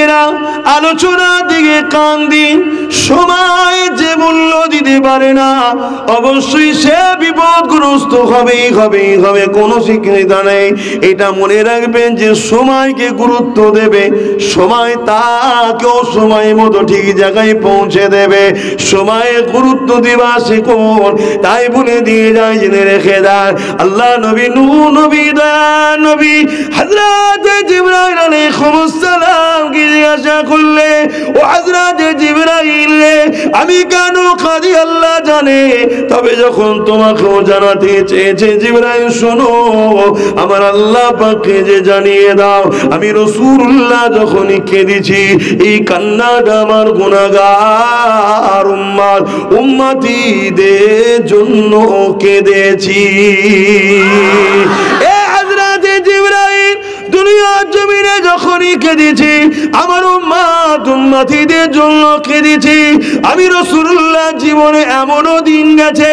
ভাইরা আলোচনা দিকে কান দিন। সময় যে মূল্য দিতে পারে না অবশ্যই সে বিপদগ্রস্ত হবে, কোনো শিক্ষিতা নেই। এটা মনে রাখবেন যে সময়কে গুরুত্ব দেবে, সময় তাকেও সময় মতো ঠিক জায়গায় পৌঁছে দেবে। সময়ে গুরুত্ব দিবা শিখুন। তাই বলে দিয়ে যায়, জেনে রেখে দেন, আল্লাহ নবী নূহ নবী দয়া নবী হযরত জিবরাইল আলাইহিস সালাম কি জিজ্ঞাসা করলে, ও হযরত জিবরাইল রে আমি কেন কাঁদি আল্লাহ জানে, তবে যখন তোমাকেও জানাতে চেয়েছে জিবরাইল শোনো, আমার আল্লাহ পাককে যে জানিয়ে দাও আমি রাসূলুল্লাহ যখনই কেঁদেছি এই কান্নাটা আমার গুনাহগার উম্মতীদের জন্য কেঁদেছি। এ হযরত জিবরাইল দুনিয়ার জমিনে যখনই কেঁদেছি আমার উম্মতীদের জন্য কেঁদেছি। আমি রাসূলুল্লাহ জীবনে এমনও দিন গেছে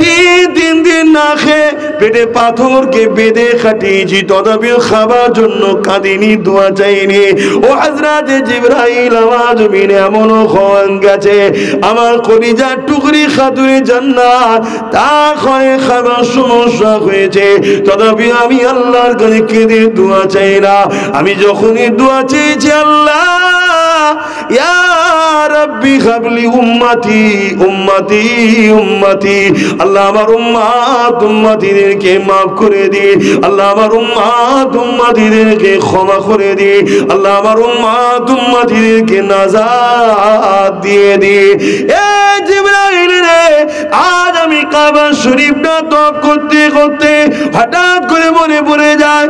3 দিন না খেয়ে পেটে পাথরকে বেঁধে খাটিয়েছি, তথাপি খাবার জন্য কাঁদিনি, দোয়া চাইনি। ও হযরত জিবরাইল আমার জমিনে এমনও হয়ে গেছে আমার কলিজার টুকরি খাতুনে জান্নাত তা খয়ে খাবার সমস্যা হয়েছে, তথাপি আমি আল্লাহর কাছে কেঁদে দোয়া চাই না। আমি যখনই দোয়া চেয়েছি আল্লাহ ইয়া রাব্বি হাবলি উম্মতি উম্মতি উম্মতি, আল্লাহ আমার উম্মতিদেরকে মাফ করে দি, আল্লাহ আমার উম্মতিদেরকে ক্ষমা করে দি, আল্লাহ আমার উম্মতিদেরকে নাজাত দিয়ে দি। এ জিবরাইল রে আজ আমি কাবা শরীফটা তওয়াফ করতে করতে হঠাৎ করে মনে পড়ে যায়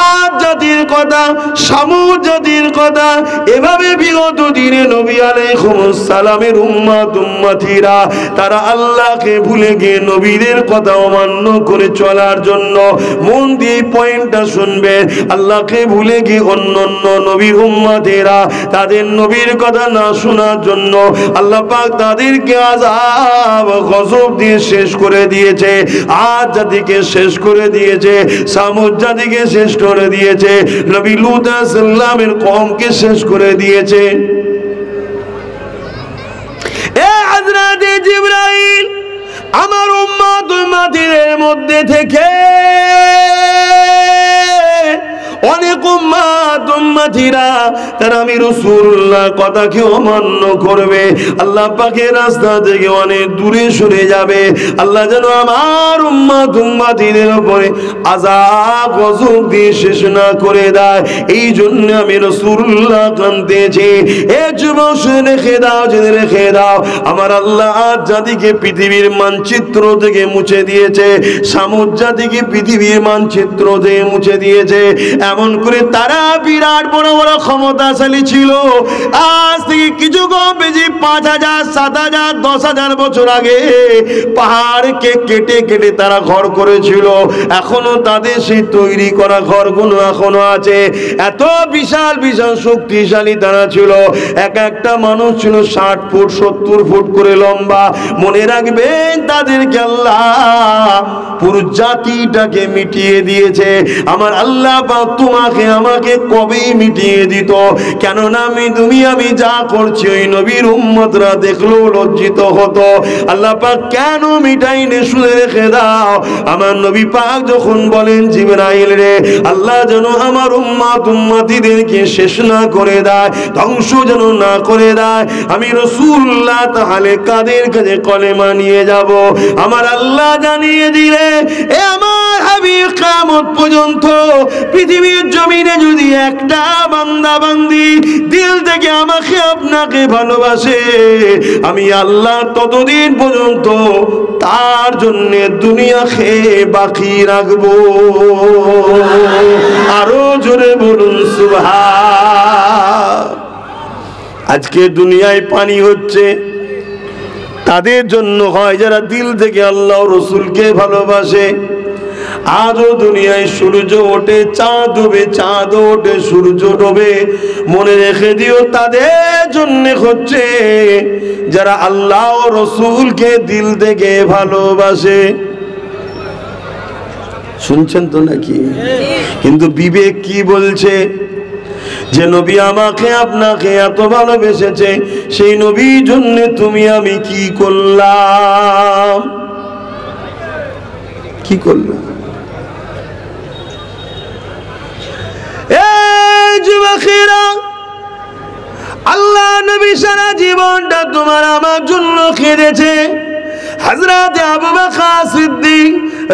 আজ জাতির কথা, সামুদ জাতির কথা। এভাবে বিগত দিনে নবী আলাইহিস সালামের উম্মতিরা তারা আল্লাহকে ভুলে গিয়ে নবীদের কথা অমান্য করে চলার জন্য, মন দিয়ে পয়েন্টটা শুনবেন, আল্লাহকে ভুলে গিয়ে অন্যান্য নবীর উম্মতেরা তাদের নবীর কথা না শোনার জন্য আল্লাহ পাক তাদেরকে আযাব গজব দিয়ে শেষ করে দিয়েছে। আজ জাতিকে শেষ করে দিয়েছে, সামুদ জাতিকে শেষ করে দিয়েছে, নবী লূত আলাইহিস সালামের কওমকে শেষ করে দিয়েছে। এ হযরত জিবরাইল আমার উম্মতের মধ্যে থেকে অনেক উম্মতিরা তারা আমি রাসূলুল্লাহ কথাকে অমান্য করবে, আল্লাহ পাকের রাস্তা থেকে অনেক দূরে সরে যাবে। আল্লাহ যেন আমার উম্মতিদের উপরে আযাব গজব দিয়ে শেষ না করে দেয়, এই জন্য আমি রাসূলুল্লাহ কাঁদতেছি। এ যুবক শুনে রেখে দাও আমার আল্লাহ আজ জাতিকে পৃথিবীর মানচিত্র থেকে মুছে দিয়েছে, সামুদ জাতিকে পৃথিবীর মানচিত্র থেকে মুছে দিয়েছে। এমন করে তারা বিরাট বড় বড় ক্ষমতাশালী ছিল। আজ থেকে কিছু কম বেশি 5000 7000 10,000 বছর আগে পাহাড়কে কেটে কেটে তারা ঘর করেছিল। এখনো তাদের সেই তৈরি করা ঘরগুলো এখনো আছে। এত বিশাল বিশাল শক্তিশালী তারা ছিল। একটা মানুষ ছিল 60 ফুট 70 ফুট করে লম্বা। মনে রাখবেন তাদেরকে আল্লাহ পুরো জাতিটাকে মিটিয়ে দিয়েছে। আমার আল্লাহ তোমাকে আমাকে কবেই মিটিয়ে দিত, কেননা আমি যা করছি ওই নবীর উম্মতরা দেখলেও লজ্জিত হতো। আল্লাহ পাক কেন মিটাইনে শুনে রেখে দাও। আমার নবী পাক যখন বলেন জিবরাইল রে আল্লাহ যেন আমার উম্মতিদেরকে শেষ না করে দেয়, ধ্বংস যেন না করে দেয়, আমি রাসূলুল্লাহ তাহলে কাদের কাছে কলেমা নিয়ে যাব। আমার আল্লাহ জানিয়ে দিলে এ আমার হাবিব কিয়ামত পর্যন্ত পৃথিবীর জমিনে যদি একটা বান্দা বান্দি দিল থেকে আমাকে আপনাকে ভালোবাসে, আমি আল্লাহ ততদিন পর্যন্ত তার জন্য দুনিয়া খেয়ে বাকি রাখবো। আরো জোরে বলুন সুবহান। আজকে দুনিয়ায় পানি হচ্ছে তাদের জন্য হয় যারা দিল থেকে আল্লাহ রসুলকে ভালোবাসে। আজও দুনিয়ায় সূর্য ওঠে চাঁদ ডোবে, চাঁদ ওঠে সূর্য ডোবে। মনে রেখে দিও তাদের জন্য হচ্ছে যারা আল্লাহ ও রসুলকে দিল থেকে ভালোবাসে। শুনছেন তো নাকি? কিন্তু বিবেক কি বলছে? যে নবী আমাকে আপনাকে এত ভালোবেসেছে, সেই নবীর জন্য তুমি আমি কি করলাম? কি করলাম? এই যুবকেরা, আল্লাহ নবী সারা জীবনটা তোমার আমার জন্য কেঁদেছে। হযরত আবু বকর সিদ্দিক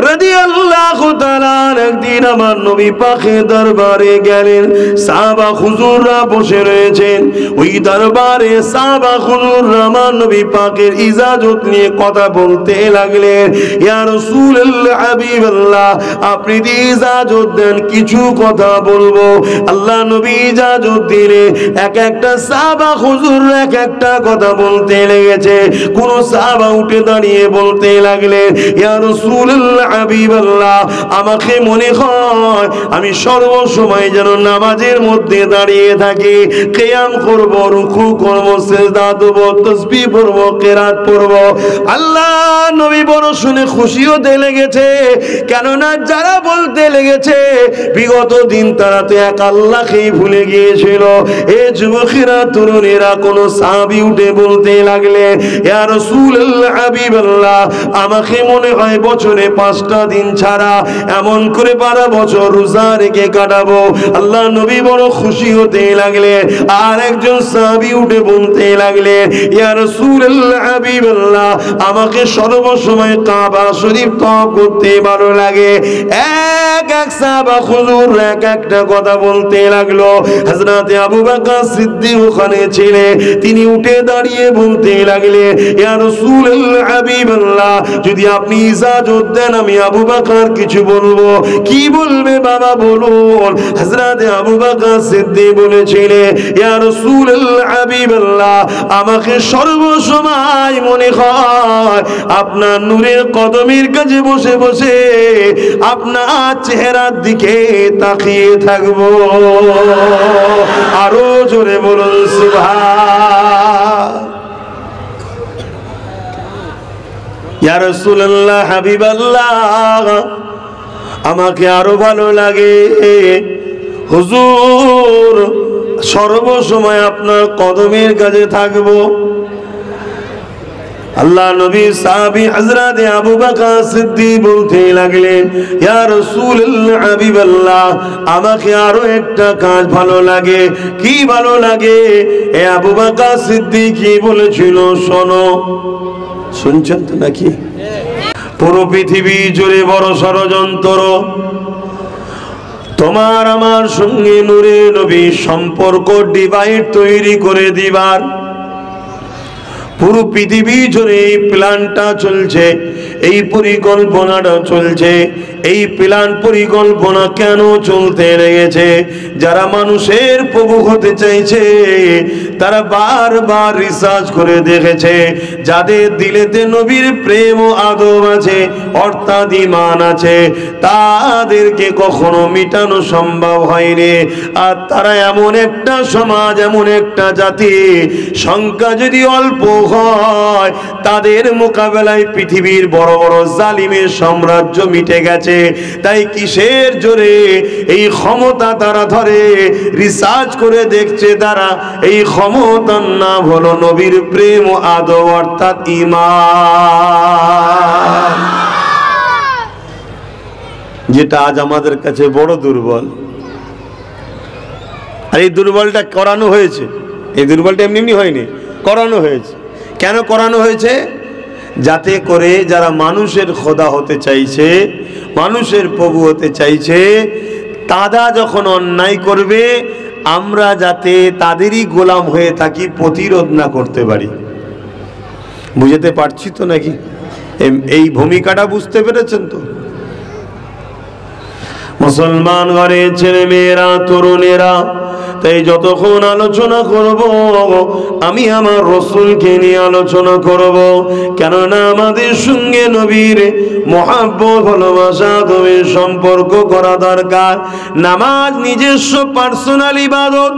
রাদিয়াল্লাহু তাআলা একদিন আমার নবী পাকের দরবারে গেলেন। সাহাবা হুজুররা বসে রয়েছেন। ওই দরবারে সাহাবা হুজুররা আমার নবী পাকের ইজাজত নিয়ে কথা বলতে লাগলেন। ইয়া রাসূলুল্লাহ, হাবিবাল্লাহ, আপনি যদি ইজাজত দেন কিছু কথা বলবো। আল্লাহ নবী ইজাজত দিলে এক একটা সাহাবা হুজুর এক একটা কথা বলতে লেগেছে। কোন সাহাবা উঠে দাঁড়িয়ে বলতে লাগলেন, ইয়া রাসূলুল্লাহ, হাবিবাল্লাহ, আমাকে মনে হয় আমি সর্বসময় যেন নামাজের মধ্যে দাঁড়িয়ে থাকি, কিয়াম করব, রুকু করব, সিজদা দেব, তাসবিহ পড়ব, কিরাত পড়ব। আল্লাহ নবী বড় শুনে খুশি হতে লেগেছে, কেননা যারা বলতে লেগেছে বিগত দিন তারা তো এক আল্লাহকেই ভুলে গিয়েছিল। এ যুবকেরা, তরুণেরা, কোন সাহাবী উঠে বলতে লাগলেন, ইয়া রাসূলুল্লাহ, হাবিবাল্লাহ, আমাকে মনে হয় বছরে 5টা দিন ছাড়া এমন করে 12 বছর রোজা রেখে কাটাবো। আল্লাহ নবী বড় খুশি হতে লাগলেন। আর একজন সাহাবী উঠে বলতে লাগলেন, ইয়া রাসূলুল্লাহ, হাবিবাল্লাহ, আমাকে সর্বসময় কাবা শরীফ তওয়াফ করতে ভালো লাগে। এক এক সাহাবা হুজুর এক একটা কথা বলতে লাগলো। হযরত আবু বকর সিদ্দিক ওখানে ছিলেন, তিনি উঠে দাঁড়িয়ে বলতে লাগলেন, ইয়া রাসূলুল্লাহ, হাবিবাল্লাহ, যদি আপনি ইজাজত দেন আমি আবু বকর কিছু বলবো। কি বলবে বাবা বলুন? হযরত আবু বকর সিদ্দিক বলেছিলেন, ইয়া রাসূলুল্লাহ, হাবিবাল্লাহ, আমাকে সর্বসময় মনে হয় আপনার নূরের কদমের কাছে বসে বসে আপনার চেহারার দিকে তাকিয়ে থাকবো। আরো জোরে বলুন সুবহান। ইয়া রাসূলুল্লাহ, হাবিবাল্লাহ, আমাকে আরো ভালো লাগে হুজুর, সর্বসময় আপনার কদমের কাছে থাকবো। আল্লাহ নবী সাহাবী হযরত আবু বকর সিদ্দিক বলতে লাগলেন, ইয়া রাসূলুল্লাহ, হাবিবাল্লাহ, আমাকে আরো একটা কাজ ভালো লাগে। কি ভালো লাগে? এ আবু বকর সিদ্দিক কি বলেছিল শোনো। শুনছেন তো নাকি? পুরো পৃথিবী জুড়ে বড় ষড়যন্ত্র তোমার আমার সঙ্গে নূরে নবী সম্পর্ক ডিভাইড তৈরি করে দিবার। পুরো পৃথিবী জুড়ে এই প্ল্যানটা চলছে, এই পরিকল্পনাটা চলছে। এই প্ল্যান পরিকল্পনা কেন চলতে লেগেছে? যারা মানুষের প্রভু হতে চাইছে তারা বারবার রিসার্চ করে দেখেছে, যাদের দিলেতে নবীর প্রেম ও আদব আছে, অর্থাৎ ঈমান আছে, তাদেরকে কখনো মিটানো সম্ভব হয়নি। আর তারা এমন একটা সমাজ, এমন একটা জাতি, সংখ্যা যদি অল্প হয়, তাদের মোকাবেলায় পৃথিবীর বড় বড় জালিমের সাম্রাজ্য মিটে গেছে। তাই কিসের জোরে এই ক্ষমতা তারা ধরে? রিসার্চ করে দেখছে তারা, এই ক্ষমতার নাম হলো নবীর প্রেম ও আদব, অর্থাৎ ঈমান, যেটা আজ আমাদের কাছে বড় দুর্বল। আর এই দুর্বলটা করানো হয়েছে। এই দুর্বলটা এমনি এমনি হয়নি, করানো হয়েছে। কেন করানো হয়েছে? যাতে করে যারা মানুষের খোদা হতে চাইছে, মানুষের প্রভু হতে চাইছে, তারা যখন অন্যায় করবে আমরা যাতে তাদেরই গোলাম হয়ে থাকি, প্রতিরোধ না করতে পারি। বুঝতে পারছি তো নাকি? এই ভূমিকাটা বুঝতে পেরেছেন তো? মুসলমান ঘরের ছেলে মেয়েরা, তরুণেরা, তাই যতক্ষণ আলোচনা করব আমি আমার রাসূলকে নিয়ে আলোচনা করব। কেননা আমাদের সঙ্গে নবীর মহব্বত, ভালোবাসা, আদবের সম্পর্ক করা দরকার। নামাজ নিজস্ব পার্সোনাল ইবাদত,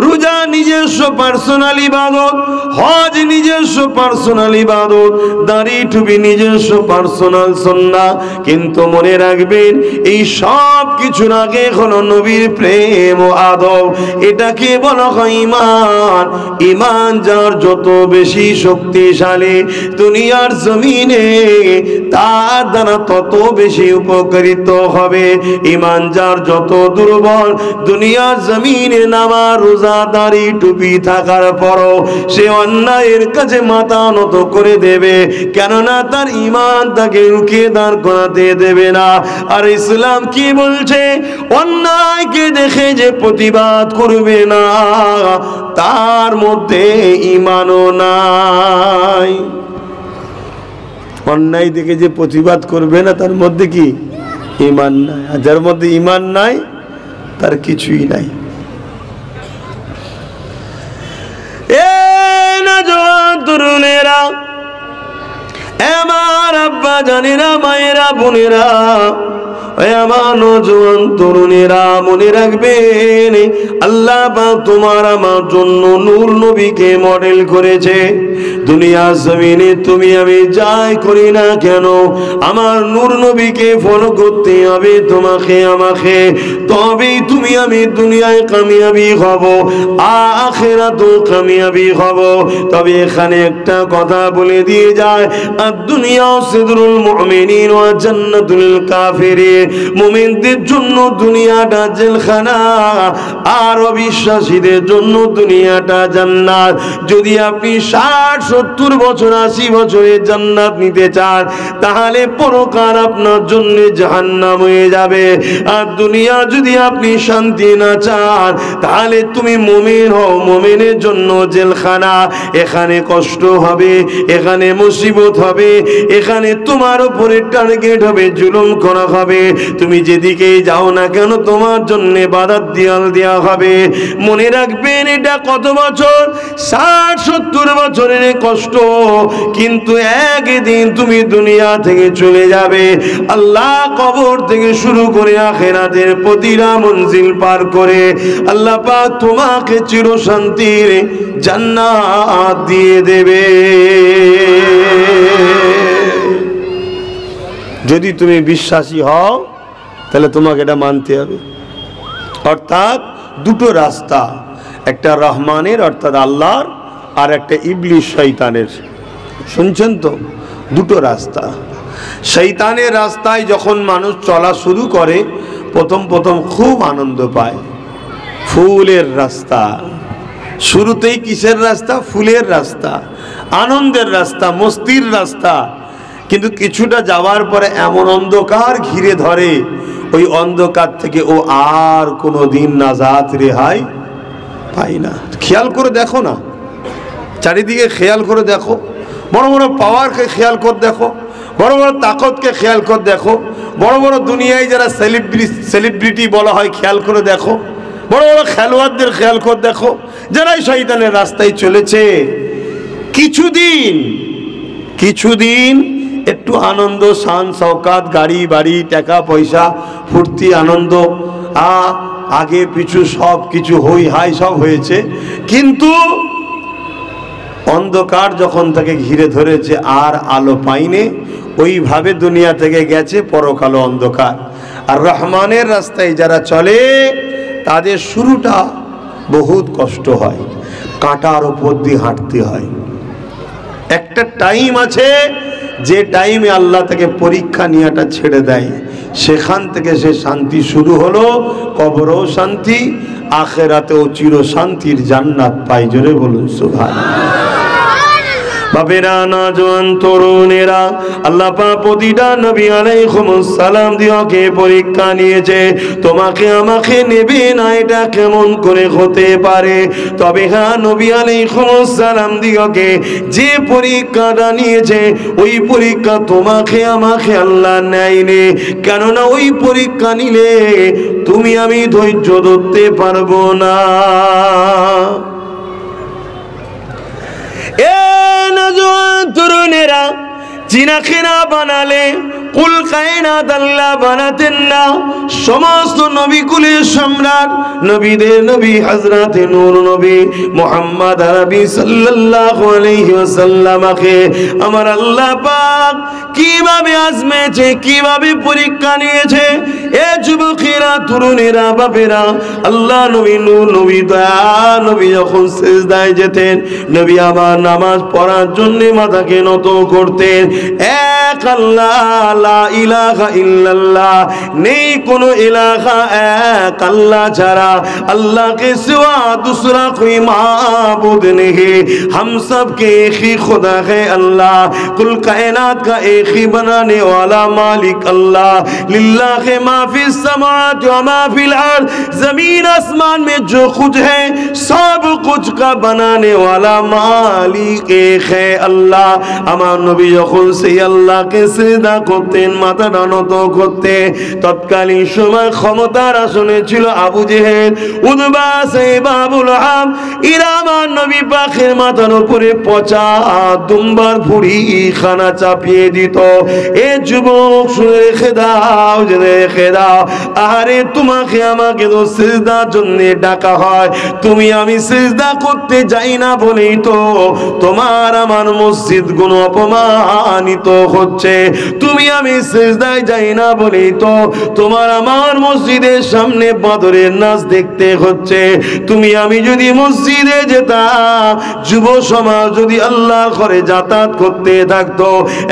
রোজা নিজস্ব পার্সোনাল ইবাদত, হজ নিজস্ব পার্সোনাল ইবাদত, দাড়ি টুপি নিজস্ব পার্সোনাল সুন্নাহ। কিন্তু মনে রাখবেন, এই সব কিছুর আগে হলো নবীর প্রেম ও আদব। এটাকে বলা হয় ঈমান। ঈমান যার যত বেশি শক্তিশালী দুনিয়ার জমিনে তার দ্বারা তত বেশি উপকৃত হবে। ঈমান যার যত দুর্বল দুনিয়ার জমিনে নামাজ রোজা দাড়ি টুপি থাকার পরও সে অন্যায়ের কাছে মাথা নত করে দেবে, কেননা তার ঈমান তাকে রুখে দাঁড় করাতে দেবে না। আর ইসলাম কি বলছে? অন্যায়কে দেখে যে প্রতিবাদ করবে না তার মধ্যে ঈমানও নাই। অন্যায় দেখে যে প্রতিবাদ করবে না তার মধ্যে কি? ঈমান নাই। আর যার মধ্যে ঈমান নাই তার কিছুই নাই। এ নওজোয়ান তরুণেরা, আমার আব্বা জানেরা, মায়েরা, বোনেরা, আমার নওজোয়ান তরুণেরা মনে রাখবেন, আল্লাহ পাক তোমার আমার জন্য নূর নবীকে মডেল করেছে। দুনিয়ার জমিনে তুমি আমি যাই করি না কেন আমার নূর নবীকে ফলো করতে হবে তোমাকে আমাকে, তবেই তুমি আমি দুনিয়ায় কামিয়াবি হব, আখিরাতেও কামিয়াবি হব। তবে এখানে একটা কথা বলে দিয়ে যায়, আর দুনিয়া সিদরুল মুমিনিন ওয়া জান্নাতুল কাফিরিন। মুমিনদের জন্য দুনিয়াটা জেলখানা, আর অবিশ্বাসীদের জন্য দুনিয়াটা জান্নাত। যদি আপনি 60-70 বছর 80 বছরের জান্নাত নিতে চান তাহলে পরকাল আপনার জন্য জাহান্নাম হয়ে যাবে। আর দুনিয়া যদি আপনি শান্তি না চান তাহলে তুমি মুমিন হও, মুমিনের জন্য জেলখানা। এখানে কষ্ট হবে, এখানে মুসিবত হবে, এখানে তোমার উপরে টার্গেট হবে, জুলুম করা হবে। তুমি যেদিকে যাও না কেন তোমার জন্য বাধার দেয়াল দেওয়া হবে। মনে রাখবেন এটা কত বছর? 60-70 বছরের কষ্ট, কিন্তু একদিন তুমি দুনিয়া থেকে চলে যাবে। আল্লাহ কবর থেকে শুরু করে আখিরাতের প্রতিটা মঞ্জিল পার করে আল্লাহ পাক তোমাকে চিরশান্তির জান্নাত দিয়ে দেবে। যদি তুমি বিশ্বাসী হও তাহলে তোমাকে এটা মানতে হবে। অর্থাৎ দুটো রাস্তা, একটা রহমানের অর্থাৎ আল্লাহর, আর একটা ইবলিস শয়তানের। শুনছেন তো? দুটো রাস্তা। শয়তানের রাস্তায় যখন মানুষ চলা শুরু করে প্রথম প্রথম খুব আনন্দ পায়। ফুলের রাস্তা, শুরুতেই কিসের রাস্তা? ফুলের রাস্তা, আনন্দের রাস্তা, মস্তির রাস্তা। কিন্তু কিছুটা যাওয়ার পরে এমন অন্ধকার ঘিরে ধরে, ওই অন্ধকার থেকে ও আর কোনো দিন নাজাত রেহাই পায় না। খেয়াল করে দেখো না, চারিদিকে খেয়াল করে দেখো, বড় বড় পাওয়ারকে খেয়াল করে দেখো, বড় বড় তাকতকে খেয়াল করে দেখো, বড় বড় দুনিয়ায় যারা সেলিব্রিটি বলা হয় খেয়াল করে দেখো, বড় বড় খেলোয়াড়দের খেয়াল করে দেখো, যারাই শয়তানের রাস্তায় চলেছে কিছুদিন একটু আনন্দ, শান শওকাত, গাড়ি বাড়ি, টাকা পয়সা, ফুর্তি, আনন্দ, আগে পিছু সব কিছু হই হাই সব হয়েছে, কিন্তু অন্ধকার যখন তাকে ঘিরে ধরেছে আর আলো পাইনে, ওইভাবে দুনিয়া থেকে গেছে পরকাল অন্ধকার। আর রহমানের রাস্তায় যারা চলে তাদের শুরুটা বহুত কষ্ট হয়, কাঁটার উপর দিয়ে হাঁটতে হয়। একটা টাইম আছে যে টাইমে আল্লাহ তাকে পরীক্ষা নিয়েটা ছেড়ে দেয়, সেখান থেকে সে শান্তি শুরু হলো, কবরও শান্তি, আখিরাতেও চির শান্তির জান্নাত পাই। জোরে বলুন সুবহানাল্লাহ। বাপেরা, নওজোয়ান তরুণেরা, আল্লাহ পাক প্রতিটা নবী আলাইহিস সালাম দিওকে পরীক্ষা নিয়েছে। তোমাকে আমাকে নেবে না এটা কেমন করে হতে পারে? তবে হ্যাঁ, নবী আলাইহিস সালাম দিওকে যে পরীক্ষাটা নিয়েছে ওই পরীক্ষা তোমাকে আমাকে আল্লাহ নেয়নি, কেননা ওই পরীক্ষা নিলে তুমি আমি ধৈর্য ধরতে পারবো না। তরুণেরা, চিনাখেনা বানালে কুল কায়নাত আল্লাহ বানাতেন না। সমস্ত নবী কুলের সম্রাট, নবীদের নবী হযরতে নূর নবী মুহাম্মদ আরবি সাল্লাল্লাহু আলাইহি ওয়াসাল্লামকে আমার আল্লাহ পাক কিভাবে আজমেছে, কিভাবে পরীক্ষা নিয়েছে। এ যুবকেরা, তরুণেরা, বাপেরা, আল্লাহ নবী নূর নবী দয়া নবী যখন সিজদায় যেতেন, নবী আবার নামাজ পড়ার জন্য মাথাকে নত করতেন। এক আল্লাহ, লা ইলাহা ইল্লাল্লাহ, নেই কোনো ইলাহা এক আল্লাহ ছাড়া, अल्लाह के सिवा दूसरा कोई माबूद नहीं, हम सब के एक ही खुदा है अल्लाह, कुल कायनात का एक ही बनाने वाला मालिक अल्लाह, लिल्लाहि मा फिस समावाति व मा फिल अर्द, जमीन आसमान में जो कुछ है सब कुछ का बनाने वाला मालिक एक है अल्लाह। আমার নবী যখন সেই আল্লাহকে সিজদা করতেন, মাথাটা নত করতেন, তৎকালীন সময় ক্ষমতার আসনে ছিল আবু জেহেল, উতবা, সাইবা, আবু লাহাব। এরা আমার নবী পাকের মাথার উপরে পচা দুম্বার ভুঁড়ি খানা চাপিয়ে দিত। এ যুবক, শুনে রেখে দাও, জেনে রেখে দাও, আরে তোমাকে আমাকে তো সিজদার জন্য ডাকা হয়, তুমি আমি সিজদা করতে যাই না বলেই তো তোমার আমার মসজিদ গুলো অপমানিত হচ্ছে। তুমি আমি সিজদায় যাই না বলেই তো তোমার আমার মসজিদের সামনে বদরের নাচ দেখতে হচ্ছে। তুমি আমি যদি মসজিদে যেতাম, যুব সমাজ যদি আল্লাহর ঘরে যাতায়াত করতে থাকতো,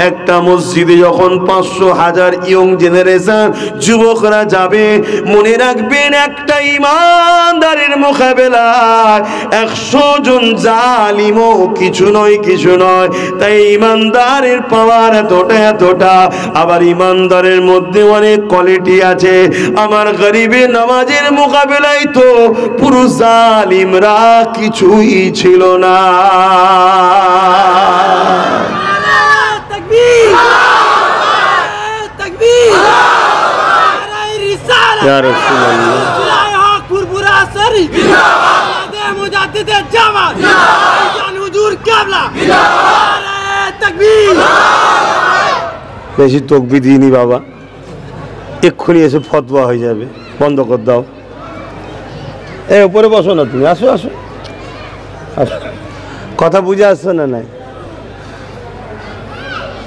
একটা মসজিদে যখন 500,000 ইয়ং জেনারেশন যুবকরা যাবে, মনে রাখবেন একটা ইমানদারের মোকাবেলায় 100 জন জালিমও কিছু নয়, কিছু নয়। তাই ইমানদারের পাওয়ার এতটা, আবার ইমানদারের মধ্যে অনেক কোয়ালিটি আছে। আমার গরিবের নামাজের মোকাবেলায় তো পুরো জালিমরা কিছুই ছিল না। তাকবীর, তাকবীর, ইয়া রাসূলুল্লাহ, কুরবুরা সরি, জিন্দাবাদ, মুজাদ্দিদ জামাত, জান হুজুর কিবলা, তাকবীর। বেশি তকবীর দিইনি বাবা, এক্ষুনি এসে ফতোয়া হয়ে যাবে, বন্ধ করে দাও। এই উপরে বসো না, তুমি আসো আসো আসো, কথা বুঝে আসছো না? নাই,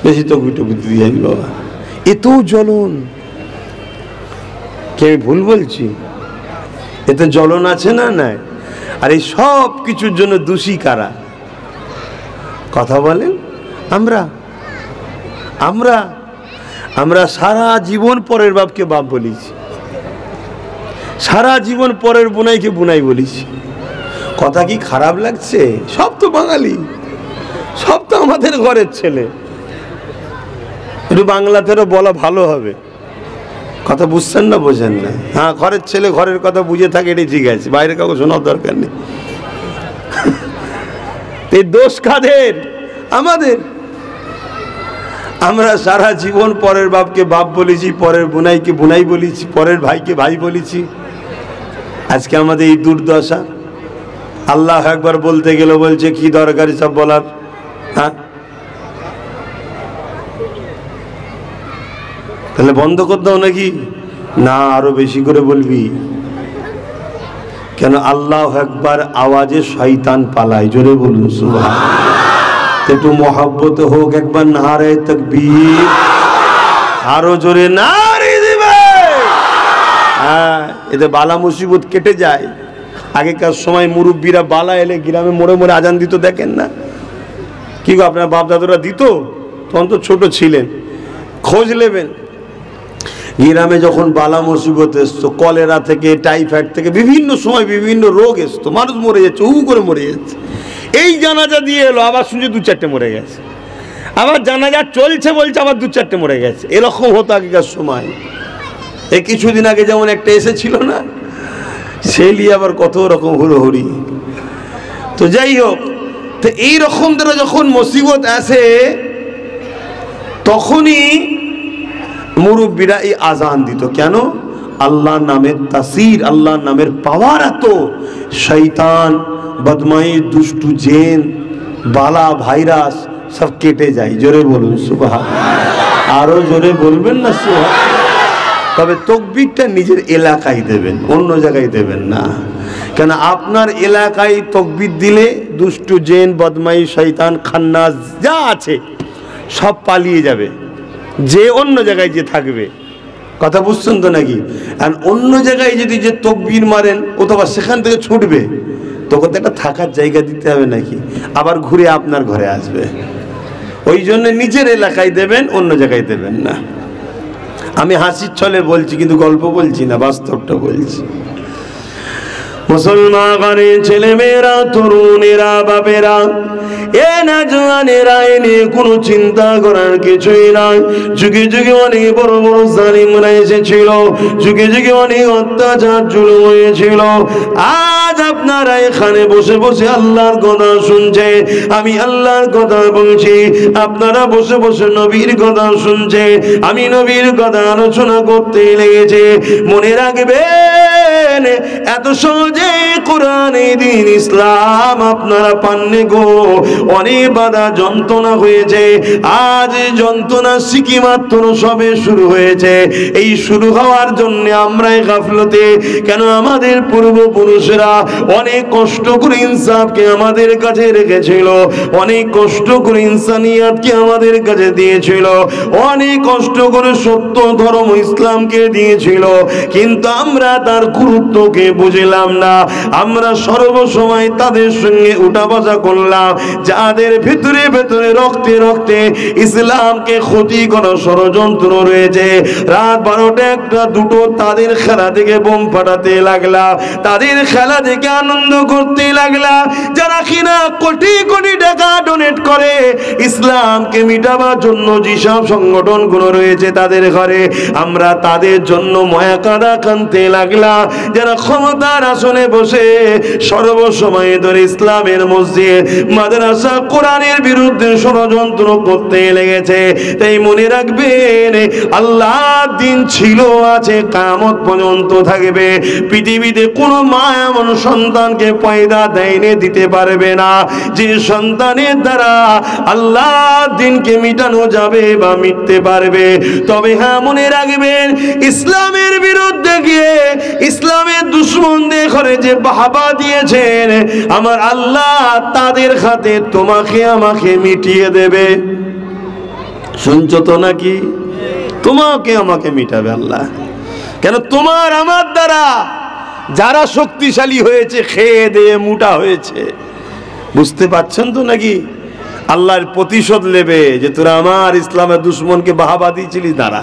বেশি তকবীর দিয়ে যাবি বাবা। এত জ্বলন, কে ভুল বলছি? এতে জ্বলন আছে না? নাই। আর এই সব কিছুর জন্য দোষী কারা? কথা বলেন। আমরা আমরা আমরা সারা জীবন পরের বাপকে বাপ বলেছি, সারা জীবন পরের বুনাইকে বুনাই বলেছি। কথা কি খারাপ লাগছে? সব তো বাঙালি, সব তো আমাদের ঘরের ছেলে। একটু বাংলাতেও বলা ভালো হবে। কথা বুঝছেন না? বোঝেন না? হ্যাঁ, ঘরের ছেলে ঘরের কথা বুঝে থাকে, এটাই ঠিক আছে, বাইরে কাউকে শোনার দরকার নেই। এই দোষ কাদের? আমাদের। আমরা সারা জীবন পরের বাপকে বাপ বলেছি, পরের বুনাইকে বুনাই বলেছি, পরের ভাইকে ভাই বলেছি। আজকে আমাদের এই দুর্দশা। আল্লাহ একবার বলতে গেলে বলছে কি দরকার সব বলার? হ্যাঁ, তাহলে বন্ধ করে দাও নাকি? না, আরো বেশি করে বলবি। কেন? আল্লাহ একবার আওয়াজে শয়তান পালায়। জোরে বলুন সুবহানাল্লাহ। একটু মহব্বতে হোক একবার নারে তাকবীর, আরো জোরে নারে দিবে। হ্যাঁ, এতে বালা মুসিবত কেটে যায়। আগেকার সময় মুরব্বীরা বালা এলে গ্রামে মোড়ে মোড়ে আজান দিত, দেখেন না? কি গো, আপনার বাপ দাদুরা দিত? তখন তো ছোট ছিলেন, খোঁজ নেবেন। গ্রামে যখন বালা মুসিবত এসতো, কলেরা থেকে, টাইফয়েড থেকে, বিভিন্ন সময় বিভিন্ন রোগ এসতো, মানুষ মরে যাচ্ছে, করে মরে যাচ্ছে। এই জানাজা দিয়ে এলো, আবার শুনছে 2-4টে মরে গেছে, আবার জানাজা চলছে বলছে আবার 2-4টে মরে গেছে। এরকম হতো আগেকার সময়। এই কিছুদিন আগে যেমন একটা এসেছিল না, সে নিয়ে আবার কত রকম হুড়োহুড়ি। তো যাই হোক, তো এইরকম ধরে যখন মুসিবত আসে, তখনই মুরব্বীরা এই আজান দিত। কেন? আল্লাহর নামের তাসির, আল্লাহর নামের পাওয়ার এত, শয়তান, বদমাইশ, দুষ্টু জেন, বালা ভাইরাস সব কেটে যায়। জোরে বলুন সুবহানাল্লাহ। আরো জোরে বলবেন না তবে তাকবীরটা নিজের এলাকায় দেবেন, অন্য জায়গায় দেবেন না। কেন আপনার এলাকায় তাকবীর দিলে দুষ্টু জিন, বদমাই, শয়তান, খান্নাস যা আছে সব পালিয়ে যাবে, যে অন্য জায়গায় যে থাকবে। কথা বুঝছেন তো নাকি? আর অন্য জায়গায় যদি যে তাকবীর মারেন ও তো আবার সেখান থেকে ছুটবে, তখন তো একটা থাকার জায়গা দিতে হবে নাকি, আবার ঘুরে আপনার ঘরে আসবে। ওই জন্য নিজের এলাকায় দেবেন, অন্য জায়গায় দেবেন না। আমি হাসির ছলে বলছি, কিন্তু গল্প বলছি না, বাস্তবটা বলছি। মুসলমানের ছেলে মেয়েরা, তরুণেরা, বাপেরা, এ না জওয়ানেরা, এ নিয়ে কোনো চিন্তা করার কিছুই নাই। যুগে যুগে অনেক বড় বড় জালিমরা এসেছিল, যুগে যুগে অনেক অত্যাচার জুলুম হয়েছিল। আজ আপনারা এখানে বসে বসে আল্লাহর কথা শুনছে, আমি আল্লাহর কথা বলছি, আপনারা বসে বসে নবীর কথা শুনছে, আমি নবীর কথা আলোচনা করতে লেগেছে। মনে রাখবেন, এত সহজে কোরআন, দ্বীন ইসলাম আপনারা পাননি গো। অনেক বাধা যন্ত্রণা হয়েছে, আজ যন্ত্রণা সিকি মাত্র সবে শুরু হয়েছে। এই শুরু হওয়ার জন্য আমরাই গাফলতে। কেন? আমাদের পূর্বপুরুষরা অনেক কষ্ট করে ইনসাফকে আমাদের কাছে রেখেছিল, অনেক কষ্ট করে ইনসানিয়াতকে আমাদের কাছে দিয়েছিল, অনেক কষ্ট করে সত্য ধর্ম ইসলামকে দিয়েছিল, কিন্তু আমরা তার গুরুত্বকে বুঝলাম না। আমরা সর্বসময় তাদের সঙ্গে উঠা বসা করলাম, যাদের ভিতরে ভেতরে রক্তে রক্তে ইসলামকে ক্ষতি করার ষড়যন্ত্র রয়েছে। রাত 12টা 1টা 2টো তাদের খেলা থেকে বোম ফাটাতে লাগলা, তাদের খেলা থেকে আনন্দ করতে লাগলা। যারা কিনা কোটি কোটি টাকা ডোনেট করে ইসলামকে মিটাবার জন্য, যেসব সংগঠনগুলো রয়েছে তাদের ঘরে, আমরা তাদের জন্য ময়া কাঁদা কাঁদতে লাগলা। যারা ক্ষমতার আসনে বসে সর্বসময় ধরে ইসলামের মসজিদ, মাদ্রাসা, কোরআনের বিরুদ্ধে ষড়যন্ত্র করতে লেগেছে। তাই মনে রাখবেন, আল্লাহর দিন ছিল, আছে, কিয়ামত পর্যন্ত থাকবে। পৃথিবীতে কোনো মা এমন সন্তানকে পয়দা দেয়নি, দিতে পারবে না যে সন্তানের দ্বারা আল্লাহর দিনকে মিটানো যাবে বা মিটতে পারবে। তবে হ্যাঁ, মনে রাখবেন, ইসলামের বিরুদ্ধে গিয়ে ইসলামের দুশমনদের ঘরে যে বাহবা দিয়েছেন আমার আল্লাহ, তাদের হাতে তোমাকে আমাকে মিটিয়ে দেবে। শুনছো তো নাকি? তোমাকে আমাকে মিটাবে আল্লাহ। কেন? তোমার আমার দ্বারা যারা শক্তিশালী হয়েছে, খেয়ে দিয়ে মোটা হয়েছে, বুঝতে পারছেন তো নাকি? আল্লাহর প্রতিশোধ নেবে যে তোরা আমার ইসলামের দুশ্মনকে বাহাবা দিয়েছিলি, দাঁড়া,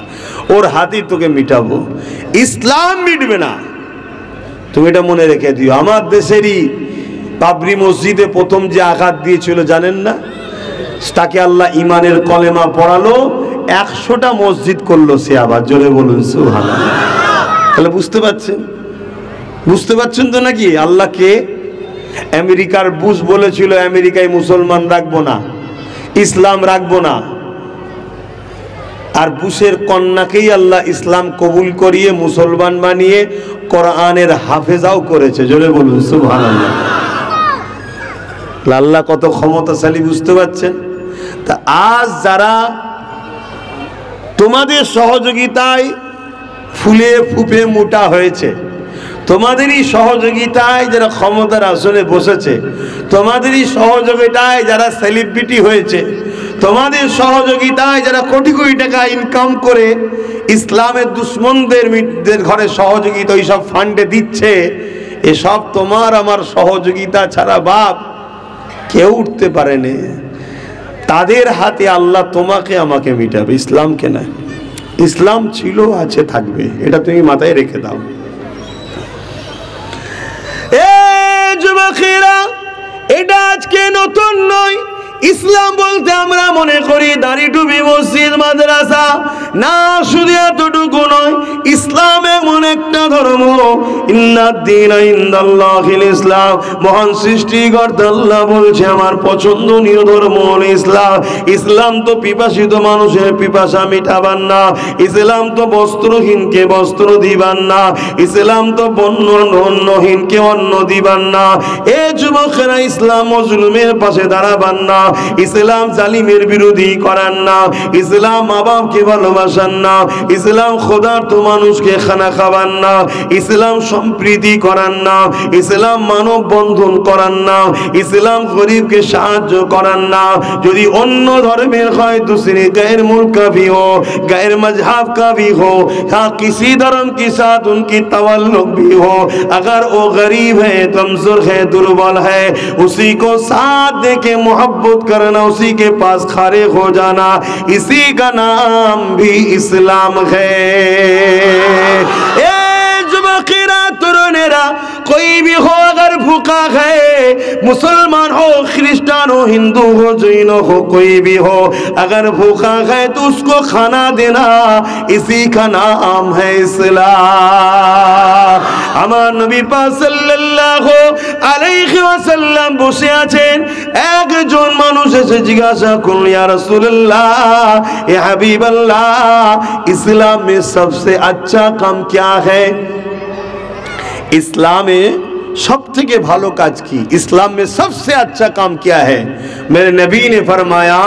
ওর হাতেই তোকে মিটাবো। ইসলাম মিটবে না, তুমি এটা মনে রেখে দিও। আমার দেশেরই বাবরি মসজিদে প্রথম যে আঘাত দিয়েছিল জানেন না? তাকে আল্লাহ ইমানের কলেমা পড়ালো, 100টা মসজিদ করলো সে আবার। জোরে বলুন সুবহানাল্লাহ। তাহলে বুঝতে পারছেন, বুঝতে পারছেন তো নাকি? আল্লাহকে আমেরিকার বুশ বলেছিল আমেরিকায় মুসলমান রাখবো না, ইসলাম রাখবো না, আর বুশের কন্যাকেই আল্লাহ ইসলাম কবুল করিয়ে মুসলমান বানিয়ে কোরআনের হাফেজাও করেছে। জোরে বলুন সুবহানাল্লাহ। আল্লাহ কত ক্ষমতাশালী, বুঝতে পারছেন? তা আজ যারা তোমাদের সহযোগিতায় ফুলে ফুপে মোটা হয়েছে, তোমাদেরই সহযোগিতায় যারা ক্ষমতার আসনে বসেছে, তোমাদেরই সহযোগিতায় যারা সেলিব্রিটি হয়েছে, তোমাদের সহযোগিতায় যারা কোটি কোটি টাকা ইনকাম করে ইসলামের দুশ্মনদের ঘরে সহযোগিতা ওইসব ফান্ডে দিচ্ছে, এসব তোমার আমার সহযোগিতা ছাড়া বাপ কেউ উঠতে পারেনি। তাদের হাতে আল্লাহ তোমাকে আমাকে মিটাবে, ইসলামকে না। ইসলাম ছিল, আছে, থাকবে, এটা তুমি মাথায় রেখে দাও। যুবকেরা, এটা আজকে নতুন নয়। ইসলাম বলতে আমরা মনে করি দাড়ি টুপি, মসজিদ, মাদ্রাসা, না, শুধু এতটুকু নয়। ইসলাম এমন একটা ধর্ম, ইন্নাদ-দীনা ইনদাল্লাহিল ইসলাম, মহান সৃষ্টিকর্তা আল্লাহ বলছে আমার পছন্দনীয় ধর্ম হলো ইসলাম। ইসলাম তো পিপাসিত মানুষের পিপাসা মিটাবার না, ইসলাম তো বস্ত্রহীনকে বস্ত্র দিবার না, ইসলাম তো অন্নহীনকে অন্ন দিবার না। এ যুবকেরা, ইসলাম মজলুমের পাশে দাঁড়াবার না, ইসলাম জালিমের বিরোধী করান না, ইসলাম মা বাপকে ভালোবাসান না, ইসলাম খোদার্থ মানুষকে খানা খাওয়ান না, ইসলাম সম্প্রীতি করান না, ইসলাম মানব বন্ধন করান না, ইসলাম গরিবকে সাহায্য করান না। যদি অন্য ধর্মের হয় दूसरे गैर मुल्क का भी हो, गैर मजहब का भी हो, हाँ किसी धर्म के साथ उनकी तवल्लुक भी हो, अगर वो गरीब है, कमजोर है, दुर्बल है, उसी को साथ दे के मोहब्बत करना, उसी के पास खड़े हो जाना, इसी का नाम भी इस्लाम है। कोई भी हो अगर भूखा है, मुसलमान हो, क्रिश्चियन हो, हिंदू हो, जैन हो, कोई भी हो, अगर भूखा है तो उसको खाना देना, इसी का नाम है इस्लाम। আমার নবী পাক সাল্লাল্লাহু আলাইহি ওয়াসাল্লাম বসে আছেন, একজন মানুষ এসে জিজ্ঞাসা করল, ইয়া রাসূলুল্লাহ, ইয়া হাবিবাল্লাহ, ইসলাম में सबसे अच्छा काम क्या है? इस्लाम में सब থেকে ভালো কাজ কি? इस्लाम में सबसे अच्छा काम क्या है? मेरे नबी ने फरमाया,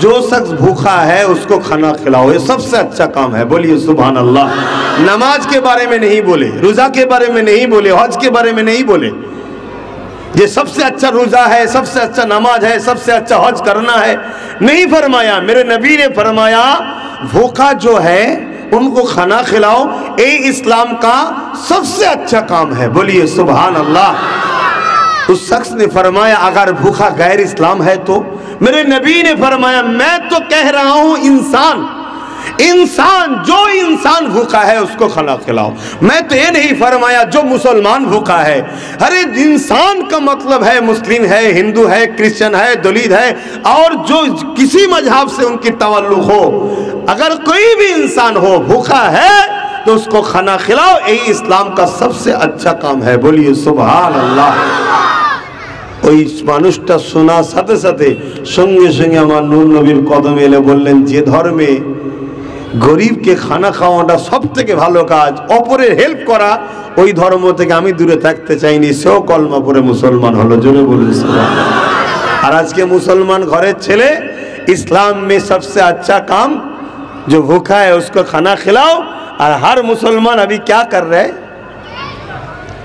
जो शख्स भूखा है उसको खाना खिलाओ, ये सबसे अच्छा काम है। बोलिए सुभान अल्लाह। नमाज के बारे में नहीं बोले, रोजा के बारे में नहीं बोले, हज के बारे में नहीं बोले, ये सबसे अच्छा रोजा है, सबसे अच्छा नमाज है, सबसे अच्छा हज करना है, नहीं फरमाया। मेरे नबी ने फरमाया, भूखा जो है उनको खाना खिलाओ, ये इस्लाम का सबसे अच्छा काम है। बोलिए सुभान अल्लाह। उस शख्स ने फरमाया, अगर भूखा गैर इस्लाम है तो? मेरे नबी ने फरमाया, मैं तो कह रहा हूं इंसान, जो इंसान भूखा है उसको खाना खिलाओ। मैं तो ये नहीं फरमाया जो मुसलमान भूखा है। अरे इंसान का मतलब है मुस्लिम है, हिंदू है, क्रिश्चियन है, दलित है, और जो किसी मजहब से उनकी तवल्लुक हो, अगर कोई भी इंसान हो भूखा है तो उसको खाना खिलाओ, यही इस्लाम का सबसे अच्छा काम है। बोलिए सुभान अल्लाह। ওই মানুষটা শোনার সাথে সাথে সঙ্গে সঙ্গে আমার নূর নবীর কদমে এলে বললেন, যে ধর্মে গরিবকে খানা খাওয়াটা সব থেকে ভালো কাজ, অপরের হেল্প করা, ওই ধর্ম থেকে আমি দূরে থাকতে চাইনি। সেও কলমা পড়ে মুসলমান হলো। জোরে বলুন সুবহানাল্লাহ। আর আজকে মুসলমান ঘরের ছেলে, इस्लाम में सबसे अच्छा काम जो भूखा है उसको खाना खिलाओ, और हर मुसलमान अभी क्या कर रहे हैं?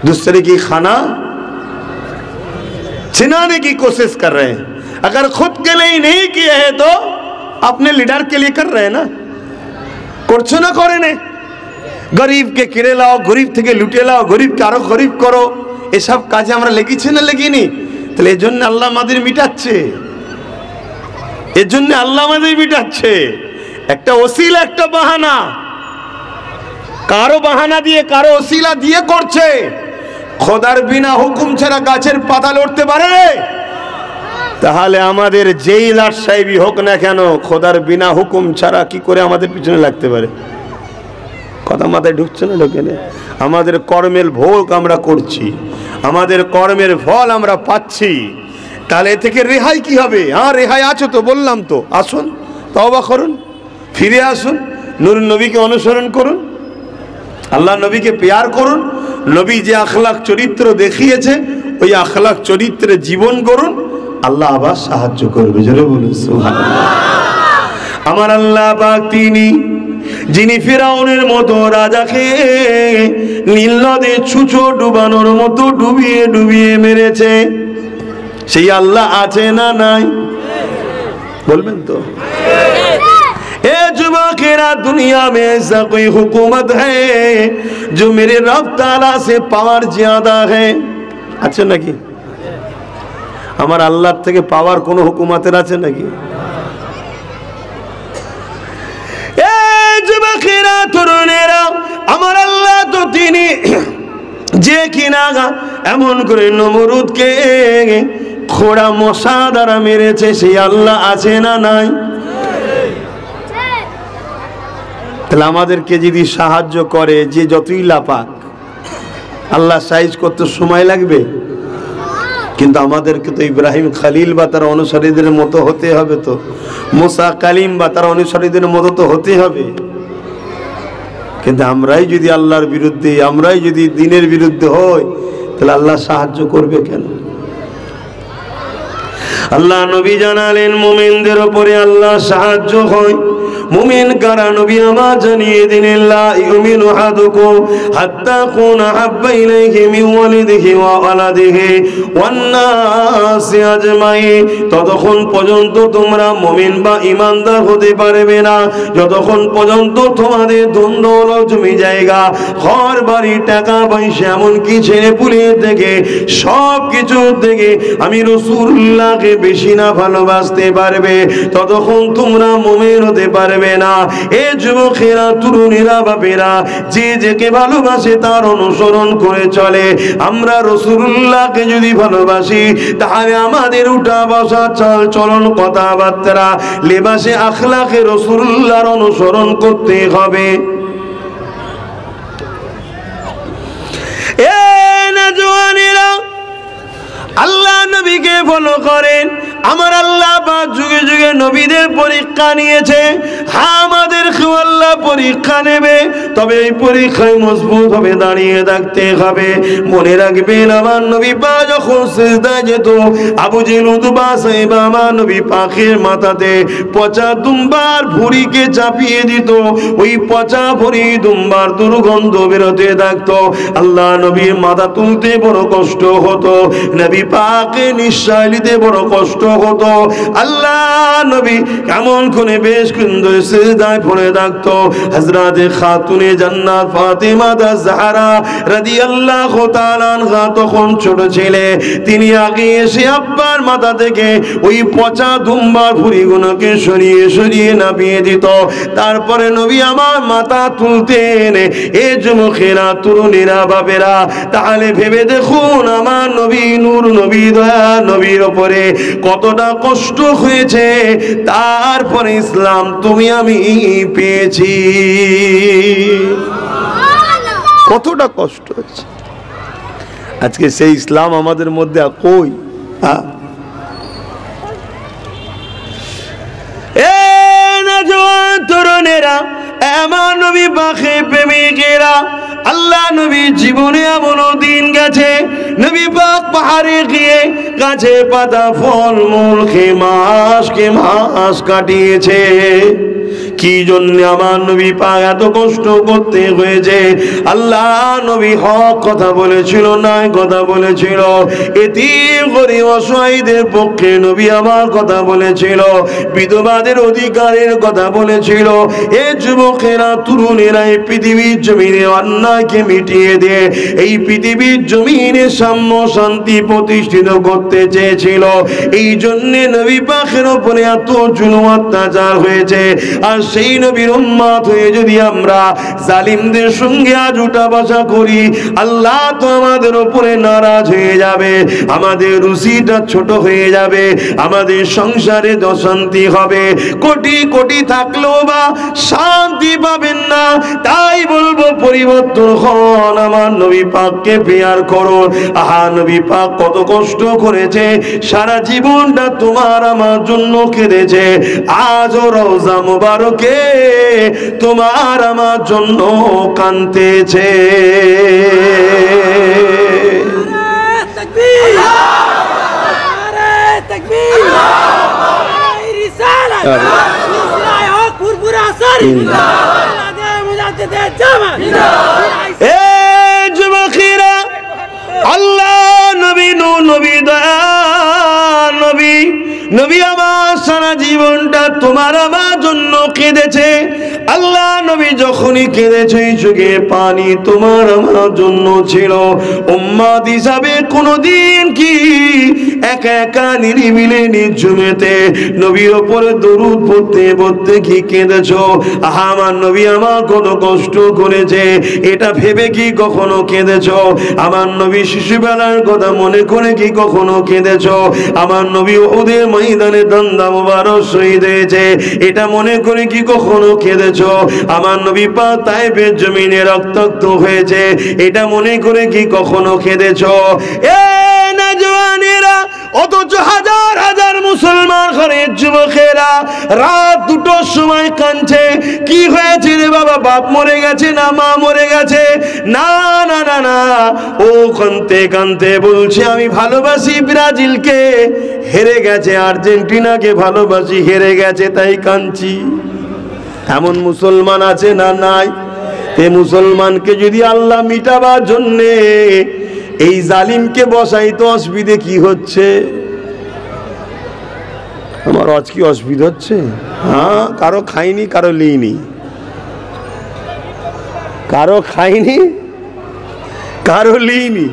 दूसरे की खाना छिनाने की कोशिश कर रहे हैं। अगर खुद के लिए नहीं किए हैं तो अपने लीडर के लिए कर रहे हैं ना, করছো না করে নে। গরিবকে কিনে লাও, গরিব থেকে লুটে লাও, গরিবকে আরো গরিব করো, এসব কাজে আমরা লেগেছি না লেগিনি? তাহলে এর জন্য আল্লাহ আমাদের মিটাচ্ছে, এর জন্য আল্লাহ আমাদের মিটাচ্ছে। একটা ওসিলা, একটা বাহানা, কারো বাহানা দিয়ে কারো ওসিলা দিয়ে করছে। খোদার বিনা হুকুম ছাড়া গাছের পাতা লড়তে পারে? তাহলে আমাদের যেই লাট সাহেবই হোক না কেন, খোদার বিনা হুকুম ছাড়া কি করে আমাদের পিছনে লাগতে পারে? কথা মাথায় ঢুকছে না? ঢোকে না? আমাদের কর্মের ভোগ আমরা করছি, আমাদের কর্মের ফল আমরা পাচ্ছি, তাহলে এ থেকে রেহাই কি হবে? হ্যাঁ রেহাই আছে তো, বললাম তো। আসুন তওবা করুন, ফিরে আসুন, নূর নবীকে অনুসরণ করুন, আল্লাহ নবীকে প্যার করুন। নবী যে আখলাক চরিত্র দেখিয়েছে ওই আখলাক চরিত্রে জীবন করুন, আল্লাহ আবার সাহায্য করবে। জোরে বলুন সুবহানাল্লাহ। আমার আল্লাহ পাক তিনি যিনি ফিরাউনের মতো রাজাকে নীল নদে ছুঁচো ডুবানোর মতো ডুবিয়ে ডুবিয়ে মেরেছে, সেই আল্লাহ আছে না নাই? বলবেন তো? ए जुबाकेरा दुनिया में ऐसा कोई हुकूमत है जो मेरे रब ताला से पावर ज्यादा है? अच्छा नाकि আমার আল্লাহর থেকে পাওয়ার কোন হুকুমতের আছে নাকি? এ যুবকেরা, তরুণেরা, আমার আল্লাহ তো তিনি যে কিনা এমন করে নমরুদকে খোড়া মশা দ্বারা মেরেছে, সেই আল্লাহ আছে না নাই? তাহলে আমাদেরকে যদি সাহায্য করে, যে যতই লাপাক, আল্লাহ সাইজ করতে সময় লাগবে, কিন্তু আমাদেরকে তো ইব্রাহিম খলিল বা তার অনুসারীদের মতো হতে হবে, তো মুসা কালিম বা তার অনুসারীদের মতো তো হতে হবে। কিন্তু আমরাই যদি আল্লাহর বিরুদ্ধে, আমরাই যদি দ্বীনের বিরুদ্ধে হই, তাহলে আল্লাহ সাহায্য করবে কেন? আল্লাহ নবী জানালেন মুমিনদের উপরে আল্লাহ সাহায্য হয়। মুমিন কারা নবী আমার জানিয়ে দিলেন, লা ইউমিনু আহাদুকুম হাত্তা কুনা হাব্বা ইলাইহি মিন ওয়ালিদিহি ওয়া ওয়ালাদিহি ওয়ান নাসি আজমাইন। ততক্ষণ পর্যন্ত তোমরা মুমিন বা ঈমানদার হতে পারবে না যতক্ষণ পর্যন্ত তোমাদের ধন দৌলত জমি জায়গা ঘর বাড়ি টাকা পয়সা এমনকি ছেলে পুলির থেকে সব কিছু থেকে আমি রাসূলুল্লাহকে বেশি না ভালোবাসতে পারবে ততক্ষণ তোমরা মুমিন হতে পারবে না। এ যুবকেরা, তরুণীরা, বাপেরা, যে যাকে ভালোবাসে তার অনুসরণ করে চলে। আমরা রাসূলুল্লাহকে যদি ভালোবাসি তাহলে আমাদের উঠা বসা চাল চলন কথাবার্তা লেবাসে আখলাকে রাসূলুল্লাহর অনুসরণ করতে হবে। এ নওজওয়ানেরা, আল্লাহ নবীকে ফলো করেন। আমার আল্লাহ পাক যুগে যুগে নবীদের পরীক্ষা নিয়েছে। হ্যাঁ, আমাদেরকেও আল্লাহ পরীক্ষা নেবে, তবে এই পরীক্ষায় মজবুত হবে দাঁড়িয়ে থাকতে হবে। মনে রাখবেন, আমার নবী পাক যখন সিজদায় যেত, আবু জেহেল উতবা সাহেব আমার নবী পাকের মাথাতে পচা দুম্বার ভুঁড়িকে চাপিয়ে দিত। ওই পচা ভুঁড়ি দুম্বার দুর্গন্ধ বেরোতে থাকতো। আল্লাহ নবীর মাথা তুলতে বড় কষ্ট হতো, নবী পাকে নিঃশ্বাস নিতে বড় কষ্ট হতো। আল্লাহ নবী কেমন করে বেশ সুন্দর সিজদায় পড়ে থাকতো। হযরতে খাতুনে জান্নাত ফাতেমা জাহরা রাদিয়াল্লাহু তাআলা আনহা তখন ছোট ছেলে, তিনি আগে এসে আব্বার মাথা থেকে ওই পচা দুম্বার ভুঁড়িগুলোকে সরিয়ে সরিয়ে নামিয়ে দিত। তারপরে নবী আমার মাথা তুলতেন। এ যুবকেরা, তরুণীরা, বাপেরা, তাহলে ভেবে দেখুন আমার নবী নূর নবী দয়া নবীর উপরে কতটা কষ্ট হয়েছে। তারপরে ইসলাম তুমি আমি পেয়েছি, কতটা কষ্ট হয়েছে। আজকে সেই ইসলাম আমাদের মধ্যে কই? তরুণেরা, এমন নবী পাকে প্রেমিকেরা, আল্লাহ নবী জীবনে এমন দিন গেছে নবী পাক পাহাড়ে গিয়ে গাছে পাতা ফল মূল খেয়ে মাস কাটিয়েছে। কি জন্য আমার নবী পাক এত কষ্ট করতে হয়েছে? আল্লাহ নবী হক কথা বলেছিল, নাই কথা বলেছিল, এতিম গরীব অসহায়দের পক্ষে নবী আমার কথা বলেছিল, বিধবাদের অধিকারের কথা বলেছিল। এ যুবকেরা, তরুণেরা, এই পৃথিবীর জমিনে অন্যায়কে মিটিয়ে দিয়ে এই পৃথিবীর জমিনে সাম্য শান্তি প্রতিষ্ঠিত করতে চেয়েছিল। এই জন্য নবী পাকের উপরে এত জুলুম অত্যাচার হয়েছে। আর সেই নবীর উম্মত হয়ে যদি আমরা জালিমদের সঙ্গে আজ উঠা বসা করি, আল্লাহ তো আমাদের উপরে নারাজ হয়ে যাবে, আমাদের রুচিটা ছোট হয়ে যাবে, আমাদের সংসারে অশান্তি হবে, কোটি কোটি থাকলেও বা শান্তি পাবেন না। তাই বলবো, পরিবর্তন হন, আমার নবী পাককে পেয়ার করুন। আহা, নবী পাক কত কষ্ট করেছে, সারা জীবনটা তোমার আমার জন্য কেঁদেছে। আজও রওজা মুবারকে তোমার আমার জন্য কাঁদতেছে। আল্লাহ নবী নবী দয়া নবী নবী আমার সারা জীবনটা তোমার আমার জন্য কেঁদেছে। আল্লাহ নবী যখনই কেঁদেছে, চোখে পানি তোমার আমার জন্য ছিল। উম্মত হিসাবে কোনদিন কি একা একা নিরিবিলি নিঝুমেতে নবীর ওপরে দরুদ পড়তে পড়তে কি কেঁদেছো? আহা, আমার নবী আমার কত কষ্ট করেছে, এটা ভেবে কি কখনো কেঁদেছো? আমার নবী শিশুবেলার কথা মনে করে কি কখনো কেঁদেছো? আমার নবী ওদের ময়দানে দন্দা মুবারক শহীদ হয়েছে, এটা মনে করে কি কখনো কেঁদেছো? আমার নবী পাক তায়েফের জমিনে রক্তাক্ত হয়েছে, এটা মনে করে কি কখনো কেঁদেছো? এ নওজওয়ানেরা, অথচ হাজার হাজার মুসলমান ঘরের যুবকেরা রাত 2টোর সময় কাঁদছে। কি হয়েছে রে বাবা? বাপ মরে গেছে না মা মরে গেছে? না না না না, ও কাঁদতে কাঁদতে বলছে আমি ভালোবাসি ব্রাজিলকে, হেরে গেছে, আর্জেন্টিনাকে ভালোবাসি, হেরে গেছে, তাই কাঁদছি। এমন মুসলমান আছে না নাই? এ মুসলমানকে যদি আল্লাহ মিটাবার জন্যে এই জালিমকে বসাইতো, অসুবিধে কি হচ্ছে? আমার আজ কি অসুবিধা হচ্ছে? হ্যাঁ, কারো খাইনি, কারো লিইনি, কারো খাইনি, কারো লিইনি,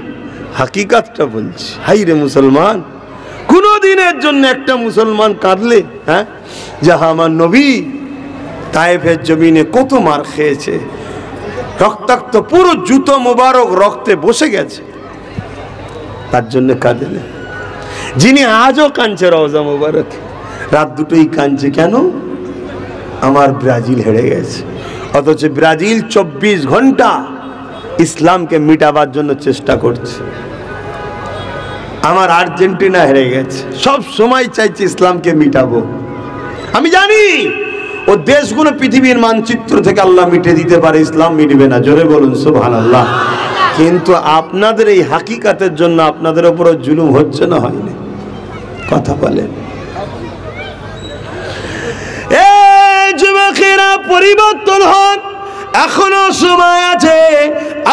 হাকিকাতটা বলছি। হাই রে মুসলমান, কোন দিনের জন্য একটা মুসলমান কাঁদলে? হ্যাঁ, যাহা আমার নবী তায়েফের জমিনে কত মার খেয়েছে, রক্তাক্ত পুরো জুতো মোবারক রক্তে বসে গেছে, তার জন্য কাঁদলে। যিনি আজও কাঁদছে রওজা মোবারক, রাত 2টোই কাঁদছে, কেন? আমার ব্রাজিল হেরে গেছে। অথচ ব্রাজিল 24 ঘন্টা ইসলামকে মিটাবার জন্য চেষ্টা করছে। আমার আর্জেন্টিনা হেরে গেছে, সব সময় চাইছে ইসলামকে মিটাবো। আমি জানি ও দেশগুলো পৃথিবীর মানচিত্র থেকে আল্লাহ মিটে দিতে পারে, ইসলাম মিটবে না। জোরে বলুন সুবহানাল্লাহ। কিন্তু আপনাদের এই হাকিকাতের জন্য আপনাদের উপর জুলুম হচ্ছে না হয়নি? কথা বলেন। এই যুবকেরা পরিবর্তন হন, এখনো সময় আছে।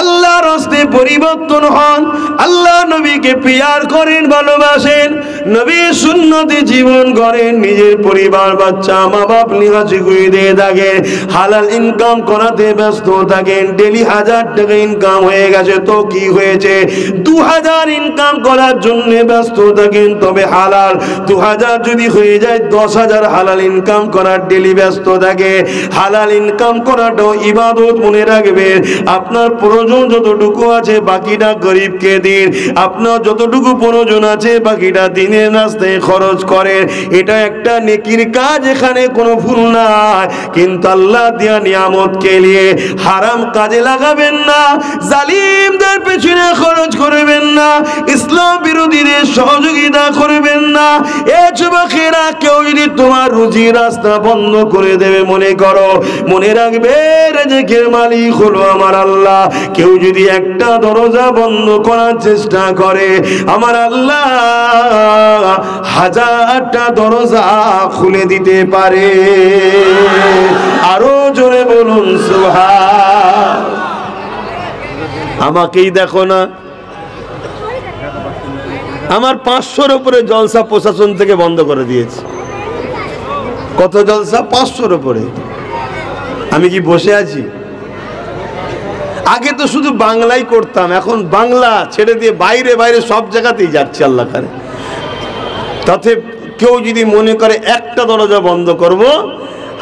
আল্লাহর রাস্তে পরিবর্তন হন, আল্লাহ নবীকে প্রিয়ার করেন, ভালোবাসেন, নবীর সুন্নতে জীবন করেন, নিজের পরিবার বাচ্চা মা বাপ নিয়ে হাসি দিয়ে থাকেন, হালাল ইনকাম করাতে ব্যস্ত থাকেন। ডেলি 1000 টাকা ইনকাম হয়ে গেছে তো কি হয়েছে, 2000 ইনকাম করার জন্য ব্যস্ত থাকেন, তবে হালাল 2000 যদি হয়ে যায় 10,000 হালাল ইনকাম করার ডেলি ব্যস্ত থাকে। হালাল ইনকাম করাটাও ইবাদত, মনে রাখবেন। আপনার প্রয়োজন যতটুকু আছে বাকিটা গরিবকে দিন, আপনার যতটুকু প্রয়োজন আছে বাকিটা দিনের রাস্তায় খরচ করেন। এটা একটা নেকির কাজ, এখানে কোনো ভুল নাই। কিন্তু আল্লাহ দেয়া নিয়ামতকে নিয়ে হারাম কাজে লাগাবেন না, জালিমদের পেছনে খরচ করবেন না, ইসলাম বিরোধীদের সহযোগিতা করবেন না। এ যুবকেরা, কেউ যদি তোমার রুজি রাস্তা বন্ধ করে দেবে মনে করো, মনে রাখবে রিজিকের মালিক হলো আমার আল্লাহ। কেউ যদি একটা দরজা বন্ধ করার চেষ্টা করে, আমার আল্লাহ 1000টা দরজা খুলে দিতে পারে। আরো জোরে বলুন সুবহান। আমাকেই দেখো না, আমার 500-র উপরে জলসা প্রশাসন থেকে বন্ধ করে দিয়েছে। কত জলসা? 500-র উপরে। আমি কি বসে আছি? আগে তো শুধু বাংলাই করতাম, এখন বাংলা ছেড়ে দিয়ে বাইরে বাইরে সব জায়গাতেই যাচ্ছে আল্লাহ করে। তাতে কেউ যদি মনে করে একটা দরজা বন্ধ করব,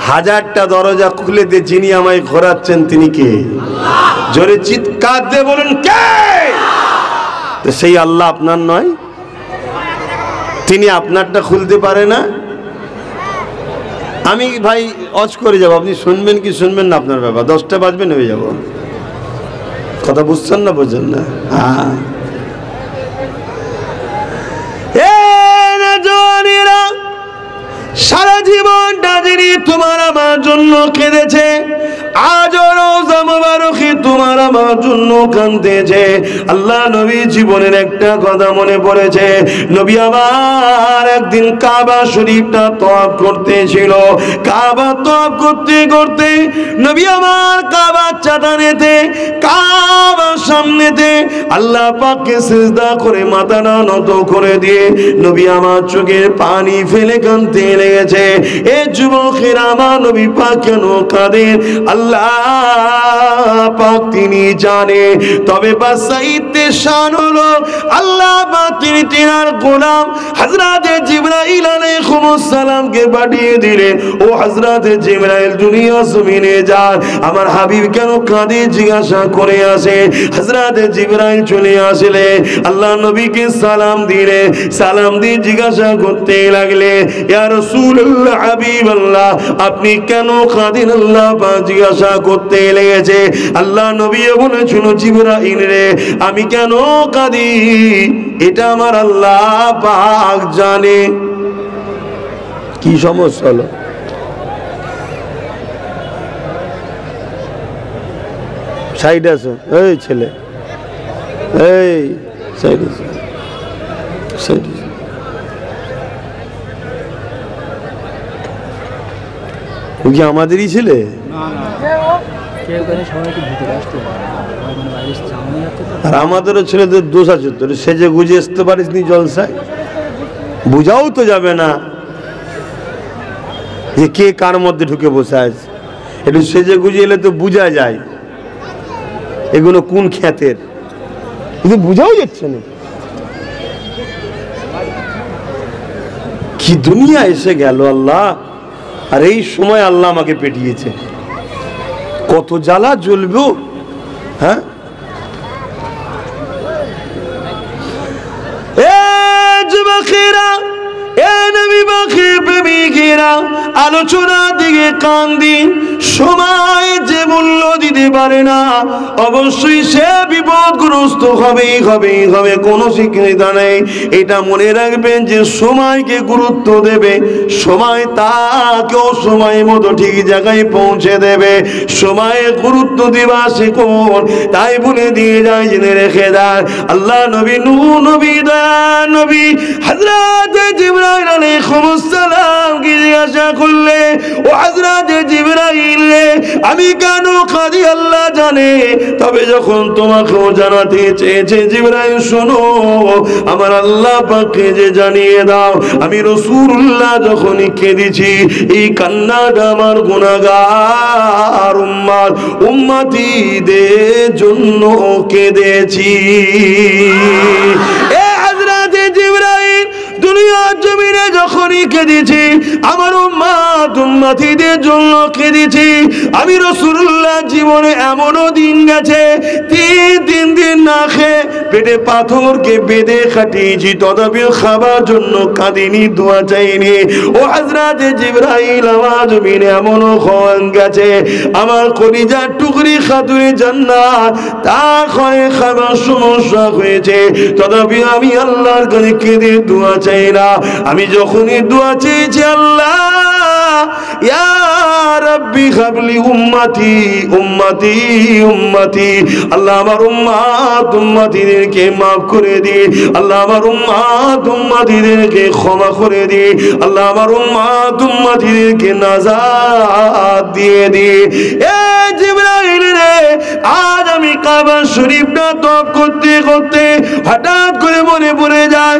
1000টা দরজা খুলে দিয়ে যিনি আমায় ঘোরাচ্ছেন তিনি কে? জোরে চিৎকার দিয়ে বলুন কে? তো সেই আল্লাহ আপনার নয়? তিনি আপনারটা খুলতে পারে না? আমি ভাই অজ করে যাবো, আপনি শুনবেন কি শুনবেন না আপনার ব্যাপার। 10টা বাজবে নেমে যাবো। কথা বুঝছেন না? বোঝেন না? হ্যাঁ, সারা জীবনটা যিনি তোমার আমার জন্য কেঁদেছে, আজও রওজা মোবারকে তোমার আমার জন্য কাঁদতেছে। আল্লাহ নবী জীবনের একটা কথা মনে পড়েছে। নবী আমার একদিন কাবা শরীফটা তওয়াফ করতেছিল। কাবা তওয়াফ করতে করতে নবী আমার কাবার চাঁদানেতে, কাবার সামনেতে আল্লাহ পাককে সিজদা করে মাথাটা নত করে দিয়ে নবী আমার চোখের পানি ফেলে কাঁদতে লেগেছে। এ যুবকেরা, আমার নবী পাক কেন কাঁদেন আল্লাহ পাক তিনি জানে। তবে বাসাইতে শান হলো আল্লাহ পাক তিনি তিনার গোলাম হযরতে জিবরাইল আলাইহিস সালামকে পাঠিয়ে দিলেন, ও হযরতে জিবরাইল দুনিয়া জমিনে যান, আমার হাবিব কেন কাঁদে জিজ্ঞাসা করে আসে। হযরতে জিবরাইল চলে আসলে আল্লাহ নবীকে সালাম দিলে, সালাম দিয়ে জিজ্ঞাসা করতে লাগলে, ইয়া রাসূলুল্লাহ, হাবিবাল্লাহ, আপনি কেন কাঁদেন? আল্লাহ পাক জিজ্ঞাসা করতে লেগেছে। আল্লাহ নবী দিয়ে বলেছিল জিবরাইল রে আমি কেন কাঁদি এটা আমার আল্লাহ পাক জানে। কি সমস্যা হলো? সাইড আছো এই ছেলে, এই সাইড আছো, সাইড আছো। ও কি আমাদেরই ছেলে? আর আমাদেরও ছেলেদের দোষ আছে, তোর সেজে গুজে আসতে পারিস নি জলসায়, বুঝাও তো যাবে না যে কে কার মধ্যে ঢুকে বসে আছে। একটু সেজে গুজে এলে তো বোঝা যায় এগুলো কোন খ্যাতের, কিন্তু বুঝাও যাচ্ছে না। কি দুনিয়া এসে গেল আল্লাহ। আর এই সময় আল্লাহ আমাকে পেটিয়েছে, কত জ্বালা জ্বলবো। হ্যাঁ আলোচনার দিকে কান দিন। সময় যে মূল্য দিতে পারে না অবশ্যই সে বিপদগ্রস্ত হবেই হবে, কোনো শিক্ষিতা নেই। এটা মনে রাখবেন যে সময়কে গুরুত্ব দেবে, সময় তাকেও সময় মতো ঠিক জায়গায় পৌঁছে দেবে। সময়ে গুরুত্ব দিবা শিখুন, তাই বলে দিয়ে যায় জেনে রেখে দেন। আল্লাহ নবী নূহ নবী দয়ার নবী হযরত জিবরাইল আলাইহিস সালাম কি জিজ্ঞাসা করলে, ও হযরত জিবরাইল রে আমি কেন কাঁদি আল্লাহ জানে, তবে যখন তোমাকেও জানাতে চেয়েছে জিবরাইল শোনো আমার আল্লাহ পাককে যে জানিয়ে দাও আমি রাসূলুল্লাহ যখনই কেঁদেছি এই কান্নাটা আমার গুনাহগার উম্মতীদের জন্য কেঁদেছি। দুনিয়ার জমিনে যখনই কেঁদেছি আমার উম্মতীদের জন্য কেঁদেছি। আমি রাসূলুল্লাহ জীবনে এমনও দিন গেছে 3 দিন না খেয়ে পেটে পাথরকে বেঁধে খাটিয়েছি, তথাপিও খাবার জন্য কাঁদিনি, দোয়া চাইনি। ও হযরত জিবরাইল আমার জমিনে এমনও হয়ে গেছে আমার কলিজার টুকরি খাতুনে জান্নাত তার ঘরে খাবার সমস্যা হয়েছে, তথাপিও আমি আল্লাহর কাছে কেঁদে দোয়া চাই না। আমি যখনই দোয়া চেয়েছি আল্লাহ ইয়া রাব্বি হাবলি উম্মতি উম্মতি উম্মতি, আল্লাহ আমার উম্মতিদেরকে মাফ করে দিন, আল্লাহ আমার উম্মতিদেরকে ক্ষমা করে দিন, আল্লাহ আমার উম্মতিদেরকে নাজাত দিয়ে দিন। এ জিবরাইল রে আজ আমি কাবা শরীফটা তওয়াফ করতে করতে হঠাৎ করে মনে পড়ে যায়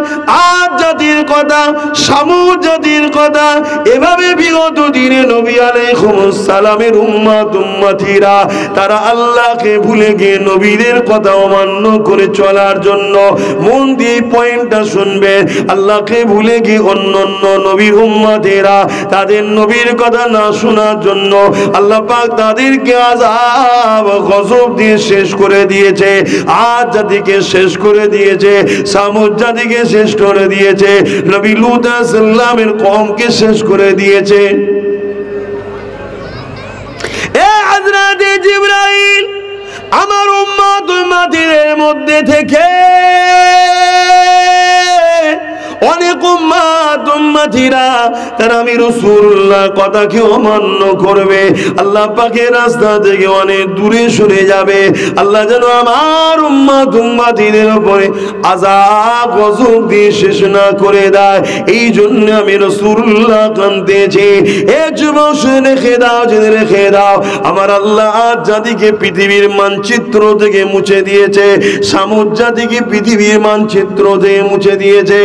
আজ জাতির কথা, সামুদ জাতির কথা। এভাবে বিগত দিনে নবী আলাইহিস সালামের উম্মতিরা তারা আল্লাহকে ভুলে গিয়ে নবীদের কথা অমান্য করে চলার জন্য, মন দিয়ে পয়েন্টটা শুনবেন, আল্লাহকে ভুলে গিয়ে অন্য নবীর উম্মতেরা তাদের নবীর কথা না শোনার জন্য আল্লাহ পাক তাদেরকে আযাব গজব দিয়ে শেষ করে দিয়েছে। আজ জাতিকে শেষ করে দিয়েছে, সামুদ জাতিকে শেষ করে দিয়েছে, নবী লূত আলাইহিস সালামের কওমকে শেষ করে দিয়েছে। এ হযরত জিবরাইল আমার উম্মতের মধ্যে থেকে অনেক উম্মতিরা তারা আমি রাসূলুল্লাহ কথাকে অমান্য করবে, আল্লাহ পাকের রাস্তা থেকে অনেক দূরে সরে যাবে। আল্লাহ যেন আমার উম্মতিদের উপরে আযাব গজব দিয়ে শেষ না করে দেয়, এই জন্য আমি রাসূলুল্লাহ কাঁদতেছি। এ যুবক রেখে দাও, জেনে রেখে দাও আমার আল্লাহ আজ জাতিকে পৃথিবীর মানচিত্র থেকে মুছে দিয়েছে, সামুদ জাতিকে পৃথিবীর মানচিত্র থেকে মুছে দিয়েছে।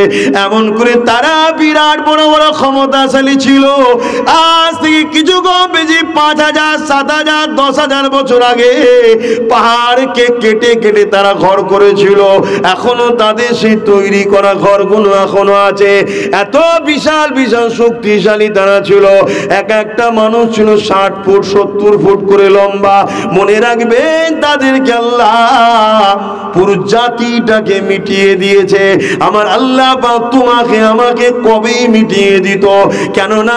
এমন করে তারা বিরাট বড় বড় ক্ষমতাশালী ছিল। আজ থেকে কিছু কম বেশি 5000, 7000, 10,000 বছর আগে পাহাড়কে কেটে কেটে তারা ঘর করেছিল। এখনো তাদের সেই তৈরি করা ঘরগুলো এখনো আছে। এত বিশাল বিশাল শক্তিশালী তারা ছিল। একটা মানুষ ছিল 60 ফুট 70 ফুট করে লম্বা। মনে রাখবেন তাদেরকে আল্লাহ পুরো জাতিটাকে মিটিয়ে দিয়েছে। আমার আল্লাহ তোমাকে আমাকে কবেই মিটিয়ে দিত। কেননা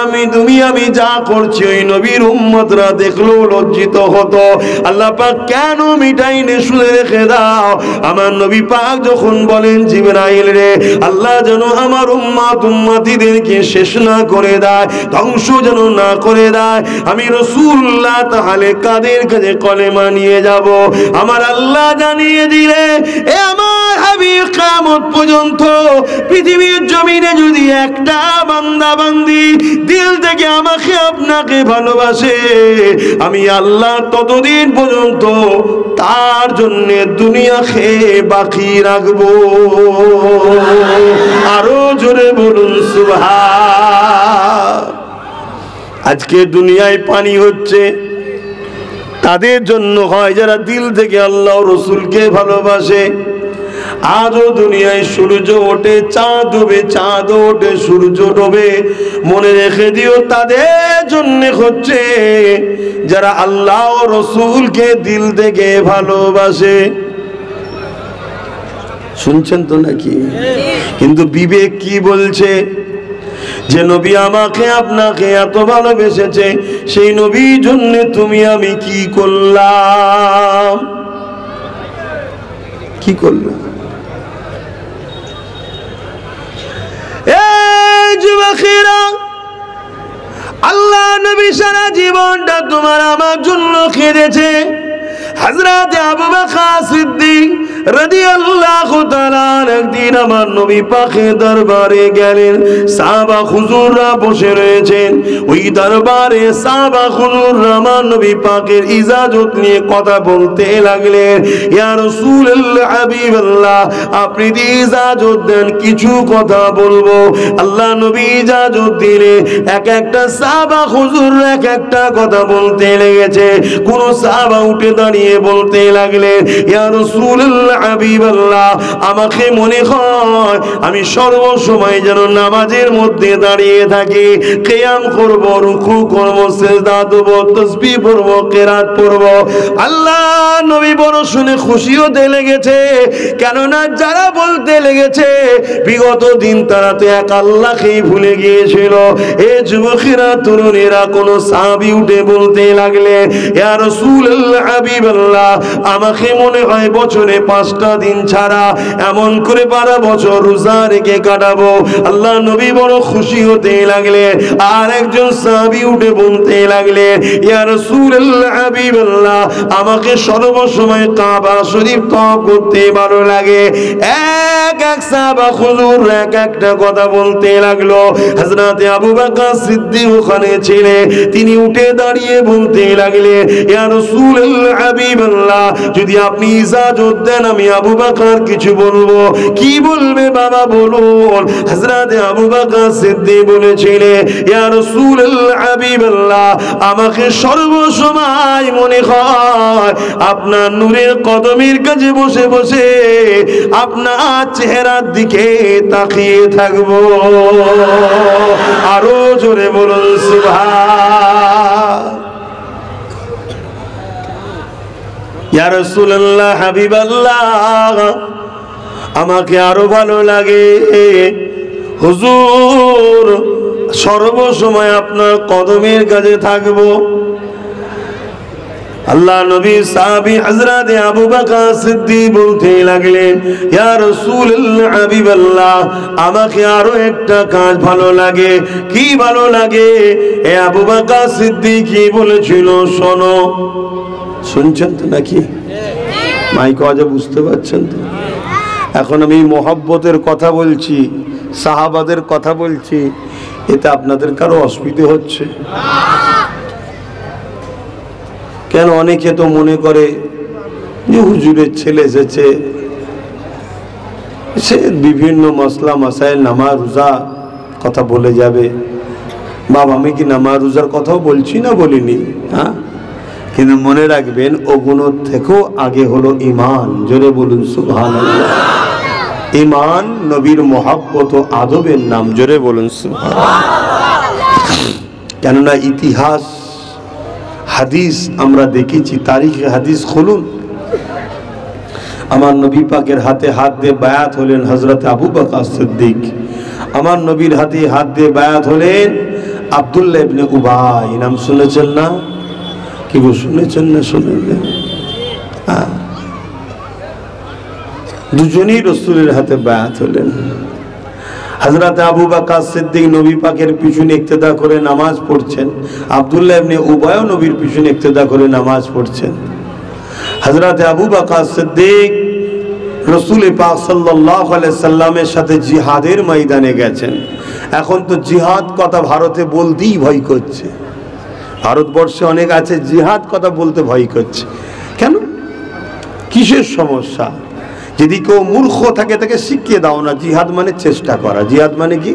আমি যা করছি ওই নবীর উম্মতরা দেখলেও লজ্জিত হতো। আল্লাহ পাক কেন মিটাইনে শুনে রেখে দাও। আমার নবী পাক যখন বলেন জিবরাইল রে, আল্লাহ যেন আমার উম্মতিদেরকে শেষ না করে দেয়, ধ্বংস যেন না করে দেয়, আমি রাসূলুল্লাহ তাহলে কাদের কাছে কলেমা নিয়ে যাব। আমার আল্লাহ জানিয়ে দিলে, এ আমার হাবিব কিয়ামত পর্যন্ত পৃথিবীর জমিনে যদি একটা বান্দা বান্দি দিল থেকে আমাকে আপনাকে ভালোবাসে, আমি আল্লাহ ততদিন পর্যন্ত তার জন্য দুনিয়া খেয়ে বাকি রাখবো। আরো জোরে বলুন সুবহান। আজকে দুনিয়ায় পানি হচ্ছে তাদের জন্য হয় যারা দিল থেকে আল্লাহ রসুলকে ভালোবাসে। আজও দুনিয়ায় সূর্য ওঠে, চাঁদ ডোবে, চাঁদ ওঠে, সূর্য ডোবে। মনে রেখে দিও তাদের জন্য হচ্ছে যারা আল্লাহ ও রসুলকে দিল থেকে ভালোবাসে। শুনছেন তো নাকি? কিন্তু বিবেক কি বলছে? যে নবী আমাকে আপনাকে এত ভালোবেসেছে, সেই নবীর জন্য তুমি আমি কি করলাম? কি করলাম? যুবকেরা, আল্লাহ নবী সারা জীবনটা তোমার আমার জন্য কেঁদেছে। হযরত আবু বকর সিদ্দিক রাদিয়াল্লাহু তাআলা একদিন আমার নবী পাকের দরবারে গেলেন। সাহাবা হুজুররা বসে রয়েছেন। ওই দরবারে সাহাবা হুজুররা আমার নবী পাকের ইজাজত নিয়ে কথা বলতে লাগলেন। ইয়া রাসূলুল্লাহ, হাবিবাল্লাহ, আপনি যদি ইজাজত দেন কিছু কথা বলবো। আল্লাহ নবী ইজাজত দিলে এক একটা সাহাবা হুজুর এক একটা কথা বলতে লেগেছে। কোন সাহাবা উঠে দাঁড়িয়ে বলতে লাগলেন, ইয়া রাসূলুল্লাহ, হাবিবাল্লাহ, আমাকে মনে হয় আমি সর্বসময় যেন নামাজের মধ্যে দাঁড়িয়ে থাকি, কিয়াম করব, রুকু করব, সিজদা দেব, তাসবিহ পড়ব, কিরাত পড়ব। আল্লাহ নবী বড় শুনে খুশি হতে লেগেছে। কেননা যারা বলতে লেগেছে বিগত দিন তারা তো এক আল্লাহকেই ভুলে গিয়েছিল। এ যুবকেরা, তরুণেরা, কোন সাহাবী উঠে বলতে লাগলেন, ইয়া রাসূলুল্লাহ, হাবিবাল্লাহ, আমাকে মনে হয় বছরে 5টা দিন ছাড়া এমন করে 12 বছর রোজা রেখে কাটাবো। আল্লাহ নবী বড় খুশি হতে লাগলেন। আর একজন সাহাবী উঠে বলতে লাগলেন, ইয়া রাসূলুল্লাহ, হাবিবাল্লাহ, আমাকে সর্বসময় কাবা শরীফ তওয়াফ করতে ভালো লাগে। এক সাহাবা হুজুর এক একটা কথা বলতে লাগলো। হযরত আবু বকর সিদ্দিক ওখানে ছিলেন। তিনি উঠে দাঁড়িয়ে বলতে লাগলেন, ইয়া রাসূলুল্লাহ, হাবিবাল্লাহ, যদি আপনি ইজাজত দেন আমি আবু বকর কিছু বলবো। কি বলবে বাবা বলুন? হযরত আবু বকর সিদ্দিক বলেছিলেন, ইয়া রাসূলুল্লাহ, হাবিবাল্লাহ, আমাকে সর্বসময় মনে হয় আপনার নূরের কদমের কাছে বসে বসে আপনার চেহারার দিকে তাকিয়ে থাকবো। আরো জোরে বলুন সুবহান। ইয়া রাসূলুল্লাহ, হাবিবাল্লাহ, আমাকে আরো ভালো লাগে হুজুর, সর্বসময় আপনার কদমের কাছে থাকবো। আল্লাহ নবী সাহাবী হযরত আবু বকর সিদ্দিক বলতে লাগলেন, ইয়া রাসূলুল্লাহ, হাবিবাল্লাহ, আমাকে আরো একটা কাজ ভালো লাগে। কি ভালো লাগে? এ আবু বকর সিদ্দিক কি বলেছিল শোনো। শুনছেন তো নাকি? মাইক আওয়াজে বুঝতে পারছেন তো? এখন আমি মহব্বতের কথা বলছি, সাহাবাদের কথা বলছি, এতে আপনাদের কারো অসুবিধা হচ্ছে? কেন অনেকে তো মনে করে যে হুজুরের ছেলে এসেছে, সে বিভিন্ন মসলা মাসাইল নামাজ রোজা কথা বলে যাবে। বাবা, আমি কি নামাজ রোজার কথাও বলছি না বলিনি? হ্যাঁ, কিন্তু মনে রাখবেন ওগুলোর থেকেও আগে হলো ঈমান। জোরে বলুন সুবহানাল্লাহ। ঈমান নবীর মহব্বত ও আদবের নাম। জোরে বলুন সুবহানাল্লাহ। কেননা ইতিহাস হাদিস আমরা দেখেছি, তারিখে হাদিস খুলুন। আমার নবী পাকের হাতে হাত দিয়ে বায়াত হলেন হযরত আবু বকর সিদ্দিক। আমার নবীর হাতে হাত দিয়ে বায়াত হলেন আব্দুল্লাহ ইবনে উবাই। নাম শুনেছেন না? কি গো, শুনেছেন না? শুনলেন? দুজনেই রাসূলের হাতে বায়াত হলেন। হযরত আবু বকর সিদ্দিক নবী পাকের পিছনে ইক্তেদা করে নামাজ পড়ছেন, আব্দুল্লাহ ইবনে উবাইও নবীর পিছনে ইক্তেদা করে নামাজ পড়ছেন। হযরত আবু বকর সিদ্দিক রাসূল পাক সাল্লাল্লাহু আলাইহি সাল্লামের সাথে জিহাদের ময়দানে গেছেন। এখন তো জিহাদ কথা ভারতে বলতেই ভয় করছে। ভারতবর্ষে অনেক আছে জিহাদ কথা বলতে ভয় করছে। কেন? কিসের সমস্যা? যদি কেউ মূর্খ থাকে তাকে শিখিয়ে দাও না, জিহাদ মানে চেষ্টা করা। জিহাদ মানে কি?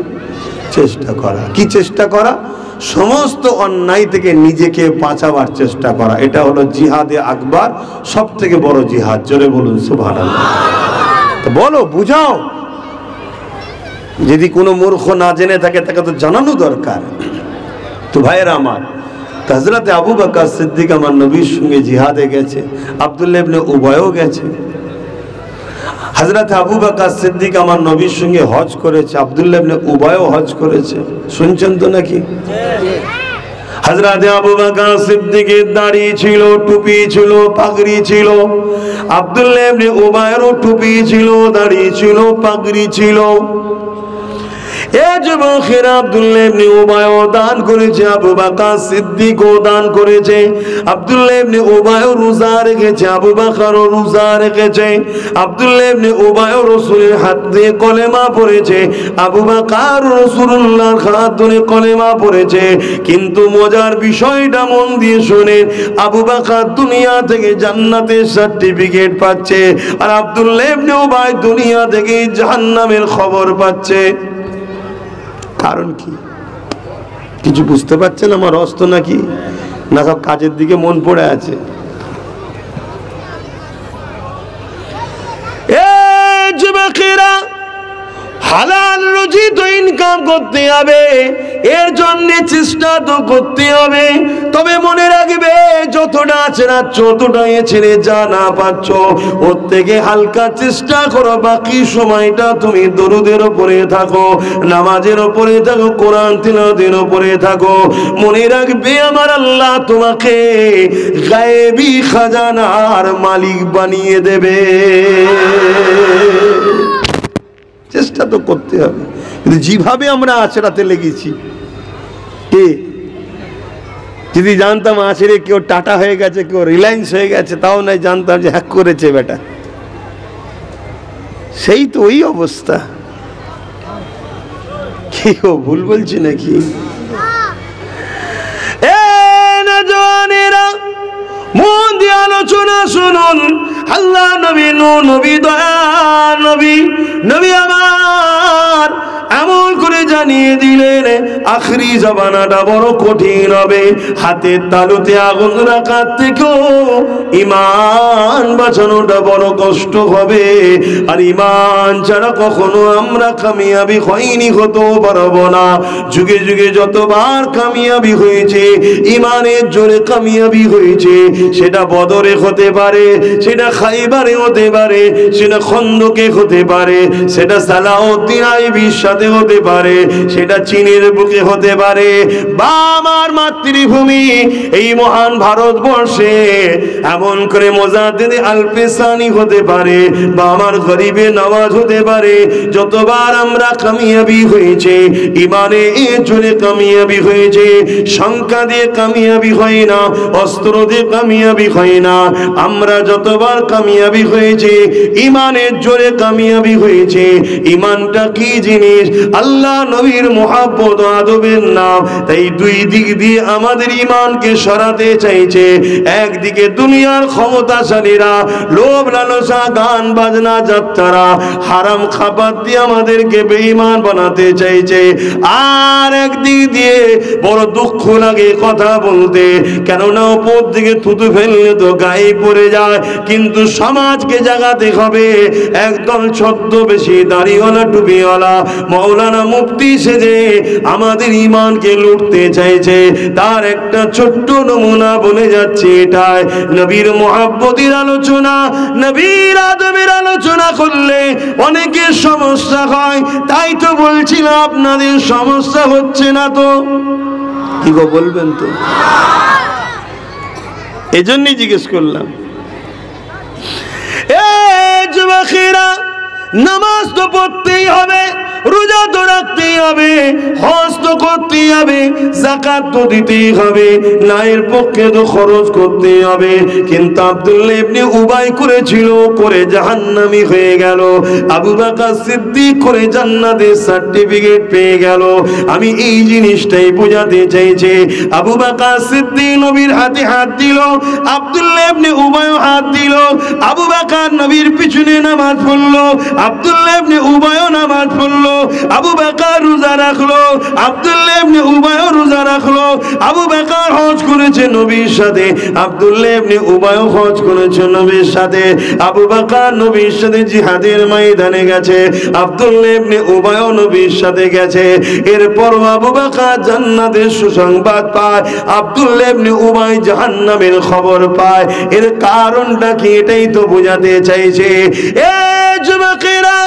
চেষ্টা করা। কি চেষ্টা করা? সমস্ত অন্যায় থেকে নিজেকে বাঁচাবার চেষ্টা করা। এটা হলো জিহাদে আকবার, সব থেকে বড় জিহাদ। জোরে বলুন সুবহানাল্লাহ। বলো, বুঝাও। যদি কোনো মূর্খ না জেনে থাকে তাকে তো জানানো দরকার। তো ভাইয়েরা আমার, হযরত আবু বকর সিদ্দিক আমার নবীর সঙ্গে জিহাদে গেছে, আব্দুল্লাহ ইবনে উবাইও গেছে। হযরত আবু বকর সিদ্দিক আমার নবীর সঙ্গে হজ করেছে, আব্দুল্লাহ ইবনে উবাইও হজ করেছে। শুনছেন তো নাকি? হযরত আবু বকর সিদ্দিকের দাড়ি ছিল, টুপি ছিল, পাগড়ি ছিল। আব্দুল্লাহ ইবনে উবাইয়েরও টুপি ছিল, দাড়ি ছিল, পাগড়ি ছিল। এই যুবকেরা আব্দুল্লাহ ইবনে উবাইও দান করেছে, আবু বকর সিদ্দিকও দান করেছে। আব্দুল্লাহ ইবনে উবাইও রোজা রেখেছে, আবু বকরও রোজা রেখেছে। আব্দুল্লাহ ইবনে উবাইও রাসূলের হাত দিয়ে কলেমা পড়েছে, আবু বকর রাসূলুল্লাহর হাত ধরে কলেমা পড়েছে। কিন্তু মজার বিষয়টা মন দিয়ে শুনেন, আবু বকর দুনিয়া থেকে জান্নাতের সার্টিফিকেট পাচ্ছে, আর আব্দুল্লাহ ইবনে উবাই দুনিয়া থেকে জাহান্নামের খবর পাচ্ছে। কারণ কি? কিছু বুঝতে পারছেন আমার অস্ত নাকি? না সব কাজের দিকে মন পড়ে আছে? যুবকেরা, হালাল রুজি তো ইনকাম করতে হবে, এর জন্য চেষ্টা তো করতে হবে। তবে মনে রাখবে, যতটা ছেড়া যতটা ছেড়ে যা না পাচ্ছ, ওর থেকে হালকা চেষ্টা করো। বাকি সময়টা তুমি দরুদের উপরে থাকো, নামাজের উপরে থাকো, কোরআন তিলাওয়াতের উপরে থাকো। মনে রাখবে, আমার আল্লাহ তোমাকে গায়েবী খাজানার মালিক বানিয়ে দেবে। চেষ্টা তো করতে হবে। কিন্তু যেভাবে আমরা আছড়াতে লেগেছি, যদি জানতাম আছড়ে কেউ টাটা হয়ে গেছে, কেউ রিলায়েন্স হয়ে গেছে, তাও নাই জানতাম যে হ্যাক করেছে বেটা। সেই তো ওই অবস্থা। কি ভুল বলছি নাকি? মন দিয়ে আলোচনা শুনুন। আল্লাহ নবী, নবী দয়া নবী, নবী আমার এমন করে জানিয়ে দিলেন, আখরি জমানাটা বড় কঠিন হবে। হাতের তালুতে আগুন রাখার থেকেও ঈমান বাঁচানোটা বড় কষ্ট হবে। আর ঈমান ছাড়া কখনো আমরা কামিয়াবি হইনি, হতেও পারবো না। যুগে যুগে যতবার কামিয়াবি হয়েছে, ঈমানের জোরে কামিয়াবি হয়েছে, সেটা বদরে হতে পারে, সেটা খাইবারে হতে পারে, সেটা খন্দকে হতে পারে, সেটা সালাউদ্দিন আইবির সাথে হতে পারে, সেটা চীনের বুকে হতে পারে, বা আমার মাতৃভূমি এই মহান ভারতবর্ষে এমন করে মুজাদ্দিদ আল-পেসানি হতে পারে, বা আমার গরিবে নওয়াজ হতে পারে। যতবার আমরা কামিয়াবি হয়েছে, ইমানে জোরে কামিয়াবি হয়েছে। সংখ্যা দিয়ে কামিয়াবি হয় না, অস্ত্র দিয়ে কামিয়াবি হয় না। আমরা যতবার কামিয়াবি হয়েছে, ইমানের জোরে কামিয়াবি হয়েছে। ইমানটা কি জিনিস? আল্লাহ নবীর মুহাব্বত আদবের নাম। তাই দুই দিক দিয়ে আমাদের ইমানকে সরাতে চাইছে। একদিকে দুনিয়ার ক্ষমতাশালীরা লোভ লালসা, গান বাজনা, যাত্রা, হারাম খাবার দিয়ে আমাদেরকে বেঈমান বানাতে চাইছে। আর একদিক দিয়ে বড় দুঃখ লাগে কথা বলতে, কেননা উপর দিকে থুতু ফেললে তো গায়ে পড়ে যায়। কিন্তু সমাজকে জাগাতে হবে। একদল ছদ্মবেশী দাড়িওয়ালা, টুপিওয়ালা মাওলানা মুফতি সেজে আমাদের ঈমানকে লুটতে চাইছে, তার একটা ছোট্ট নমুনা বলে যাচ্ছে। এটাই নবীর মুহাব্বতের আলোচনা, নবীর আদবের আলোচনা করলে অনেকের সমস্যা হয়। তাই তো বলছিলাম আপনাদের সমস্যা হচ্ছে না তো? কি গো বলবেন তো? এজন্যই জিজ্ঞেস করলাম। যুবকেরা, নামাজ তো পড়তেই হবে, রোজা তো রাখতেই হবে, হজ তো করতেই হবে, যাকাত তো দিতেই হবে, নায়ের পক্ষে তো খরচ করতেই হবে। কিন্তু আব্দুল্লাহ ইবনে উবাই করেছিল, করে জাহান্নামী হয়ে গেল। আবু বকর সিদ্দিক করে জান্নাতের সার্টিফিকেট পেয়ে গেল। আমি এই জিনিসটাই বোঝাতে চাইছি। আবু বকর সিদ্দিক নবীর হাতে হাত দিল, আব্দুল্লাহ ইবনে উবাই হাত দিল। আবু বকর নবীর পিছনে নামাজ পড়লো, আব্দুল্লাহ ইবনে উবাইও নামাজ পড়লো। আবু বকর রোজা রাখলো, আব্দুল্লাহ ইবনে উবাইও রোজা রাখলো। আবু বকর হজ করেছে নবীর সাথে, আব্দুল্লাহ ইবনে উবাইও হজ করেছে নবীর সাথে। আবু বকর নবীর সাথে জিহাদের ময়দানে গেছে, আব্দুল্লাহ ইবনে উবাইও নবীর সাথে গেছে। এরপর আবু বকর জান্নাতের সুসংবাদ পায়, আব্দুল্লাহ ইবনে উবাই জাহান্নামের খবর পায়। এর কারণটা কি? এটাই তো বোঝাতে চাইছে। যুবকেরা,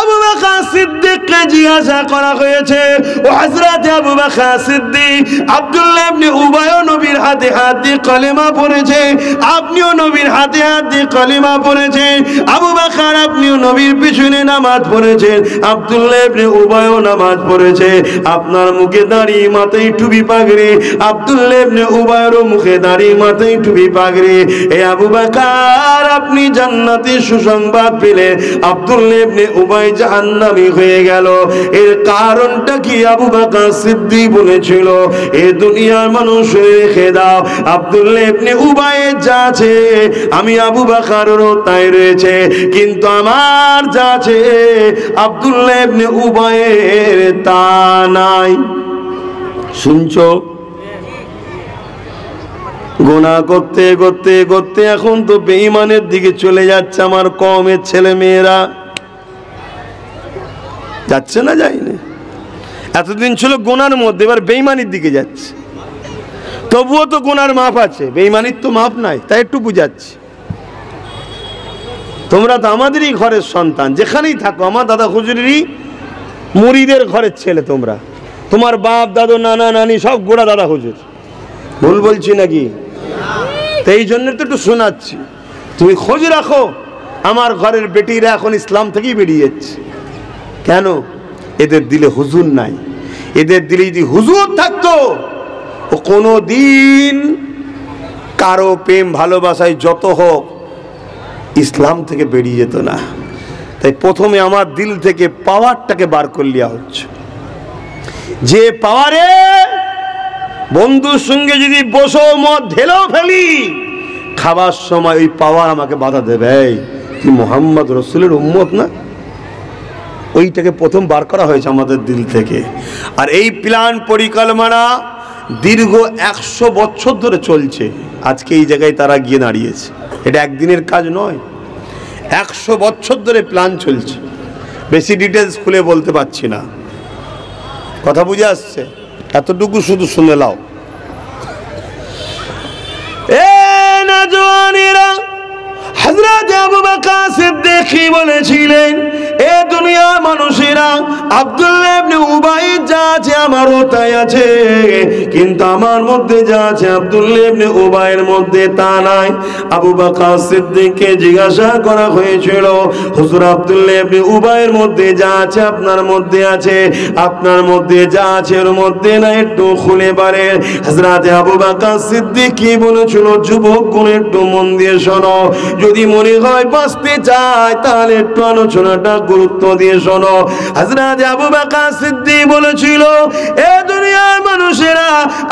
আবু বকর সিদ্দিককে জিজ্ঞাসা করা হয়েছে, ও হযরত আবু বকর সিদ্দিক, আব্দুল্লাহ ইবনে উবাইও নবীর হাতে হাত দিয়ে কলেমা পড়েছে, আপনিও নবীর হাতে হাত দিয়ে কলেমা পড়েছেন। আবু বকর, আপনিও নবীর পিছনে নামাজ পড়েছেন, আব্দুল্লাহ ইবনে উবাইও নামাজ পড়েছে। আপনার মুখে দাড়ি, মাথায় টুপি পাগড়ি, আব্দুল্লাহ ইবনে উবাইয়েরও মুখে দাড়ি, মাথায় টুপি পাগড়ি। এ আবু বকর, আপনি জান্নাতের সুসংবাদ পেলে, আব্দুল্লাহ ইবনে উবাই জাহান্নামী হয়ে গেল। এর কারণটা কি? আবু বকর সিদ্দিক বলেছিল, এ দুনিয়ার মানুষ রেখে দাও, আব্দুল্লাহ ইবনে উবাইয়ের যা আছে আমি আবু বকরেরও তাই রয়েছে, কিন্তু আমার যা আছে আব্দুল্লাহ ইবনে উবাইয়ের তা নাই। শুনছো? গুনাহ করতে করতে করতে এখন তো বেঈমানের দিকে চলে যাচ্ছে আমার কওমের ছেলে মেয়েরা। যাচ্ছে না? যায়নি? এতদিন ছিল গুনার মধ্যে, এবার বেঈমানির দিকে যাচ্ছে। তবুও তো গুনার মাপ আছে, বেঈমানির তো মাপ নাই। তাই একটু বুঝাচ্ছি। তোমরা তো আমাদেরই ঘরের সন্তান, যেখানেই থাকো, আমার দাদা হুজুরেরই মুরিদের ঘরের ছেলে তোমরা। তোমার বাপ, দাদু, নানা, নানি সব গোড়া দাদা হুজুর। ভুল বলছি নাকি? তো এই জন্য তো একটু শোনাচ্ছি। তুমি খোঁজ রাখো, আমার ঘরের বেটিরা এখন ইসলাম থেকেই বেরিয়ে যাচ্ছে। কেন? এদের দিলে হুজুর নাই। এদের দিলে যদি হুজুর থাকতো, ও কোনো দিন কারো প্রেম ভালোবাসায় যত হোক ইসলাম থেকে বেরিয়ে যেত না। তাই প্রথমে আমার দিল থেকে পাওয়ারটাকে বার করে লিয়া হচ্ছে। যে পাওয়ারে বন্ধুর সঙ্গে যদি বসো, মদ ঢেলেও ফেলি, খাবার সময় ওই পাওয়ার আমাকে বাধা দেবে, তুই মোহাম্মদ রসুলের উম্মত না? ওইটাকে প্রথম বার করা হয়েছে আমাদের দিল থেকে। আর এই প্ল্যান পরিকল্পনা দীর্ঘ 100 বছর ধরে চলছে। আজকে এই জায়গায় তারা গিয়ে দাঁড়িয়েছে। এটা একদিনের কাজ নয়, 100 বছর ধরে প্ল্যান চলছে। বেশি ডিটেলস খুলে বলতে পারছি না, কথা বুঝে আসছে? এতটুকু শুধু শুনে নাও। নওজওয়ানেরা, হযরত আবু বকর সিদ্দিক বলেছিলেন, এ দুনিয়ার মানুষেরা, আব্দুল্লাহ ইবনে উবাই যা আছে আমারও তাই আছে, কিন্তু আমার মধ্যে যা আছে আব্দুল্লাহ ইবনে উবাইয়ের মধ্যে তা নাই। আবু বকর সিদ্দিককে জিজ্ঞাসা করা হয়েছিল, হুজুর আব্দুল্লাহ ইবনে উবাইয়ের মধ্যে যা আছে আপনার মধ্যে আছে, আপনার মধ্যে যা আছে ওর মধ্যে না, একটু খুলে বলেন। হযরত আবু বকর সিদ্দিক কি বলেছিল? যুবক কোন একটু মন দিয়ে শোনো, যদি মনে হয় বাঁচতে চায় তাহলে একটু আলোচনাটা গুরুত্ব দিয়ে শোনো। হযরত আবু বকর সিদ্দিক বলেছিল, ছিল। এ দুনিয়ার মানুষেরা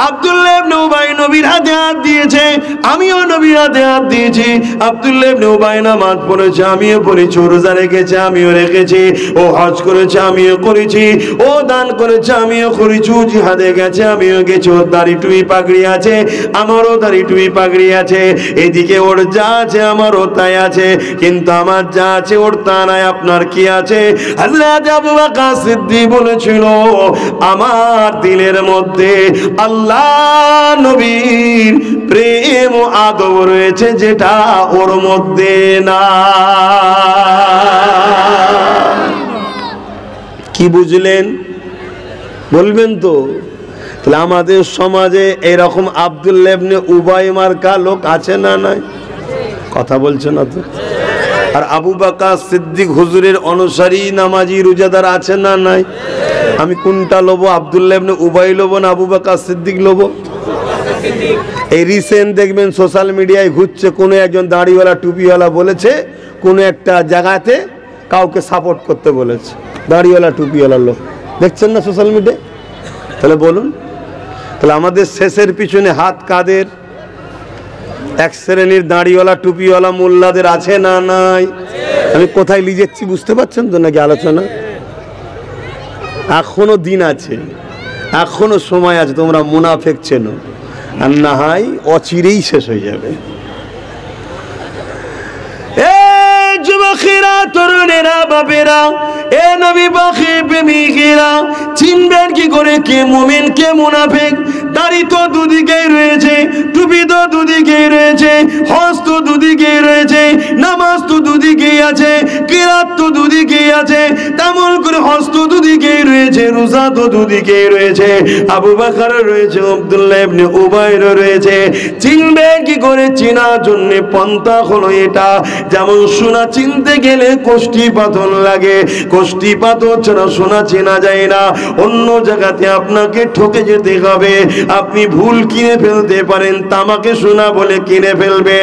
আব্দুল্লাহ ইবনে উবাই নবীর হাতে হাত দিয়েছে, আমিও নবীর হাতে হাত দিয়েছি। আব্দুল্লাহ ইবনে উবাই নামাজ পড়েছে, আমিও পড়েছি। রোজা রেখেছে, আমিও রেখেছি। ও হজ করেছে, আমিও করেছি। ও দান করেছে, আমিও করেছি। ও জিহাদে গেছে, আমিও গেছি। ওর দাড়ি টুপি পাগড়ি আছে, আমারও দাড়ি টুপি পাগড়ি আছে। এদিকে ওর যা আছে আমারও তাই আছে, কিন্তু আমার যা আছে ওর তা নাই। আপনার কি আছে? হযরত আবু বকর সিদ্দিক বলেছিল, আমার দিলের মধ্যে আল্লাহ নবীর প্রেম ও আদব রয়েছে, যেটা ওর মধ্যে না। কি বুঝলেন? বলবেন তো? তাহলে আমাদের সমাজে এরকম আব্দুল্লাহ ইবনে উবাই মার্কা লোক আছে না নাই? কথা বলছে না তো। আর আবু বকর সিদ্দিক হুজুরের অনুসারী নামাজি রোজাদার আছে না নাই? আমি কোনটা লব? আব্দুল্লাহ ইবনে উবাই লব না আবু বকর সিদ্দিক লব? এই রিসেন্ট দেখবেন সোশ্যাল মিডিয়ায় ঘুরছে, কোনো একজন দাড়িওয়ালা টুপিওয়ালা বলেছে কোনো একটা জায়গাতে কাউকে সাপোর্ট করতে বলেছে, দাড়িওয়ালা টুপিওয়ালা লোক। দেখছেন না সোশ্যাল মিডিয়ায়? তাহলে বলুন, তাহলে আমাদের শেষের পিছনে হাত কাদের? এক শ্রেণীর দাড়িওয়ালা টুপিওয়ালা মোল্লাদের আছে না নাই? আমি কোথায় নিয়ে যাচ্ছি বুঝতে পারছেন তো নাকি? আলোচনা এখনো দিন আছে, এখনো সময় আছে। তোমরা মুনাফেক চেনো, আর না হয় অচিরেই শেষ হয়ে যাবে। যুবকেরা, তরুণেরা, বাপেরা, এ নবী পাখি প্রেমিকেরা, চিনবেন কি করে কে মুমিন কে মুনাফিক? দাড়ি তো দুদিকেই রয়েছে, টুপি তো দুদিকেই রয়েছে, হজ তো দুদিকেই রয়েছে, নামাজ তো দুদিকেই আছে, কিরাত তো দুদিকেই আছে, তেমন করে হজ তো দুদিকেই রয়েছে, রোজা তো দুদিকেই রয়েছে। আবু বকর রয়েছে, আব্দুল্লাহ ইবনে উবাইর রয়েছে। চিনবেন কি করে? চেনার জন্য পন্থা হলো এটা। যেমন সোনা চিনতে গেলে কষ্টি পাথর লাগে, কষ্টি পাথর ছাড়া সোনা চেনা যায় না। অন্য জায়গাতে আপনাকে ঠকে যেতে হবে। আপনি ভুল কিনে ফেলতে পারেন, তামাকে সোনা বলে কিনে ফেলবে।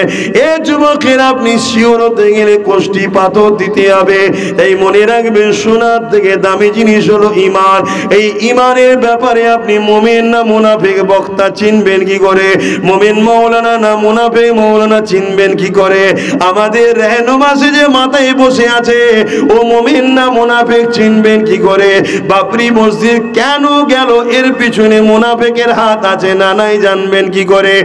এ যুবকের, আপনি শিওর হতে গেলে কষ্টি পাথর দিতে হবে। এই মনে রাখবেন, সোনার থেকে দামি জিনিস হলো ঈমান। এই ঈমানের ব্যাপারে আপনি মুমিন না মুনাফিক বক্তা চিনবেন কি করে? মুমিন মাওলানা না মুনাফিক মাওলানা চিনবেন কি করে? আমাদের रहनुमा से যে মাথায় বসে আছে, ও মুমিন না মুনাফিক চিনবেন কি করে? বাবরি মসজিদ কেন গেল, এর পিছনে মুনাফিকের হাত আছে না নাই জানবেন কি করে?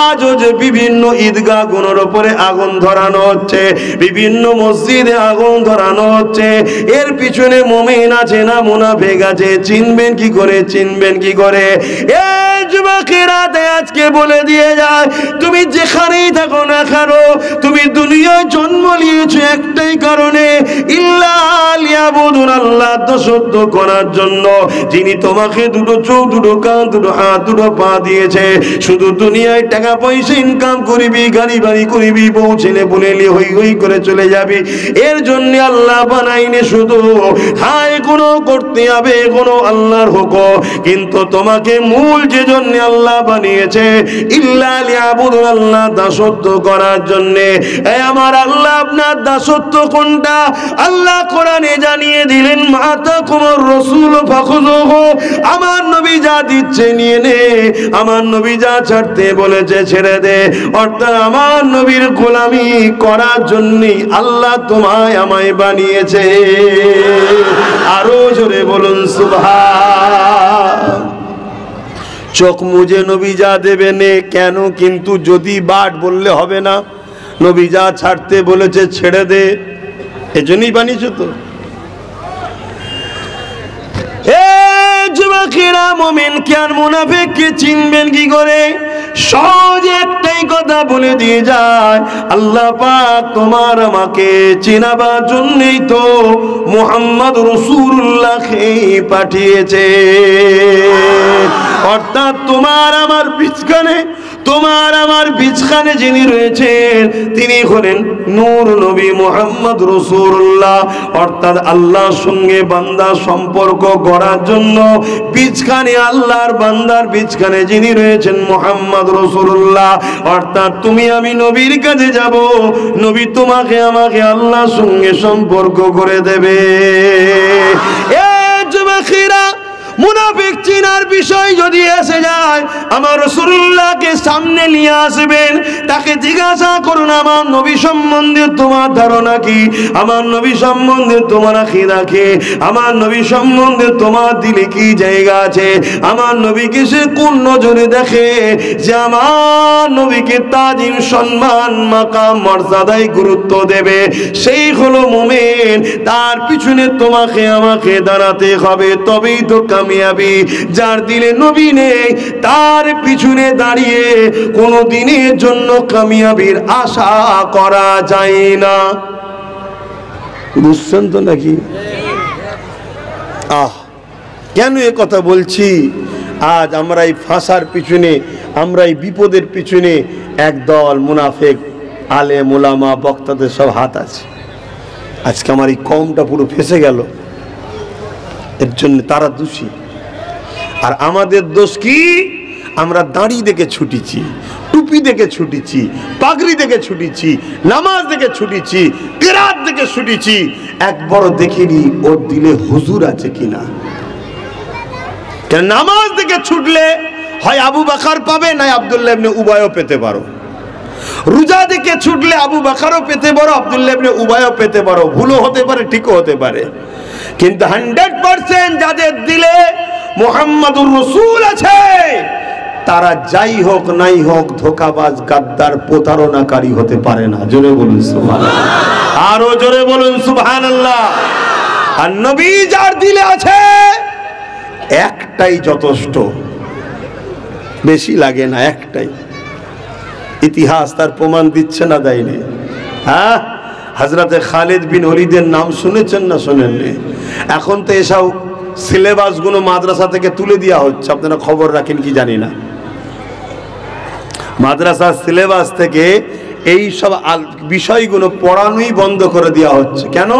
আজও যে বিভিন্ন ঈদগাহ গুলোর উপরে আগুন ধরানো হচ্ছে, বিভিন্ন মসজিদে আগুন ধরানো হচ্ছে, এর পিছনে মুমিন আছে না মুনাফিক আছে চিনবেন কি করে? চিনবেন কি করে? এই যুবকেরা, আজকে বলে দিয়ে যায়, তুমি যেখানেই থাকো না কেন, তুমি দুনিয়ায় জন্ম নিয়েছো একটাই কারণে, আল্লাহ দাসত্ব করার জন্য। যিনি তোমাকে দুটো চোখ, দুটো কান, দুটো হাত, দুটো পা দিয়েছে, শুধু দুনিয়ায় টাকা পয়সা ইনকাম করবি, গাড়ি বাড়ি করবি, বউ ছেলে বলেলি হই হই করে চলে যাবি, এর জন্য আল্লাহ বানাইনি। শুধু হ্যাঁ, এগুলো করতে হবে, এগুলো আল্লাহর হুকুম, কিন্তু তোমাকে মূল যে জন্য আল্লাহ বানিয়েছে, আল্লাহ দাসত্ব করার জন্য। আমার আল্লাহ আপনার দাসত্ব কোনটা? আল্লাহ কোরআনে জানিয়ে দিলেন, মাতাকুমুর রাসূল ফাখুযুহু। আমার নবী যা দিচ্ছে নিয়ে নে, আমার নবী যা ছাড়তে বলেছে ছেড়ে দে। অর্থাৎ আমার নবীর গোলামি করার জন্য আল্লাহ তোমায় আমায় বানিয়েছে। আরো জোরে বলুন সুবহান। চোখ মুজে নবী যা দেবেন কেন, কিন্তু যদি বাট বললে হবে না। নবী যা ছাড়তে বলেছে ছেড়ে দে, এজন্যই বানিয়েছো তো। যুবকেরা, মুমিনকে আর মুনাফিককে চিনবেন কি করে? সহজে একটাই কথা বলে দিয়ে যায়, আল্লাহ পাক তোমার আমাকে চিনাবার জন্যই তো মুহাম্মদ রাসূলুল্লাহকে পাঠিয়েছে। অর্থাৎ তোমার আমার বিচখানে, তোমার আমার বিচখানে যিনি রয়েছেন, তিনি হলেন নূর নবী মুহাম্মদ রাসূলুল্লাহ। অর্থাৎ আল্লাহর সঙ্গে বান্দার সম্পর্ক গড়ার জন্য বিচখানে, আল্লাহর বান্দার বিচখানে যিনি রয়েছেন মুহাম্মদ রাসূলুল্লাহ। অর্থাৎ তুমি আমি নবীর কাছে যাব, নবী তোমাকে আমাকে আল্লাহর সঙ্গে সম্পর্ক করে দেবে। এ যুবকেরা, মুনাফিক চিনার বিষয় যদি এসে যায়, আমার রাসূলুল্লাহকে সামনে নিয়ে আসবেন, তাকে জিজ্ঞাসা করুন আমার নবী সম্বন্ধে তোমার ধারণা কি, আমার নবী সম্বন্ধে তোমার আকীদা কি, আমার নবী সম্বন্ধে তোমার দিলে কি জায়গা আছে, আমার নবীকে সে কোন নজরে দেখে যে আমার নবীকে তাজিম সম্মান মাকাম মর্যাদায় গুরুত্ব দেবে, সেই হলো মুমিন। তার পিছনে তোমাকে আমাকে দাঁড়াতে হবে, তবেই তো কামিয়াবি। যার দিলে নবী নেই তার পিছনে দাঁড়িয়ে কোনো দিনের জন্য কামিয়াবির আশা করা যায় না। বুঝছেন তো নাকি? কেন এ কথা বলছি? আজ আমরা এই ফাঁসার পিছনে, আমরা এই বিপদের পিছনে একদল মুনাফিক আলেম ওলামা বক্তাদের সব হাত আছে। আজকে আমার এই কওমটা পুরো ফেঁসে গেল, এর জন্য তারা দোষী। আর আমাদের দোষ কি? আমরা দাড়ি দেখে ছুটিছি, টুপি দেখে ছুটিছি, পাগড়ি দেখে ছুটিছি, নামাজ দেখে ছুটিছি, কিরাত দেখে ছুটিছি, একবারও দেখিনি ওর দিলে হুজুর আছে কিনা। নামাজ দেখে ছুটলে হয় আবু বকর পাবে, না আব্দুল্লাহ ইবনে উবাইও পেতে পারো। রোজা দেখে ছুটলে আবু বকরও পেতে পারো, আব্দুল্লাহ ইবনে উবাইও পেতে পারো। ভুলও হতে পারে, ঠিকও হতে পারে, কিন্তু 100% যাদের দিলে মুহাম্মাদুর রাসূল আছে, তারা যাই হোক নাই হোক ধোঁকাবাজ, গাদ্দার, প্রতারণাকারী হতে পারে না। জোরে বলুন সুবহানাল্লাহ, আরো জোরে বলুন সুবহানাল্লাহ। আর নবী যার দিলে আছে একটাই যথেষ্ট, বেশি লাগে না, একটাই। ইতিহাস তার প্রমাণ দিচ্ছে না, দেয়নি? হ্যাঁ, হযরতে খালিদ বিন ওলীদের নাম শুনেছেন না শোনেননি? এখন তো এসব সিলেবাসগুলো মাদ্রাসা থেকে তুলে দেওয়া হচ্ছে, আপনারা খবর রাখেন কি জানি না। মাদ্রাসার সিলেবাস থেকে এই সব বিষয়গুলো পড়ানোই বন্ধ করে দেওয়া হচ্ছে। কেন?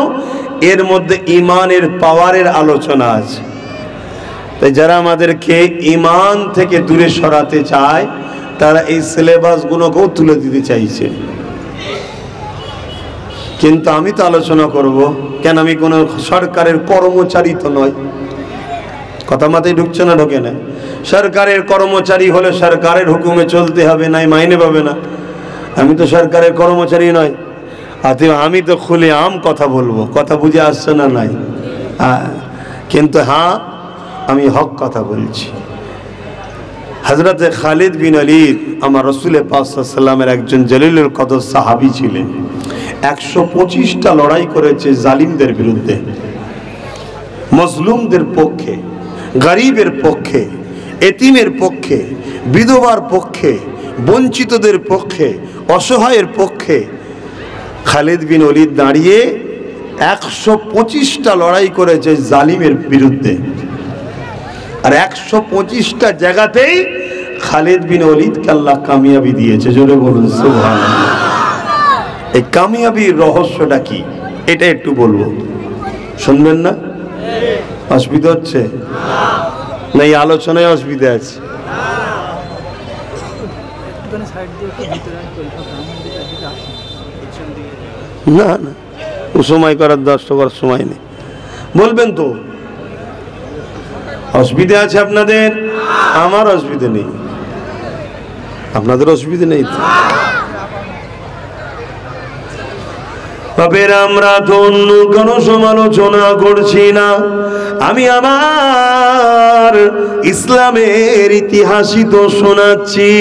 এর মধ্যে ইমানের পাওয়ারের আলোচনা আছে। তাই যারা আমাদেরকে ইমান থেকে দূরে সরাতে চায়, তারা এই সিলেবাসগুলোকেও তুলে দিতে চাইছে। কিন্তু আমি তো আলোচনা করব, কেন আমি কোনো সরকারের কর্মচারী তো নয়। কথা মাথায় ঢুকছে না? ঢোকে না? সরকারের কর্মচারী হলে সরকারের হুকুমে চলতে হবে, নাই মাইনে পাবে না। আমি তো সরকারের কর্মচারী নয়, আমি তো খুলে আম কথা বলবো। কথা বুঝে আসছে না? নাই। কিন্তু হ্যাঁ, আমি হক কথা বলছি। হযরতে খালিদ বিন ওলীদ আমার রাসূল পাক সাল্লাল্লাহু আলাইহি ওয়াসাল্লামের একজন জলিলুল কদর সাহাবী ছিলেন। 125টা লড়াই করেছে জালিমদের বিরুদ্ধে, মজলুমদের পক্ষে, গরিবের পক্ষে, এতিমের পক্ষে, বিধবার পক্ষে, বঞ্চিতদের পক্ষে, অসহায়ের পক্ষে। খালিদ বিন ওলীদ দাঁড়িয়ে 125টা লড়াই করেছে জালিমের বিরুদ্ধে। আর 125টা জায়গাতেই খালিদ বিন ওলীদকে আল্লাহ কামিয়াবি দিয়েছে। জোরে বলুন সুবহানাল্লাহ। এই কামিয়াবির রহস্যটা কি, এটা একটু বলবো, শুনবেন না? অসুবিধা হচ্ছে না? এই আলোচনায় অসুবিধা আছে? না না, ও সময় করার 10টা করার সময় নেই। বলবেন তো? অসুবিধা আছে আপনাদের? আমার অসুবিধা নেই, আপনাদের অসুবিধা নেই তো? বাপের আমরা তো অন্য কোনো সমালোচনা করছি না, আমি আমার ইসলামের ইতিহাসই তো শোনাচ্ছি।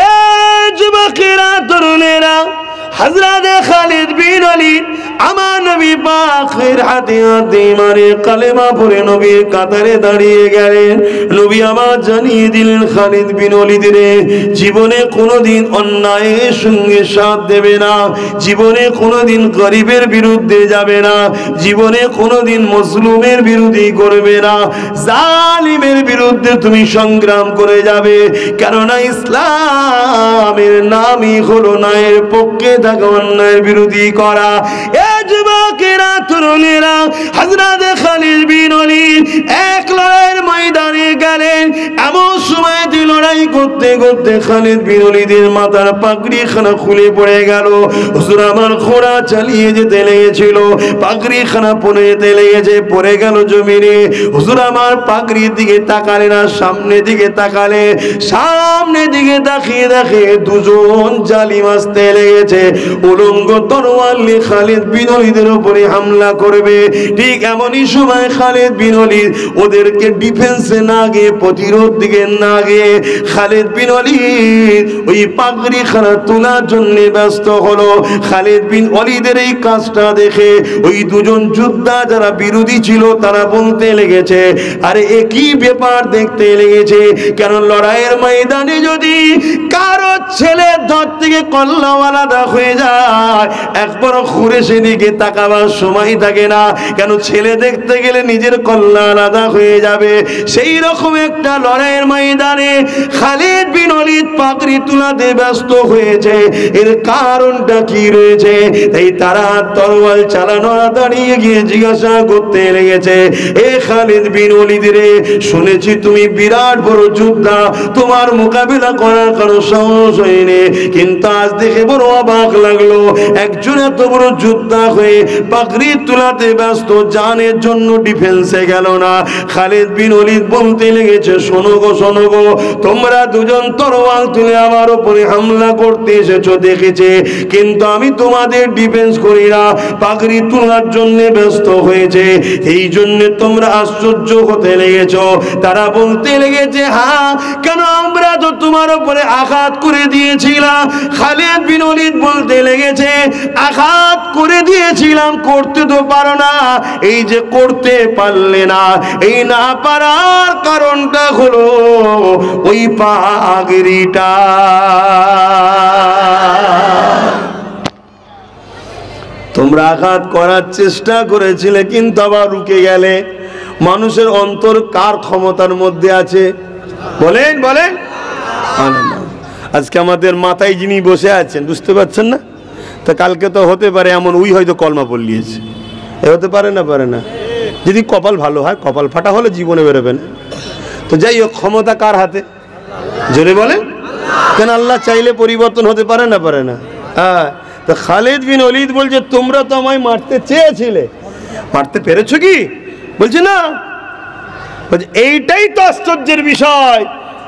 এ যুবকেরা, তরুণেরা, হযরতে খালিদ বিন ওলীদ আমার নবী পাকের হাতে হাতে ইমানে কালেমা পড়ে নবীর কাতারে দাঁড়িয়ে গেলেন। নবী আমার জানিয়ে দিলেন, খালিদ বিন ওলীদ রে, জীবনে কোনোদিন অন্যায়ের সঙ্গে সাথ দেবে না, জীবনে কোনোদিন গরিবের বিরুদ্ধে যাবে না, জীবনে কোনোদিন মজলুমের বিরোধী করবে না, জালিমের বিরুদ্ধে তুমি সংগ্রাম করে যাবে। কেননা ইসলামের নামই হলো ন্যায়ের পক্ষে থাকা, অন্যায়ের বিরোধী করা। এ যুবক যুবকেরা তরুণেরা হযরত খালিদ বিন ওলীদ এক লড়াইয়ের ময়দানে গেলেন। এমন সময় যে লড়াই করতে করতে খালিদ বিন ওলীদের মাথার পাগড়িখানা খুলে পড়ে গেল। হুজুর আমার ঘোড়া চালিয়ে যেতে লেগেছিল, পাগড়িখানা পড়ে যেতে লেগেছে, পড়ে গেল জমিনে। হুজুর আমার পাগড়ির দিকে তাকালে না, সামনের দিকে তাকালে, সামনের দিকে তাকিয়ে দেখে দুজন জালিম আসতে লেগেছে, উলঙ্গ তরোয়াল নিয়ে খালিদ বিন ওলীদের উপরে হামলা করবে। ঠিক এমনই সময় খালিদ বিন ওলীদ ওদেরকে ডিফেন্সে না গিয়ে, প্রতিরোধ দিকে না গিয়ে, খালিদ বিন ওলীদ ওই পাগড়িখানা তোলার জন্য ব্যস্ত হলো। খালিদ বিন ওলীদের এই কাজটা দেখে ওই দুজন যোদ্ধা যারা বিরোধী ছিল তারা বলতে লেগেছে, আরে একই ব্যাপার দেখতে লেগেছে, কেন লড়াইয়ের ময়দানে যদি কারো ছেলে ধর থেকে কল্লা আলাদা হয়ে যায়, একবার ঘুরে সেদিকে তাকাবার সময় থাকে না, কেন ছেলে দেখতে গেলে নিজের কল্লা আলাদা হয়ে যাবে। সেই রকম একটা লড়াইয়ের ময়দানে খালিদ বিন ওলীদ পাগড়ি তুলাতে ব্যস্ত হয়েছে, এর কারণটা কি রয়েছে? তাই তারা তরোয়াল চালানো দাঁড়িয়ে গিয়ে জিজ্ঞাসা করতে লেগেছে, এ খালিদ বিন ওলীদ রে, শুনেছি তুমি বিরাট বড় যোদ্ধা, তোমার মোকাবিলা করার কারো সাহস হয়নি, কিন্তু আজ দেখে বড় অবাক লাগলো, একজন এত বড় যোদ্ধা হয়ে পাগড়ি তুলাতে ব্যস্ত, জানের জন্য ডিফেন্সে গেল না। খালিদ বিন ওলীদ বলতে লেগেছে, শোনো গো শোনো গো, তোমরা দুজন তরোয়াল তুলে আমার উপরে হামলা করতে এসেছো দেখেছে, কিন্তু আমি তোমাদের ডিফেন্স করি না, পাগড়ি তোলার জন্য ব্যস্ত হয়েছে, এই জন্য তোমরা আশ্চর্য হতে লেগেছ। তারা বলতে লেগেছে, হ্যাঁ, কেন আমরা তো তোমার উপরে আঘাত করে দিয়েছিলাম। খালিদ বিন ওলীদ বলতে লেগেছে, আঘাত করে দিয়েছিলাম, করতে তো পারো না, এই যে করতে পারলে না, এই না পারার কারণটা হলো ওই পাগড়িটা। তোমরা আঘাত করার চেষ্টা করেছিলে কিন্তু আবার রুকে গেলে। মানুষের অন্তর কার ক্ষমতার মধ্যে আছে বলেন বলেন? আজকে আমাদের মাথায় যিনি বসে আছেন, বুঝতে পারছেন না, তা কালকে তো হতে পারে এমন উই হয়তো কলমা পড়লিয়েছে, এ হতে পারে না, পারে না, যদি কপাল ভালো হয়, কপাল ফাটা হলে জীবনে বেরোবেন। তো যাই হোক, ক্ষমতা কার হাতে জোরে বলেন? কেন আল্লাহ চাইলে পরিবর্তন হতে পারে না, পারে না? হ্যাঁ, তো খালিদ বিন ওলীদ বলছে, তোমরা তো আমায় মারতে চেয়েছিলে, মারতে পেরেছো কি? বলছে না। বলছে এইটাই তো আশ্চর্যের বিষয়,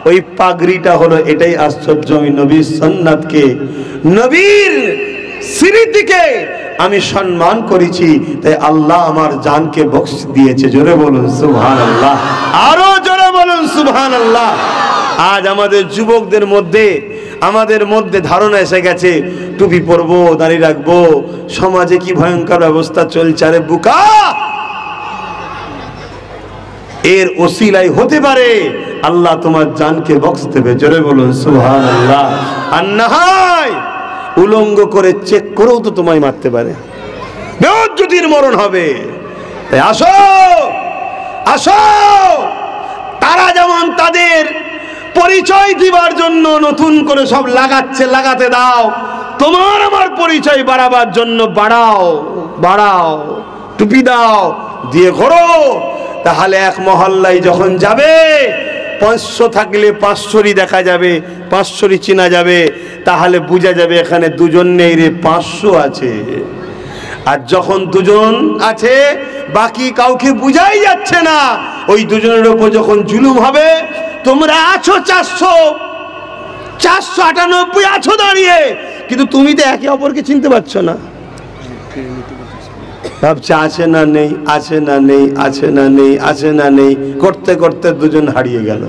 ওই পাগড়িটা হলো, এটাই আশ্চর্য। আমি নবীর সুন্নাতকে, নবীর স্মৃতিকে আমি সম্মান করেছি, তাই আল্লাহ আমার জানকে বখশ দিয়েছে। জোরে বলুন সুবহানাল্লাহ, আরো জোরে বলুন সুবহানাল্লাহ। আজ আমাদের যুবকদের মধ্যে, আমাদের মধ্যে ধারণা এসে গেছে, টুপি পরবো, দাঁড়িয়ে রাখবো, সমাজে কি ভয়ঙ্কর ব্যবস্থা চলছে। আরে বুকা, এর ওসিলাই হতে পারে আল্লাহ তোমার জানকে বখশ দেবে। জোরে বলুন সুবহানাল্লাহ। আর না হয় উলঙ্গ করে চেক করেও তো তোমায় মারতে পারে, বেজ্জতির মরণ হবে। তাই আসো আসো, তারা যেমন তাদের পরিচয় দিবার জন্য নতুন করে সব লাগাচ্ছে, লাগাতে দাও। তোমার আমার পরিচয় বাড়াবার জন্য বাড়াও, বাড়াও, টুপি দাও, দিয়ে ঘোরো। তাহলে এক মহল্লায় যখন যাবে, 500 থাকলে 500ই দেখা যাবে, 500ই চেনা যাবে, তাহলে বোঝা যাবে এখানে দুজন নেই রে, 500 আছে। আর যখন দুজন আছে, বাকি কাউকে বুঝাই যাচ্ছে না, ওই দুজনের উপর যখন জুলুম হবে, তোমরা আছো 498 আছো দাঁড়িয়ে, কিন্তু তুমি তো একে অপরকে চিনতে পারছো না। ভাবছে আছে না নেই, আছে না নেই, আছে না নেই, আছে না নেই, করতে করতে দুজন হারিয়ে গেল।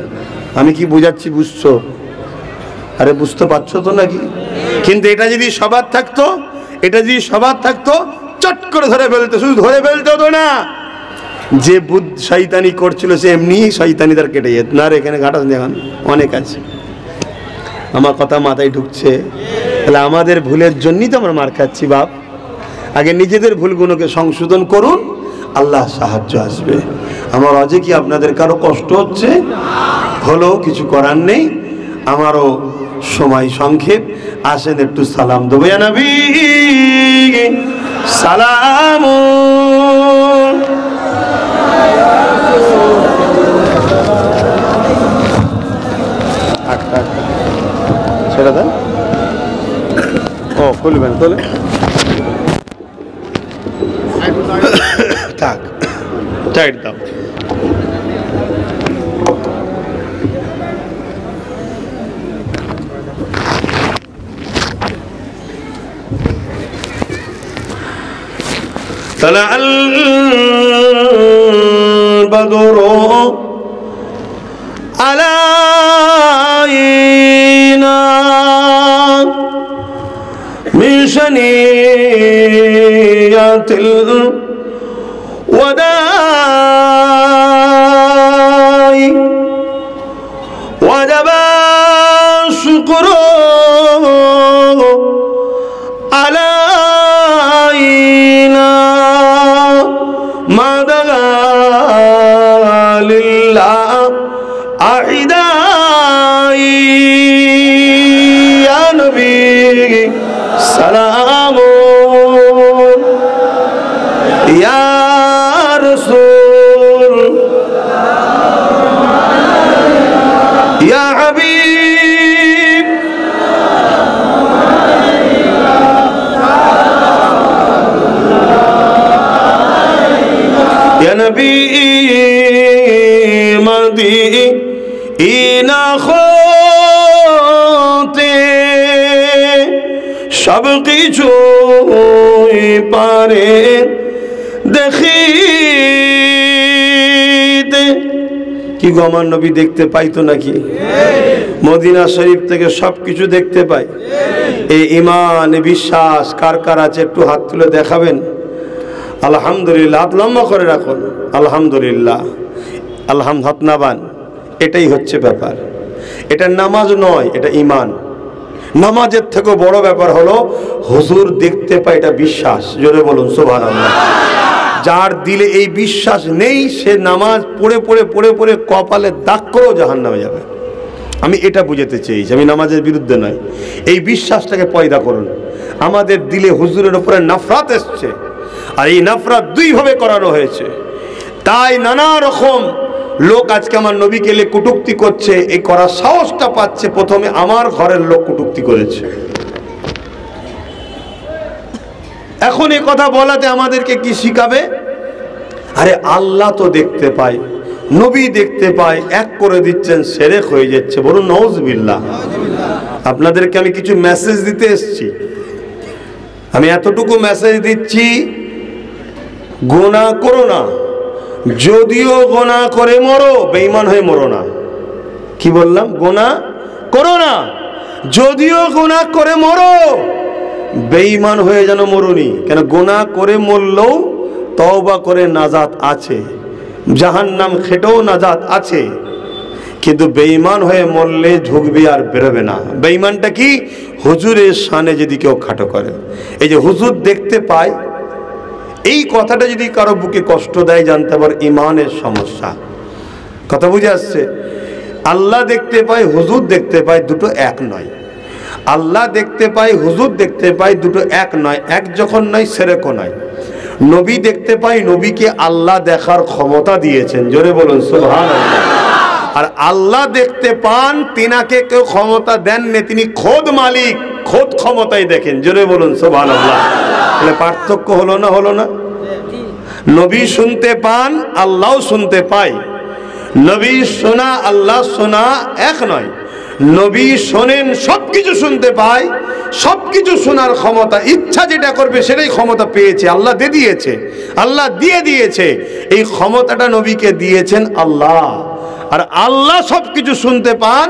আমি কি বুঝাচ্ছি বুঝছো? আরে বুঝতে পারছো তো নাকি? কিন্তু এটা যদি সবার থাকতো, এটা যদি সবার থাকতো, চট করে ধরে ফেলতো। শুধু ধরে ফেলতো তো না, যে শয়তানি করছিল সে এমনি শয়তানি তার কেটে যেত না। আর এখানে ঘাটা দেখান অনেক আছে। আমার কথা মাথায় ঢুকছে? তাহলে আমাদের ভুলের জন্যই তো আমরা মার খাচ্ছি। বাপ, আগে নিজেদের ভুলগুলোকে সংশোধন করুন, আল্লাহ সাহায্য আসবে। আমার আজকে কি আপনাদের কারো কষ্ট হচ্ছে? হলো, কিছু করার নেই, আমারও সময় সংক্ষেপ। আসেন একটু সালাম দেবো। ইয়া নবী সালামুন ছেড়ে দেন। ও খুলবেন তোলে থাক টাইট দাও। طلع البدر علينا من شنيات الوداع وجب الشكر علينا ما دعا لله أعدائي يا نبي سلام يا رسول يا حبيب يا نبي مدينة خوতে সব কিছুই পারে দেখিতে। কি গো আমার নবী দেখতে পাইতো নাকি? মদিনা শরীফ থেকে সবকিছু দেখতে পাই। এই ঈমান বিশ্বাস কার কার আছে একটু হাত তুলে দেখাবেন। আলহামদুলিল্লাহ, হাত লম্বা করে রাখুন। আলহামদুলিল্লাহ, হাতনাবান। এটাই হচ্ছে ব্যাপার। এটা নামাজ নয়, এটা ঈমান। নামাজের থেকেও বড় ব্যাপার হলো হুজুর দেখতে পায়, এটা বিশ্বাস। জোরে বলুন সুবহানাল্লাহ। যার দিলে এই বিশ্বাস নেই সে নামাজ পড়ে পড়ে পড়ে পড়ে কপালে দাগ করেও জাহান্নামে যাবে। আমি এটা বুঝাতে চেয়েছি, আমি নামাজের বিরুদ্ধে নয়। এই বিশ্বাসটাকে পয়দা করুন। আমাদের দিলে হুজুরের উপরে নফরত এসছে, আর এই নফরত দুইভাবে করানো হয়েছে। তাই নানা রকম লোক আজকে আমার নবীকে নিয়ে কটূক্তি করছে। এই করার সাহসটা পাচ্ছে প্রথমে আমার ঘরের লোক কটূক্তি করেছে। এখন এই কথা বলাতে আমাদেরকে কি শিখাবে? আরে আল্লাহ তো দেখতে পায়, নবী দেখতে পায়, এক করে দিচ্ছেন, শিরক হয়ে যাচ্ছে। বলুন নাউজুবিল্লাহ। আপনাদেরকে আমি কিছু মেসেজ দিতে এসেছি। আমি এতটুকু মেসেজ দিচ্ছি, গুনাহ করো না। যদিও গুনাহ করে মরো, বেঈমান হয়ে মরো না। কি বললাম? গুনাহ করো না, যদিও গুনাহ করে মরো, বেঈমান হয়ে যেন মরুনি। কেন? গুনাহ করে মরলেও তওবা করে নাজাত আছে, জাহান্নাম খেটেও নাজাত আছে। কিন্তু বেঈমান হয়ে মরলে ঝুঁকবে আর বেরোবে না। বেঈমানটা কি? হুজুরের শানে যদি কেউ খাটো করে। এই যে হুজুর দেখতে পায়, এই কথাটা যদি কারো বুকে কষ্ট দেয়, জানতে পার ইমানের সমস্যা। কথা বুঝে আসছে? আল্লাহ দেখতে পায়, হুজুর দেখতে পায়, দুটো এক নয়। আল্লাহ দেখতে পায়, হুজুর দেখতে পায়, দুটো এক নয়। এক যখন নয়, শিরকও নয়। নবী দেখতে পায়, নবীকে আল্লাহ দেখার ক্ষমতা দিয়েছেন। জোরে বলুন সুবহানাল্লাহ। আর আল্লাহ দেখতে পান, তিনাকে কেউ ক্ষমতা দেননি, তিনি খোদ মালিক, খোদ ক্ষমতায় দেখেন। জোরে বলুন সুবহানাল্লাহ। তাহলে পার্থক্য হলো না? হলো না? নবী শুনতে পান, আল্লাহও শুনতে পায়। নবী শোনা, আল্লাহ শোনা এক নয়। নবী শোনেন, সবকিছু শুনতে পায়, সবকিছু শোনার ক্ষমতা, ইচ্ছা যেটা করবে সেটাই ক্ষমতা পেয়েছে। আল্লাহ দিয়েছে, আল্লাহ দিয়ে দিয়েছে। এই ক্ষমতাটা নবীকে দিয়েছেন আল্লাহ। আর আল্লাহ সবকিছু শুনতে পান,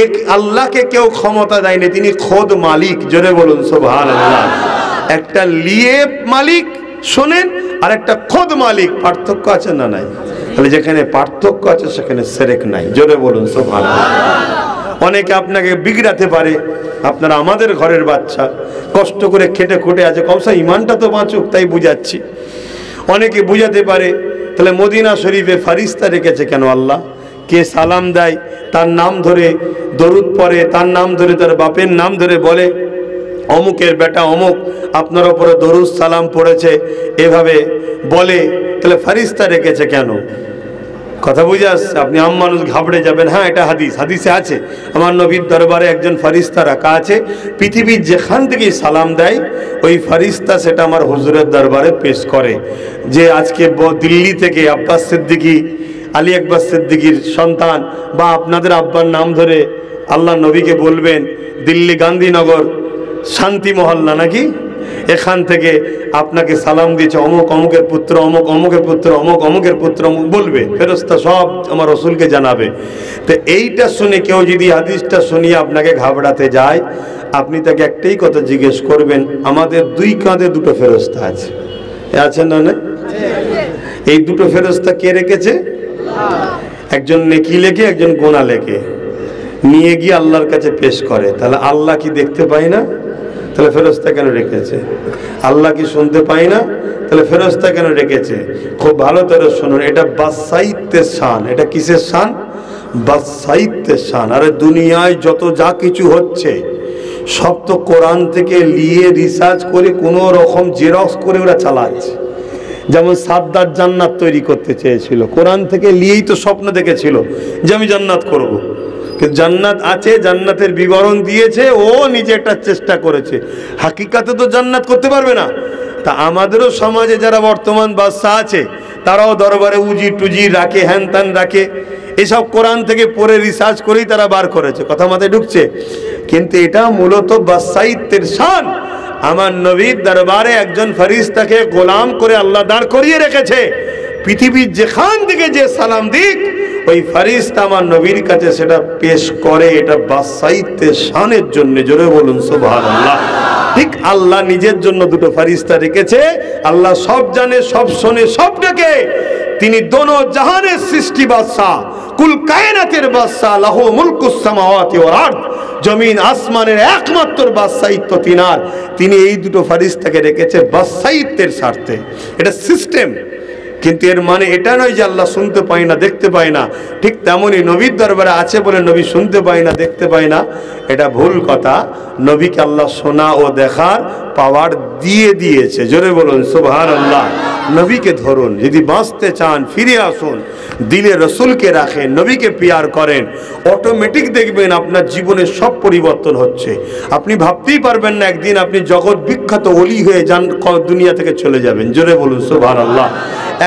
এক আল্লাহকে কেউ ক্ষমতা দেয়নি, তিনি খোদ মালিক। জোরে বলুন সুবহানাল্লাহ। একটা লিয়ে মালিক শোনেন, আর একটা খোদ মালিক। পার্থক্য আছে না নাই? তাহলে যেখানে পার্থক্য আছে সেখানে শিরক নাই। জোরে বলুন সুবহানাল্লাহ। অনেকে আপনাকে বিগড়াতে পারে। আপনারা আমাদের ঘরের বাচ্চা, কষ্ট করে খেটে খুঁটে আছে, কমসা ইমানটা তো বাঁচুক, তাই বুঝাচ্ছি। অনেকে বুঝাতে পারে, তাহলে মদিনা শরীফে ফারিস্তা রেখেছে কেন আল্লাহ? কে সালাম দেয় তার নাম ধরে দরুদ পড়ে, তার নাম ধরে, তার বাপের নাম ধরে বলে, অমুকের বেটা অমুক আপনার উপরে দরুদ সালাম পড়েছে, এভাবে বলে, তাহলে ফারিস্তা রেখেছে কেন? কথা বুঝে আসছে? আপনি আম মানুষ ঘাবড়ে যাবেন। হ্যাঁ, এটা হাদিসে আছে, আমার নবীর দরবারে একজন ফারিস্তা রাখা আছে, পৃথিবীর যেখান থেকে সালাম দেয় ওই ফারিস্তা সেটা আমার হুজুরের দরবারে পেশ করে, যে আজকে দিল্লি থেকে আব্বাস সিদ্দিকী, আলী আকবর সিদ্দিকীর সন্তান, বা আপনাদের আব্বার নাম ধরে আল্লাহ নবীকে বলবেন দিল্লি গান্ধীনগর শান্তি মহল্লা নাকি, এখান থেকে আপনাকে সালাম দিয়েছে অমুক অমুকের পুত্র, অমুক অমুকের পুত্র, অমুক অমুকের পুত্র, অমুক বলবে, ফেরেশতা সব আমার রসুলকে জানাবে। তো এইটা শুনে কেউ যদি হাদিসটা শুনিয়ে আপনাকে ঘাবড়াতে যায়, আপনি তাকে একটাই কথা জিজ্ঞেস করবেন, আমাদের দুই কাঁধে দুটো ফেরেশতা আছে, আছে না? না, এই দুটো ফেরেশতা কে রেখেছে? একজন নেকি লেখে, একজন গোনা লেখে, নিয়ে গিয়ে আল্লাহর কাছে পেশ করে। তাহলে আল্লাহ কি দেখতে পাই না? তাহলে ফেরেশতা কেন রেখেছে? আল্লাহ কি শুনতে পাই না? তাহলে ফেরেশতা কেন রেখেছে? খুব ভালো করে শুনুন, এটা বাদশাহিত্বের শান। এটা কিসের শান? বাদশাহিত্বের শান। আরে দুনিয়ায় যত যা কিছু হচ্ছে সব তো কোরআন থেকে নিয়ে রিসার্চ করে কোনো রকম জেরক্স করে ওরা চালাচ্ছে। যেমন সাদ্দাত জান্নাত তৈরি করতে চেয়েছিল, কোরআন থেকে নিয়েই তো স্বপ্ন দেখেছিল যে আমি জান্নাত করব। কিন্তু জান্নাত আছে, জান্নাতের বিবরণ দিয়েছে, ও নিজে একটা চেষ্টা করেছে, হাকিকাতে তো জান্নাত করতে পারবে না। তা আমাদেরও সমাজে যারা বর্তমান বাদশা আছে তারাও দরবারে উজি টুজি রাখে, হ্যান ত্যান রাখে, এসব কোরআন থেকে পড়ে রিসার্চ করেই তারা বার করেছে। কথা মাথায় ঢুকছে? কিন্তু এটা মূলত বাদশাহিত্বের শান। আমার নবীর দরবারে একজন ফেরেশতাকে গোলাম করে আল্লাহ দাঁড় করিয়ে রেখেছে, পৃথিবীর যেখান থেকে যে সালাম দিক ওই ফেরেশতা আমার নবীর কাছে সেটা পেশ করে। এটা বাদশাহিত্বের শানের জন্য, জোরে বলুন সুবহানাল্লাহ। ঠিক আল্লাহ নিজের জন্য দুটো ফেরেশতা রেখেছে। আল্লাহ সব জানে, সব শোনে, সব দেখে। তিনি দোনো জাহানের সৃষ্টি বাদশা, কুল কায়নাতের বাদশা, লাহু মুলকুস সামাওয়াতি ওয়াল আরদ, জমিন আসমানের একমাত্র বাদশাহিত্ব তিনার। তিনি এই দুটো ফেরেশতাকে রেখেছে বাদশাহিত্বের স্বার্থে। এটা সিস্টেম। কিন্তু এর মানে এটা নয় যে আল্লাহ শুনতে পায় না, দেখতে পায় না। ঠিক তেমনই নবীর দরবারে আছে বলে নবী শুনতে পায় না, দেখতে পায় না, এটা ভুল কথা। নবীকে আল্লাহ শোনা ও দেখার পাওয়ার দিয়েছে। জোরে বলুন সুবহানাল্লাহ। নবীকে ধরুন, যদি বাঁচতে চান ফিরে আসুন, দিলে রসুলকে রাখেন, নবীকে পিয়ার করেন, অটোমেটিক দেখবেন আপনার জীবনের সব পরিবর্তন হচ্ছে। আপনি ভাবতেই পারবেন না একদিন আপনি জগৎ বিখ্যাত ওলি হয়ে যান, দুনিয়া থেকে চলে যাবেন। জোরে বলুন সুবহানাল্লাহ।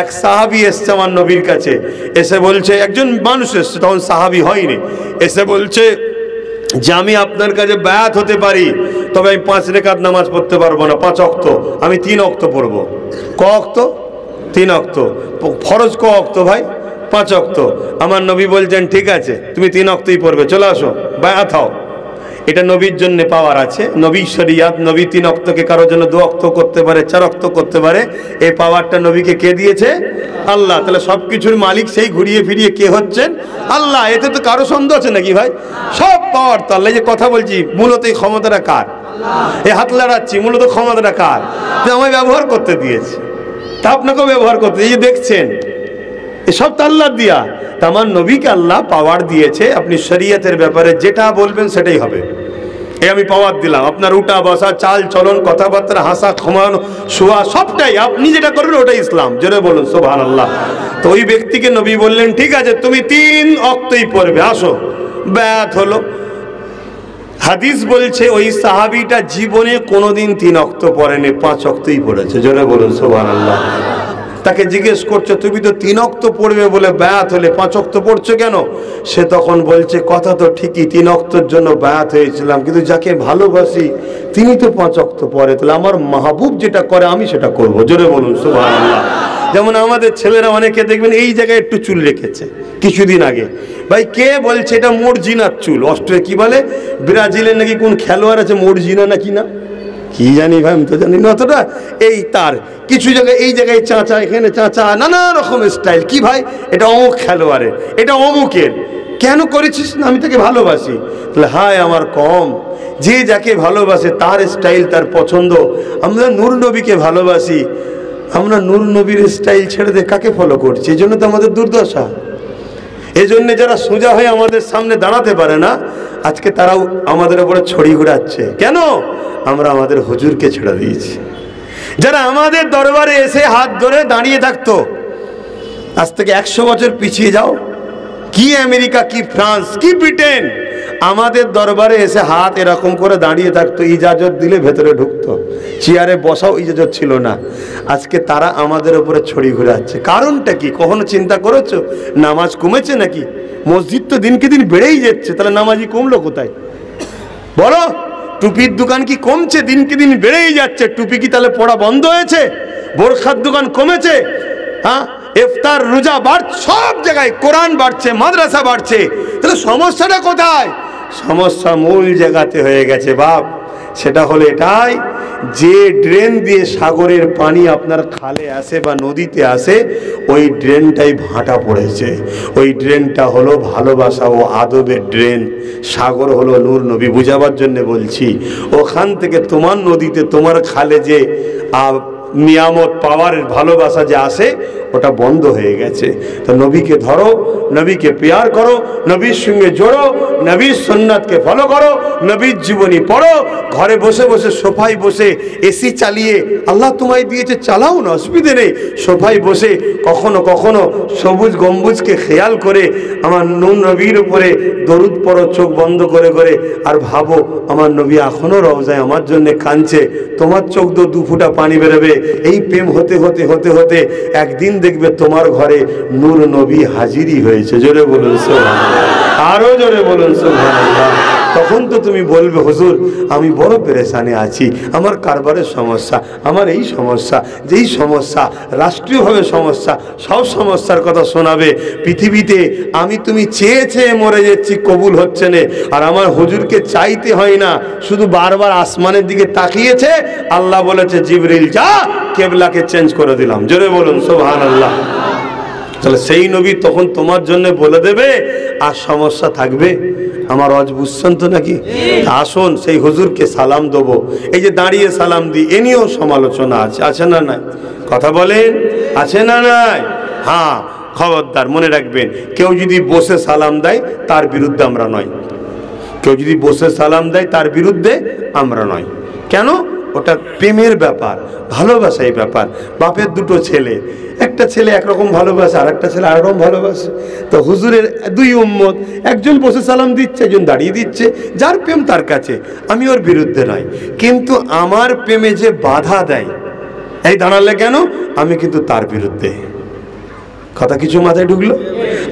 এক সাহাবী এসছে আমার নবীর কাছে, এসে বলছে, একজন মানুষ এসছে, তখন সাহাবী হয়নি, এসে বলছে যে আমি আপনার কাছে বায়াত হতে পারি, তবে আমি 5 রাকাত নামাজ পড়তে পারবো না, 5 ওয়াক্ত, আমি 3 ওয়াক্ত পড়বো। ক ওয়াক্ত? 3 ওয়াক্ত। ফরজ ক ওয়াক্ত ভাই? 5 ওয়াক্ত। আমার নবী বলছেন ঠিক আছে, তুমি 3 ওয়াক্তই পড়বে, চলে আসো, বায়াত হও। এটা নবীর জন্য পাওয়ার আছে। নবী শরিয়াত, নবী 3 ওয়াক্তকে কারোর জন্য 2 ওয়াক্ত করতে পারে, 4 ওয়াক্ত করতে পারে। এই পাওয়ারটা নবীকে কে দিয়েছে? আল্লাহ। তাহলে সবকিছুর মালিক সেই ঘুরিয়ে ফিরিয়ে কে হচ্ছেন? আল্লাহ। এতে তো কারো সন্দেহ আছে নাকি ভাই? সব পাওয়ার তো আল্লাহ। যে কথা বলছি মূলত এই ক্ষমতাটা কার? এই হাত লাড়াচ্ছি মূলত ক্ষমতাটা কার? যে আমায় ব্যবহার করতে দিয়েছে, তা আপনাকেও ব্যবহার করতে। এই যে দেখছেন এসব তো আল্লাহ দিয়া। তা আমার নবীকে আল্লাহ পাওয়ার দিয়েছে, আপনি শরীয়তের ব্যাপারে যেটা বলবেন সেটাই হবে। এই আমি পাওয়ার দিলাম, আপনার উঠা বসা, চাল চলন, কথাবার্তা, হাসা, ঘুমানো, শোয়া, সবটাই আপনি যেটা করবেন ওটাই ইসলাম। জোরে বলুন সুবহানাল্লাহ। তো ওই ব্যক্তিকে নবী বললেন ঠিক আছে, তুমি 3 ওয়াক্তই পড়বে, আসো। বায়াত হলো। হাদিস বলছে ওই সাহাবীটা জীবনে কোনোদিন 3 ওয়াক্ত পড়েনি, 5 ওয়াক্তই পড়েছে। জোরে বলুন সুবহানাল্লাহ। তাকে জিজ্ঞেস করছো তুমি তো 3 ওয়াক্ত পড়বে বলে বায়াত হলে 5 ওয়াক্ত পড়ছো কেন? সে তখন বলছে কথা তো ঠিকই, 3 ওয়াক্তের জন্য বায়াত হয়েছিলাম, কিন্তু যাকে ভালোবাসি তিনি তো 5 ওয়াক্ত পড়ে, তাহলে আমার মাহবুব যেটা করে আমি সেটা করব। জোরে বলুন সুবহানাল্লাহ। যেমন আমাদের ছেলেরা অনেকে দেখবেন এই জায়গায় একটু চুল রেখেছে কিছুদিন আগে, ভাই কে বলছে এটা মর্জিনার চুল? অস্ট্রেলিয়া কি বলে, ব্রাজিলের নাকি কোন খেলোয়াড় আছে মর্জিনা নাকি না, কি জানি ভাই, আমি তো জানি না অতটা। এই তার কিছু জায়গায় এই জায়গায় চাঁচা, এখানে চাঁচা, নানা রকম স্টাইল। কি ভাই এটা অমুক খেলোয়াড়ের, এটা অমুকের, কেন করেছিস? না আমি তাকে ভালোবাসি। তাহলে হায় আমার কম, যে যাকে ভালোবাসে তার স্টাইল তার পছন্দ। আমরা নূর নবীকে ভালোবাসি, আমরা নূর নবীর স্টাইল ছেড়ে দিয়ে কাকে ফলো করছি? এই জন্য তো আমাদের দুর্দশা। এই জন্য যারা সোজা হয়ে আমাদের সামনে দাঁড়াতে পারে না, আজকে তারাও আমাদের উপরে ছড়ি ঘুরাচ্ছে। কেন? আমরা আমাদের হুজুরকে ছেড়ে দিয়েছি। যারা আমাদের দরবারে এসে হাত ধরে দাঁড়িয়ে থাকতো, আজ থেকে 100 বছর পিছিয়ে যাও, কি আমেরিকা, কি ফ্রান্স, কি ব্রিটেন, আমাদের দরবারে এসে হাত এরকম করে দাঁড়িয়ে থাকতো, ইজাজত দিলে ভেতরে ঢুকতো, চেয়ারে বসাও ইজাজত ছিল না। আজকে তারা আমাদের উপরে ছড়ি ঘুরাচ্ছে। কারণটা কি? কখনো চিন্তা করেছো? নামাজ কমেছে নাকি? মসজিদ তো দিনকে দিন বেড়েই যাচ্ছে, তাহলে নামাজি কমলো কোথায় বলো? টুপির দোকান কি কমছে? দিনকে দিন বেড়েই যাচ্ছে। টুপি কি তাহলে পড়া বন্ধ হয়েছে? বোরখার দোকান কমেছে? হ্যাঁ, ইফতার রোজা বাড়ছে, সব জায়গায় কোরআন বাড়ছে, মাদ্রাসা বাড়ছে, তাহলে সমস্যাটা কোথায়? সমস্যা মূল জায়গাতে হয়ে গেছে বাপ। সেটা হলো এটাই যে ড্রেন দিয়ে সাগরের পানি আপনার খালে আসে বা নদীতে আসে, ওই ড্রেনটাই ভাঁটা পড়েছে। ওই ড্রেনটা হলো ভালোবাসা ও আদবের ড্রেন। সাগর হলো নূর নবী, বুঝাবার জন্য বলছি। ওখান থেকে তোমার নদীতে, তোমার খালে যে নিয়ামত পাওয়ার ভালোবাসা যে আসে, ওটা বন্ধ হয়ে গেছে। তো নবীকে ধরো, নবীকে প্যার করো, নবীর সঙ্গে জোড়ো, নবীর সুন্নাতকে ফলো করো, নবীর জীবনী পড়ো। ঘরে বসে বসে সোফায় বসে এসি চালিয়ে, আল্লাহ তোমায় দিয়েছে চালাও না, অসুবিধে নেই। সোফায় বসে কখনো কখনো সবুজ গম্বুজকে খেয়াল করে আমার নূর নবীর উপরে দরুদ পড়ো চোখ বন্ধ করে করে, আর ভাবো আমার নবী এখনো রওজায় আমার জন্য কাঁদছে, তোমার চোখ দিয়ে 2 ফোঁটা পানি বেরোবে। এই প্রেম হতে হতে হতে হতে একদিন দেখবে তোমার ঘরে নূর নবী হাজিরি হয়েছে। জোরে বলুন সুবহানাল্লাহ, আরো জোরে বলুন সুবহানাল্লাহ। তখন তো তুমি বলবে, হুজুর আমি বড় পেরেশানে আছি, আমার কারবারের সমস্যা, আমার এই সমস্যা, যেই সমস্যা রাষ্ট্রীয়ভাবে সমস্যা, সব সমস্যার কথা শোনাবে। পৃথিবীতে আমি তুমি চেয়ে চেয়ে মরে যাচ্ছি, কবুল হচ্ছে না, আর আমার হুজুরকে চাইতে হয় না, শুধু বারবার আসমানের দিকে তাকিয়েছে, আল্লাহ বলেছে জিবরিল যা, কেবলাকে চেঞ্জ করে দিলাম। জোরে বলুন সুবহানাল্লাহ। তাহলে সেই নবী তখন তোমার জন্য বলে দেবে, আর সমস্যা থাকবে? আমার আজ বুঝছেন তো নাকি? আসুন সেই হুজুরকে সালাম দেবো। এই যে দাঁড়িয়ে সালাম দিই, এ নিয়েও সমালোচনা আছে, আছে না নাই? কথা বলেন, আছে না নাই? হ্যাঁ, খবরদার মনে রাখবেন, কেউ যদি বসে সালাম দেয় তার বিরুদ্ধে আমরা নয়। কেউ যদি বসে সালাম দেয় তার বিরুদ্ধে আমরা নয়। কেন? ওটা প্রেমের ব্যাপার, ভালোবাসার ব্যাপার। বাপের 2 ছেলে, একটা ছেলে একরকম ভালোবাসে, আর একটা ছেলে আরেকরকম ভালোবাসে। তো হুজুরের 2 উম্মত, একজন বসে সালাম দিচ্ছে, একজন দাঁড়িয়ে দিচ্ছে, যার প্রেম তার কাছে। আমি ওর বিরুদ্ধে নয়, কিন্তু আমার প্রেমে যে বাধা দেয়, এই দাঁড়ালে কেন, আমি কিন্তু তার বিরুদ্ধে। কথা কিছু মাথায় ঢুকলো?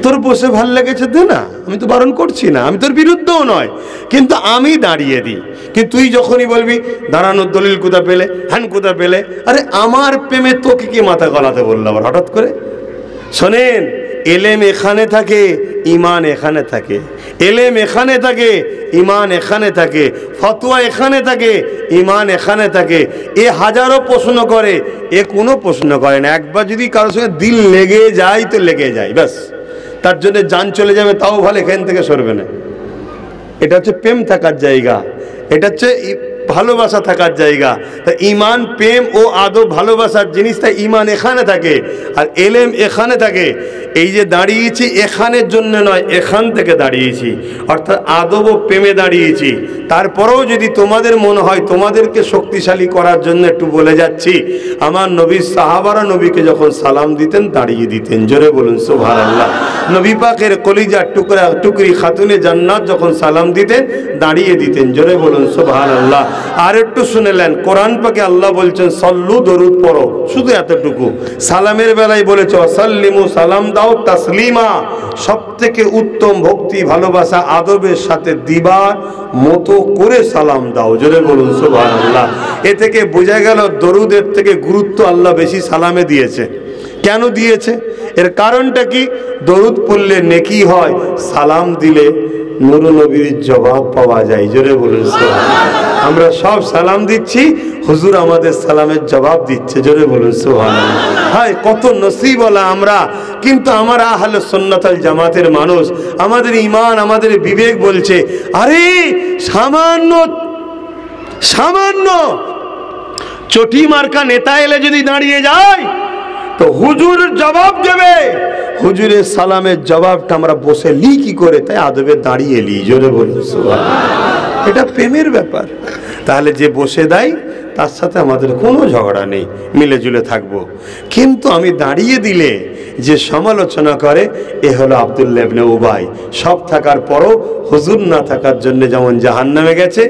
তোর বসে ভাল লেগেছে দে না, আমি তো বারণ করছি না, আমি তোর বিরুদ্ধেও নয়, কিন্তু আমি দাঁড়িয়ে দিই। কিন্তু তুই যখনই বলবি দাঁড়ানোর দলিল কোথা পেলে, হ্যান কোথা পেলে, আরে আমার প্রেমে তোকে কি মাথা গলাতে বললো আবার হঠাৎ করে? শোনেন, এলেম এখানে থাকে, ইমান এখানে থাকে। এলেম এখানে থাকে, ইমান এখানে থাকে। ফতোয়া এখানে থাকে, ইমান এখানে থাকে। এ হাজারো প্রশ্ন করে, এ কোনো প্রশ্ন করে না। একবার যদি কারোর সঙ্গে দিল লেগে যায় তো লেগে যায়, ব্যাস, তার জন্য জান চলে যাবে তাও ভালো, এখান থেকে সরবে না। এটা হচ্ছে প্রেম থাকার জায়গা, এটা হচ্ছে ভালোবাসা থাকার জায়গা। তা ইমান, প্রেম ও আদব, ভালোবাসার জিনিসটা ইমান এখানে থাকে, আর এলেম এখানে থাকে। এই যে দাঁড়িয়েছি এখানের জন্য নয়, এখান থেকে দাঁড়িয়েছি, অর্থাৎ আদব ও প্রেমে দাঁড়িয়েছি। তারপরেও যদি তোমাদের মনে হয় তোমাদেরকে শক্তিশালী করার জন্য একটু বলে যাচ্ছি, আমার নবীর সাহাবারা নবীকে যখন সালাম দিতেন দাঁড়িয়ে দিতেন। জোরে বলুন সুবহানাল্লাহ। নবী পাকের কলিজার টুকরা টুকরি খাতুনে জান্নাত যখন সালাম দিতেন দাঁড়িয়ে দিতেন। জোরে বলুন সুবহানাল্লাহ। আর একটু শুনেলেন, কোরআন পাকে আল্লাহ বলছেন সল্লু, দরুদ পড়ো, শুধু এতটুকু। সালামের বেলায় বলেছে ওয়াসাল্লিমু, সালাম দাও তাসলিমা, সব থেকে উত্তম ভক্তি, ভালোবাসা, আদবের সাথে দিবার মতো করে সালাম দাও। জোরে বলুন সুবহানাল্লাহ। এ থেকে বোঝা গেল দরুদের থেকে গুরুত্ব আল্লাহ বেশি সালামে দিয়েছে। কেন দিয়েছে? এর কারণটা কি? দরুদ পড়লে নেকি হয়, সালাম দিলে নূর নবীর জবাব পাওয়া যায়। জোরে বলুন সুবহানাল্লাহ। আমরা সব সালাম দিচ্ছি, হুজুর আমাদের সালামের জবাব দিচ্ছে। জোরে বলুন সুবহানাল্লাহ। হায় কত নসিবওয়ালা আমরা! কিন্তু আমরা আহলে সুন্নাত ওয়াল জামাতের মানুষ, আমাদের ঈমান, আমাদের বিবেক বলছে, আরে সামান্য চটি মার্কা নেতা এলে যদি দাঁড়িয়ে যায় তো হুজুর জবাব দেবে, হুজুরের সালামের জবাবটা আমরা বসে লি কি করে, তাই আদবে দাঁড়িয়ে লি। জোরে বলুন সুবহানাল্লাহ। এটা প্রেমের ব্যাপার। তাহলে যে বসে দেয় তার সাথে আমাদের কোনো ঝগড়া নেই, মিলে জুলে থাকবো। কিন্তু আমি দাঁড়িয়ে দিলে যে সমালোচনা করে, এ হলো আব্দুল্লাহ ইবনে উবাই। সব থাকার পরও হুজুর না থাকার জন্য যেমন জাহান্নামে গেছে,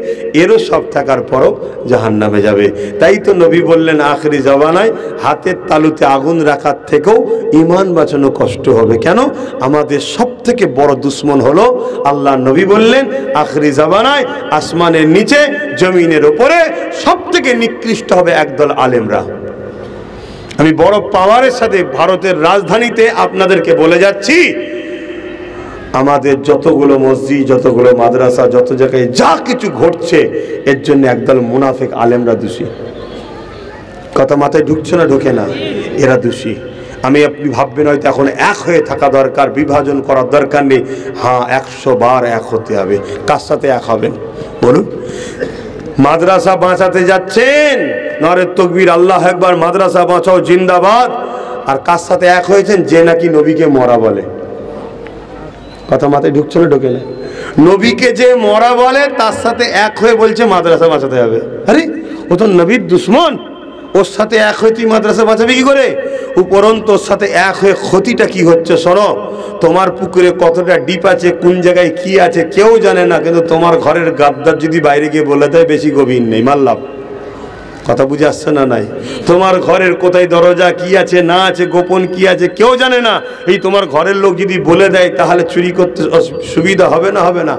এরও সব থাকার পরও জাহান্নামে যাবে। তাই তো নবী বললেন আখরি জামানায় হাতের তালুতে আগুন রাখার থেকেও ঈমান বাঁচানো কষ্ট হবে। কেন? আমাদের সব থেকে বড় দুশ্মন হলো আল্লাহ। নবী বললেন আখরি জামানায় আসমানের নিচে জমিনের উপরে সব থেকে নিকৃষ্ট হবে একদল আলেমরা। আমি বড় পাওয়ারের সাথে ভারতের রাজধানীতে আপনাদেরকে বলে যাচ্ছি, আমাদের যতগুলো মসজিদ, যতগুলো মাদ্রাসা, যত জায়গায় যা কিছু ঘটছে, এর জন্য একদল মুনাফিক আলেমরা দোষী। কথা মাথায় ঢুকছে না? ঢোকে না? এরা দোষী। আমি আপনি ভাববেন হয়তো এখন এক হয়ে থাকা দরকার, বিভাজন করার দরকার নেই। হ্যাঁ, 100 বার এক হতে হবে। কার সাথে এক হবেন বলুন? মাদ্রাসা বাঁচাতে যাচ্ছেন, নারে তাকবীর, আল্লাহ আকবার, মাদ্রাসা বাঁচাও জিন্দাবাদ। আর কার সাথে এক হয়েছেন? যে নাকি নবীকে মরা বলে। কথা মাথায় ঢুকছে না? ঢোকে না? নবীকে যে মরা বলে তার সাথে এক হয়ে বলছে মাদ্রাসা বাঁচাতে হবে। আরে ও তো নবীর দুশ্মন, ওর সাথে এক হয়ে তুই মাদ্রাসা বাঁচাবি কি করে? উপরন্ত ওর সাথে এক হয়ে ক্ষতিটা কি হচ্ছে শোনো। তোমার পুকুরে কতটা ডিপ আছে, কোন জায়গায় কি আছে কেউ জানে না, কিন্তু তোমার ঘরের গাদ্দার যদি বাইরে গিয়ে বলে দেয় বেশি গভীর নেই, মারলাম। কথা বুঝে আসছে না? নাই। তোমার ঘরের কোথায় দরজা কি আছে না আছে, গোপন কি আছে কেউ জানে না। এই তোমার ঘরের লোক যদি বলে দেয় তাহলে চুরি করতে সুবিধা হবে না? হবে না?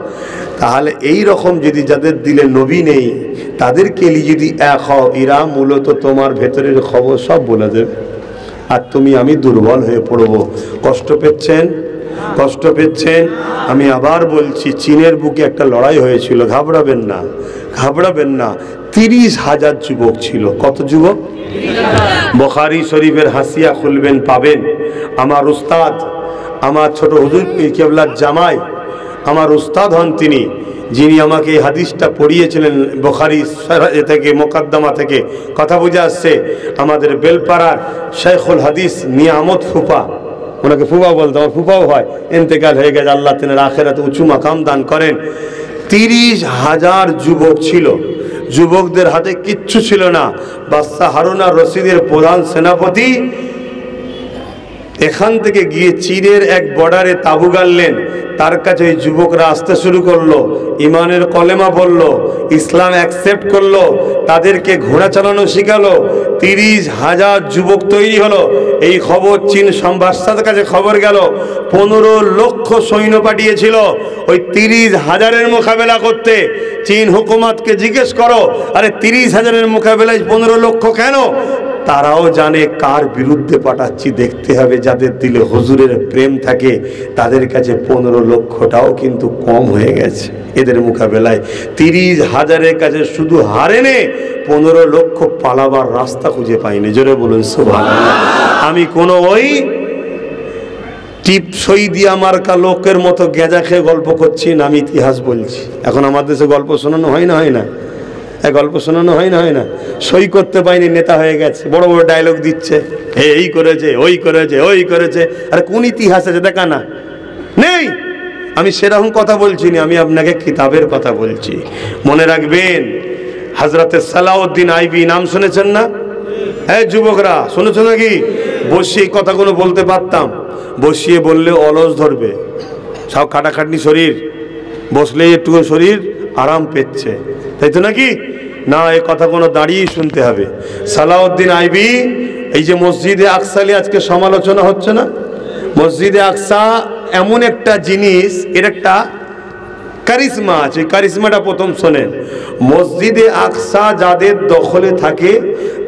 তাহলে এই রকম যদি যাদের দিলে নবী নেই, তাদেরকে যদি এক হও, এরা মূলত তোমার ভেতরের খবর সব বলে দেবে, আর তুমি আমি দুর্বল হয়ে পড়বো। কষ্ট পেচ্ছেন? কষ্ট পেচ্ছেন? আমি আবার বলছি, চীনের বুকে একটা লড়াই হয়েছিল। ঘাবড়াবেন না, ঘাবড়াবেন না। 30,000 যুবক ছিল। কত যুবক? বুখারী শরীফের হাসিয়া খুলবেন, পাবেন। আমার উস্তাদ, আমার ছোট হুজুর পীর কেবলার জামাই, আমার উস্তাদ হন তিনি, যিনি আমাকে এই হাদিসটা পড়িয়েছিলেন বুখারী থেকে, মোকদ্দমা থেকে। কথা বুঝে আসছে? আমাদের বেলপাড়ার শেখুল হাদিস নিয়ামত ফুফা, ওনাকে ফুফা বলতে, আমার ফুফাও হয়, ইন্তেকাল হয়ে গেছে, আল্লাহ তিনার আখিরাতে উঁচু মাকাম দান করেন। 30,000 যুবক ছিল। যুবকদের হাতে কিচ্ছু ছিল না। বাদশাহ হারুন আর রশিদের প্রধান সেনাপতি এখান থেকে গিয়ে চীনের এক বর্ডারে তাঁবু গাড়লেন। তার কাছে ওই যুবকরা আসতে শুরু করলো, ইমানের কলেমা বলল, ইসলাম অ্যাকসেপ্ট করলো, তাদেরকে ঘোড়া চালানো শিখালো। 30,000 যুবক তৈরি হলো। এই খবর চীন বাদশাহের কাছে খবর গেল। 15 লক্ষ সৈন্য পাঠিয়েছিল ওই 30,000-এর মোকাবেলা করতে। চীন হুকুমতকে জিজ্ঞেস করো, আরে 30,000-এর মোকাবেলায় 15 লক্ষ কেন? তারাও জানে কার বিরুদ্ধে পাঠাচ্ছি, দেখতে হবে। যাদের দিলে হুজুরের প্রেম থাকে তাদের কাছে 15 লক্ষটাও কিন্তু কম হয়ে গেছে এদের মোকাবেলায়। 30,000-এর কাছে শুধু হারেনে 15 লক্ষ পালাবার রাস্তা খুঁজে পাইনি। জোরে বলুন সুবহানাল্লাহ। আমি কোনো ওই টিপ সই দিয়া মার্কা লোকের মতো গেঁজা খেয়ে গল্প করছি না, আমি ইতিহাস বলছি। এখন আমাদের দেশে গল্প শোনানো হয় না? হয় না? গল্প শোনানো হয় না? হয় না? সই করতে পাইনি, নেতা হয়ে গেছে, বড় বড় ডায়লগ দিচ্ছে, এই করেছে, ওই করেছে, ওই করেছে। আর কোন ইতিহাস আছে দেখা না? নেই। আমি সেরকম কথা বলছি না, আমি আপনাকে কিতাবের কথা বলছি। মনে রাখবেন, হযরতে সালাউদ্দিন আইবি নাম শুনেছেন না? হ্যাঁ যুবকরা, শুনেছ নাকি? বসিয়ে কথাগুলো বলতে পারতাম, বসিয়ে বললে অলস ধরবে, সব খাটাখাটনি শরীর, বসলে একটু শরীর আরাম পেচ্ছে, তাই তো নাকি? না, এই কথাগুলো দাঁড়িয়েই শুনতে হবে। সালাউদ্দিন আইবি, এই যে মসজিদে আকসালি আজকে সমালোচনা হচ্ছে না, মসজিদে আকসা এমন একটা জিনিস, এর একটা কারিশমা আছে। কারিশমাটা প্রথম শোনেন। মসজিদে আকসা যাদের দখলে থাকে,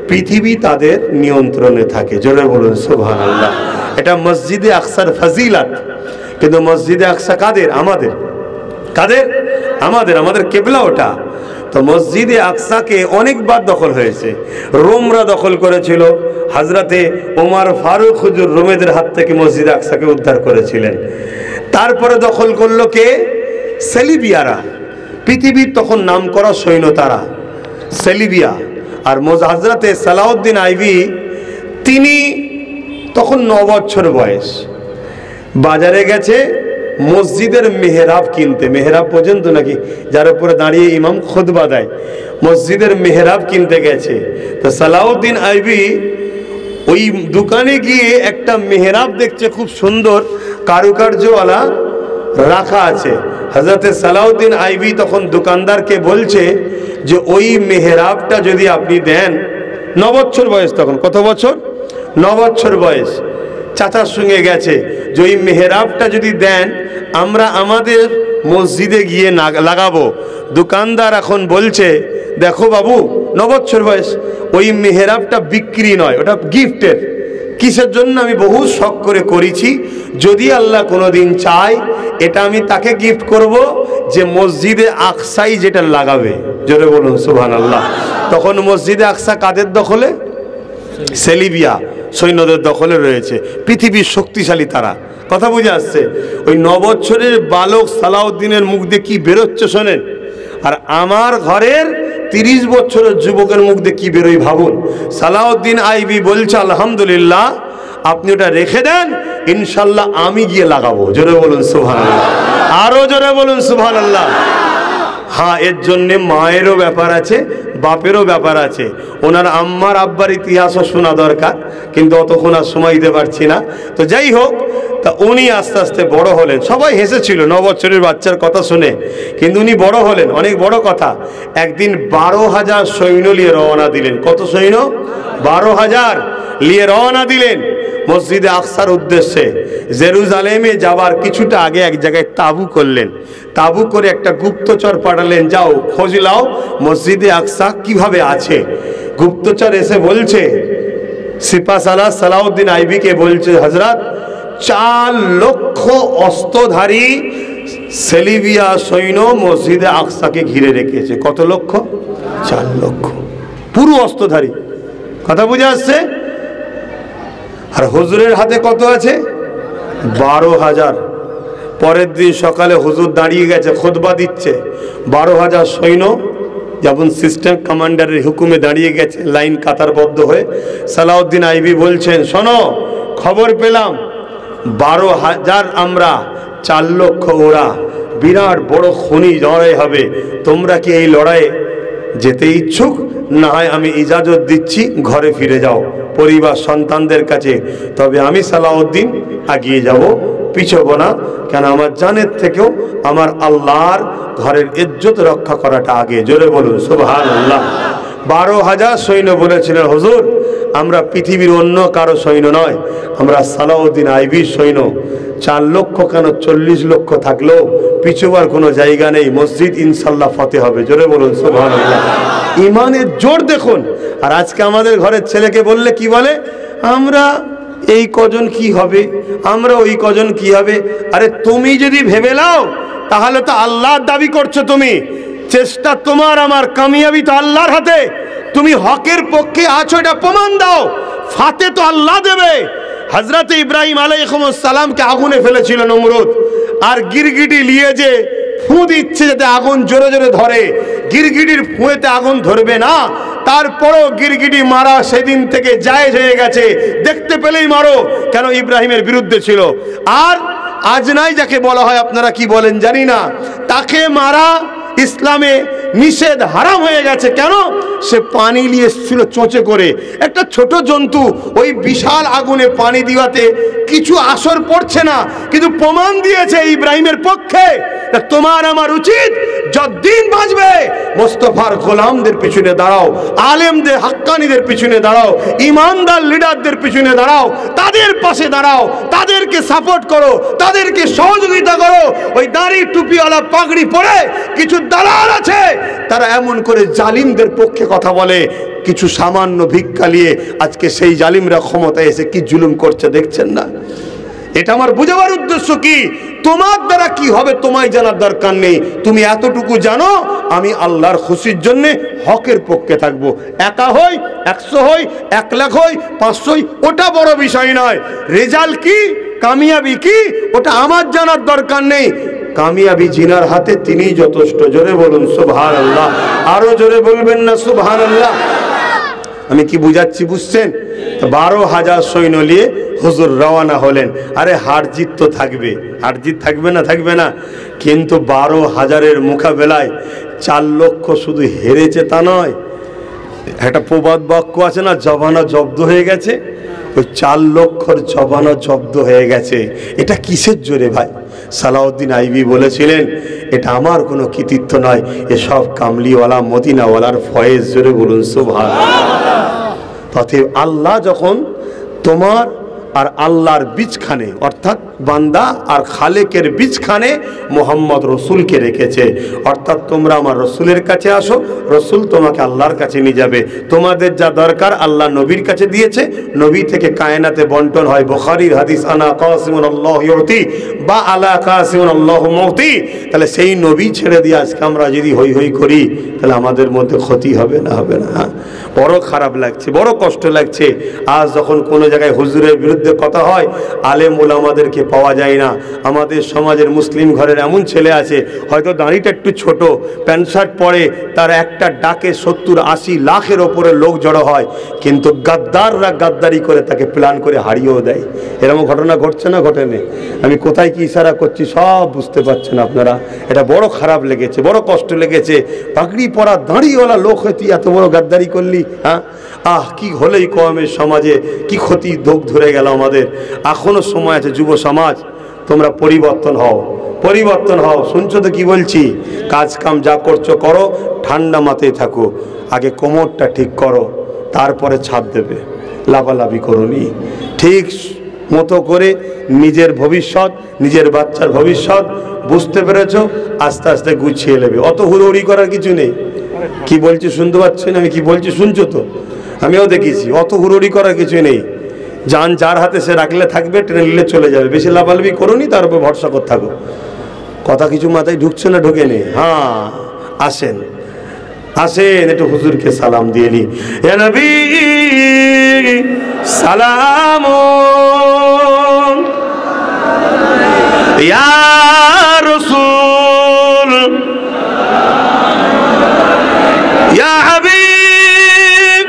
পৃথিবী তাদের নিয়ন্ত্রণে থাকে। জোরে বলুন সুবহানাল্লাহ। এটা মসজিদে আকসার ফজিলত। কিন্তু মসজিদে আকসা কাদের? আমাদের। কাদের? আমাদের। আমাদের কেবলা ওটা। তো মসজিদে আকসাকে অনেকবার দখল হয়েছে। রোমরা দখল করেছিল। হযরতে ওমর ফারুক হুজুর রোমেদের হাত থেকে মসজিদে আকসাকে উদ্ধার করেছিলেন। তারপরে দখল করলো কে? সেলিবিয়ারা। পৃথিবীর তখন নামকরা সৈন্য তারা, সেলিবিয়া। আর হযরতে সালাউদ্দিন আইবি, তিনি তখন 9 বছর বয়স। বাজারে গেছে মসজিদের মেহরাব কিনতে, মেহরাব পর্যন্ত নাকি যার উপরে দাঁড়িয়ে ইমাম খুতবা দেয়, মসজিদের মেহরাব কিনতে গেছে। তো সালাউদ্দিন আইবি ওই দোকানে গিয়ে একটা মেহরাব দেখছে খুব সুন্দর কারুকার্যওয়ালা রাখা আছে। হযরতে সালাউদ্দিন আইবি তখন দোকানদারকে বলছে যে ওই মেহরাবটা যদি আপনি দেন, 9 বছর বয়স তখন, কত বছর? 9 বছর বয়স। চাচার সঙ্গে গেছে যে ওই মেহরাবটা যদি দেন আমরা আমাদের মসজিদে গিয়ে লাগাবো। দোকানদার এখন বলছে দেখো বাবু, 9 বছর বয়স, ওই মেহরাবটা বিক্রি নয়, ওটা গিফটের। কিসের জন্য? আমি বহু শখ করে করেছি, যদি আল্লাহ কোনোদিন চায় এটা আমি তাকে গিফট করব যে মসজিদে আকসাই যেটা লাগাবে। জোরে বলুন সুবহানাল্লাহ। তখন মসজিদে আকসা কাদের দখলে? সেলিবিয়া সৈন্যদের দখলে রয়েছে, পৃথিবীর শক্তিশালী তারা। কথা বুঝে আসছে? ওই 9 বছরের বালক সালাউদ্দিনের মুখ দিয়ে কি বেরোচ্ছে শোনেন, আর আমার ঘরের 30 বছরের যুবকের মুখ দিয়ে কি বেরোই ভাবুন। সালাউদ্দিন আইবি বলছে আলহামদুলিল্লাহ, আপনি ওটা রেখে দেন, ইনশাল্লাহ আমি গিয়ে লাগাবো। জোরে বলুন সুবহানাল্লাহ, আরো জোরে বলুন সুবহানাল্লাহ। হ্যাঁ, এর জন্যে মায়েরও ব্যাপার আছে, বাপেরও ব্যাপার আছে। ওনার আম্মার আব্বার ইতিহাসও শোনা দরকার, কিন্তু অতক্ষণ আর সময় দিতে পারছি না। তো যাই হোক, তা উনি আস্তে আস্তে বড় হলেন। সবাই হেসেছিল 9 বছরের বাচ্চার কথা শুনে, কিন্তু উনি বড় হলেন। অনেক বড় কথা, একদিন 12,000 সৈন্য নিয়ে রওনা দিলেন। কত সৈন্য? 12,000 নিয়ে রওনা দিলেন মসজিদে আকসার উদ্দেশ্যে। জেরুজালেমে যাবার কিছুটা আগে এক জায়গায় তাঁবু করলেন। তাঁবু করে একটা গুপ্তচর পাঠালেন, যাও খোঁজ লাও মসজিদে আকসা কিভাবে আছে। গুপ্তচর এসে বলছে, সিপাহসালার সালাউদ্দিন আইবিকে বলছে, হযরত 4 লক্ষ অস্ত্রধারী সেলিবিয়া সৈন্য মসজিদে আকসাকে ঘিরে রেখেছে। কত লক্ষ? 4 লক্ষ, পুরো অস্ত্রধারী। কথা বুঝে আসছে? আর হুজুরের হাতে কত আছে? 12,000। পরের দিন সকালে হুজুর দাঁড়িয়ে গেছে, খুতবা দিচ্ছে, 12,000 সৈন্য যেমন সিস্টেম কমান্ডারের হুকুমে দাঁড়িয়ে গেছে লাইন কাতারবদ্ধ হয়ে। সালাউদ্দিন আইবি বলছেন, শোনো, খবর পেলাম 12,000 আমরা, 4 লক্ষ ওরা, বিরাট বড় খনি লড়াই হবে। তোমরা কি এই লড়াইয়ে যেতে ইচ্ছুক? না হয় আমি ইজাজত দিচ্ছি, ঘরে ফিরে যাও পরিবার সন্তানদের কাছে। তবে আমি সালাউদ্দিন এগিয়ে যাব, পিছবো না, কেন আমার জানের থেকেও আমার আল্লাহর ঘরের ইজ্জত রক্ষা করাটা আগে। জোরে বলুন সুবহানাল্লাহ। 12,000 সৈন্য বলেছিলেন, হুজুর আমরা পৃথিবীর অন্য কারো সৈন্য নয়, আমরা সালাউদ্দিন আইবির সৈন্য। 4 লক্ষ কেন 40 লক্ষ থাকলেও পিছুবার কোনো জায়গা নেই, মসজিদ ইনশাল্লাহ ফতে হবে। জোরে বলুন সুবহানাল্লাহ। ইমানের জোর দেখুন। আর আজকে আমাদের ঘরের ছেলেকে বললে কি বলে, আমরা এই কজন কি হবে, আমরা ওই কজন কি হবে। আরে তুমি যদি ভেবে নাও তাহলে তো আল্লাহর দাবি করছো তুমি। চেষ্টা তোমার আমার, কামিয়াবি তো আল্লাহর হাতে। তুমি হকের পক্ষে আছো এটা প্রমাণ দাও, ফাতে তো আল্লাহ দেবে। হযরত ইব্রাহিম আলাইহিস সালামকে আগুনে ফেলেছিল নমরুদ, আর গিরগিটি নিয়ে যে ফু দিচ্ছে যাতে আগুন জোরে জোরে ধরে, গিরগিটির ফুঁয়েতে আগুন ধরবে না, তারপরও গিরগিটি মারা সেদিন থেকে জায়েজ হয়ে গেছে, দেখতে পেলেই মারো, কেন ইব্রাহিমের বিরুদ্ধে ছিল। আর আজনাই যাকে বলা হয়, আপনারা কি বলেন জানি না, তাকে মারা ইসলামে নিষেধ, হারাম হয়ে গেছে। কেন? সে পানি নিয়ে এসেছিল চোঁচে করে, একটা ছোট জন্তু, ওই বিশাল আগুনে পানি দিওয়াতে কিছু আসর পড়ছে না, কিন্তু প্রমাণ দিয়েছে ইব্রাহিমের পক্ষে। তোমার আমার উচিত যতদিন বাঁচবে মোস্তফার গোলামদের পিছনে দাঁড়াও, আলেমদের হাক্কানিদের পিছনে দাঁড়াও, ইমানদার লিডারদের পিছনে দাঁড়াও, তাদের পাশে দাঁড়াও, তাদেরকে সাপোর্ট করো, তাদেরকে সহযোগিতা করো। ওই দাড়ি টুপিওয়ালা পাগড়ি পরে কিছু দালাল আছে, তারা এমন করে জালিমদের পক্ষে কথা বলে, কিছু সামান্য ভিক্ষা নিয়ে আজকে সেই জালিমরা ক্ষমতায় এসে কি জুলুম করছে দেখছেন না? এটা আমার বুঝাবার উদ্দেশ্য কি, তোমার দ্বারা কি হবে তোমায় জানার দরকার নেই। তুমি এতটুকু জানো, আমি আল্লাহর খুশির জন্য হকের পক্ষে থাকবো। একা হই, 100 হই, 1 লাখ হই, 500 হই, ওটা বড় বিষয় নয়। রেজাল্ট কি, কামিয়াবি কি, ওটা আমার জানার দরকার নেই। কামিয়াবি জিনার হাতে, তিনিই যথেষ্ট। জোরে বলুন সুবহানাল্লাহ, আরো জোরে বলবেন না সুবহানাল্লাহ। আমি কি বুঝাচ্ছি বুঝছেন? 12,000 সৈন্য নিয়ে হুজুর রওনা হলেন। আরে হার জিত তো থাকবে, হার জিত থাকবে না, থাকবে না? কিন্তু 12,000-এর মোকাবেলায় 4 লক্ষ শুধু হেরেছে তা নয়, একটা প্রবাদ বাক্য আছে না, জবানা জব্দ হয়ে গেছে। ওই 4 লক্ষর জবানা জব্দ হয়ে গেছে। এটা কিসের জোরে ভাই? সালাউদ্দিন আইবি বলেছিলেন, এটা আমার কোনো কৃতিত্ব নয়, এসব কামলিওয়ালা মদিনাওয়ালার ফয়েজ। জোরে বলুন সুবহানাল্লাহ। তবে আল্লাহ যখন তোমার আর আল্লাহর বীজখানে, অর্থাৎ বান্দা আর খালেকের বীজখানে মোহাম্মদ রসুলকে রেখেছে, অর্থাৎ তোমরা আমার রসুলের কাছে আসো, রসুল তোমাকে আল্লাহর কাছে নিয়ে যাবে। তোমাদের যা দরকার আল্লাহ নবীর কাছে দিয়েছে, নবী থেকে কায়নাতে বন্টন হয়। বুখারীর হাদিস, আনা কাসিমুন আল্লাহু ইউতি বা আলা কাসিমুন আল্লাহু মুতি। তাহলে সেই নবী ছেড়ে দিয়ে আজকে আমরা যদি হই হই করি, তাহলে আমাদের মধ্যে ক্ষতি হবে না? হবে না? বড় খারাপ লাগছে, বড় কষ্ট লাগছে। আজ যখন কোনো জায়গায় হুজুরের বিরুদ্ধে কথা হয়, আলেম ওলামাদেরকে পাওয়া যায় না। আমাদের সমাজের মুসলিম ঘরের এমন ছেলে আছে, হয়তো দাঁড়িটা একটু ছোট, প্যান্ট শার্ট পরে, তার একটা ডাকে 70-80 লাখের ওপরে লোক জড়ো হয়, কিন্তু গাদ্দাররা গাদ্দারি করে তাকে প্ল্যান করে হারিয়েও দেয়। এরকম ঘটনা ঘটছে না? ঘটেনি? আমি কোথায় কি ইশারা করছি সব বুঝতে পারছেন আপনারা। এটা বড় খারাপ লেগেছে, বড় কষ্ট লেগেছে। পাগড়ি পরা দাঁড়িয়েওয়ালা লোক হয়তো এত বড় গাদ্দারি করলি, হ্যাঁ? কি হলেই কওমের সমাজে কি ক্ষতি দোগ ধরে গেল আমাদের। এখনো সময় আছে, যুব সমাজ তোমরা পরিবর্তন হও, পরিবর্তন হও। শুনছো তো কি বলছি? কাজ কাম যা করছো করো, ঠান্ডা মাথায় থাকো। আগে কোমরটা ঠিক করো, তারপরে ছাদ দেবে। লাফালাফি করোনি, ঠিক মতো করে নিজের ভবিষ্যৎ, নিজের বাচ্চার ভবিষ্যৎ বুঝতে পেরেছো, আস্তে আস্তে গুছিয়ে নেবে। অত হুড়োহুড়ি করার কিছু নেই। কি বলছি শুনতে পাচ্ছেন? আমি কি বলছি শুনছো তো? আমিও দেখেছি, অত হুড়োহুড়ি করার কিছু নেই। যান যার হাতে সে রাখলে থাকবে, ট্রেনে নিলে চলে যাবে। বেশি লাফালাফি করোনি, তার উপর ভরসা করে থাকো। কথা কিছু মাথায় ঢুকছে না? ঢোকে নেই? হ্যাঁ, আসেন আসেন, একটু হুজুরকে সালাম দিয়ে নি। ইয়া নবী সালাম, ইয়া রাসূল, ইয়া হাবিব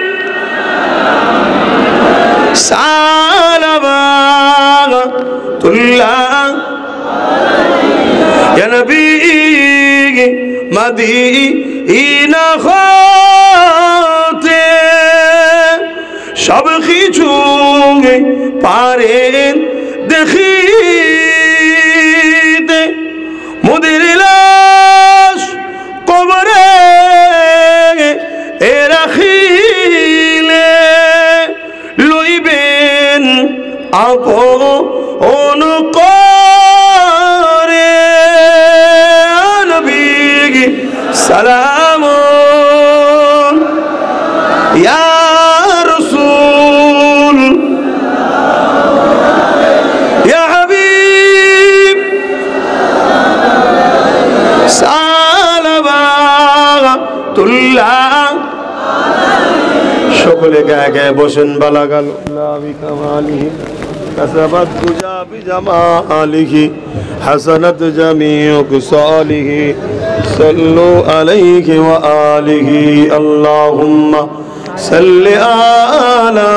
সালাওয়াতুল্লাহ, ইয়া নবী মদিনা হতে সব কিছু পারেন দেখিতে, মোদের লাশ কবরে রাখিলে লইবেন আপন করে। নবী সালাম, ইয়া রাসূল, ইয়া হাবিব সালাওয়াতুল্লাহ। সকলে গায়ে গায়ে বসেন। বালাগাল বিকামালিহি কাসাবাত তুজা বিজামালিহি হাসানাত জামিউ কুসালিহি সাল্লু আলাইহি ওয়া আলিহি। আল্লাহুম্মা সাল্লি আলা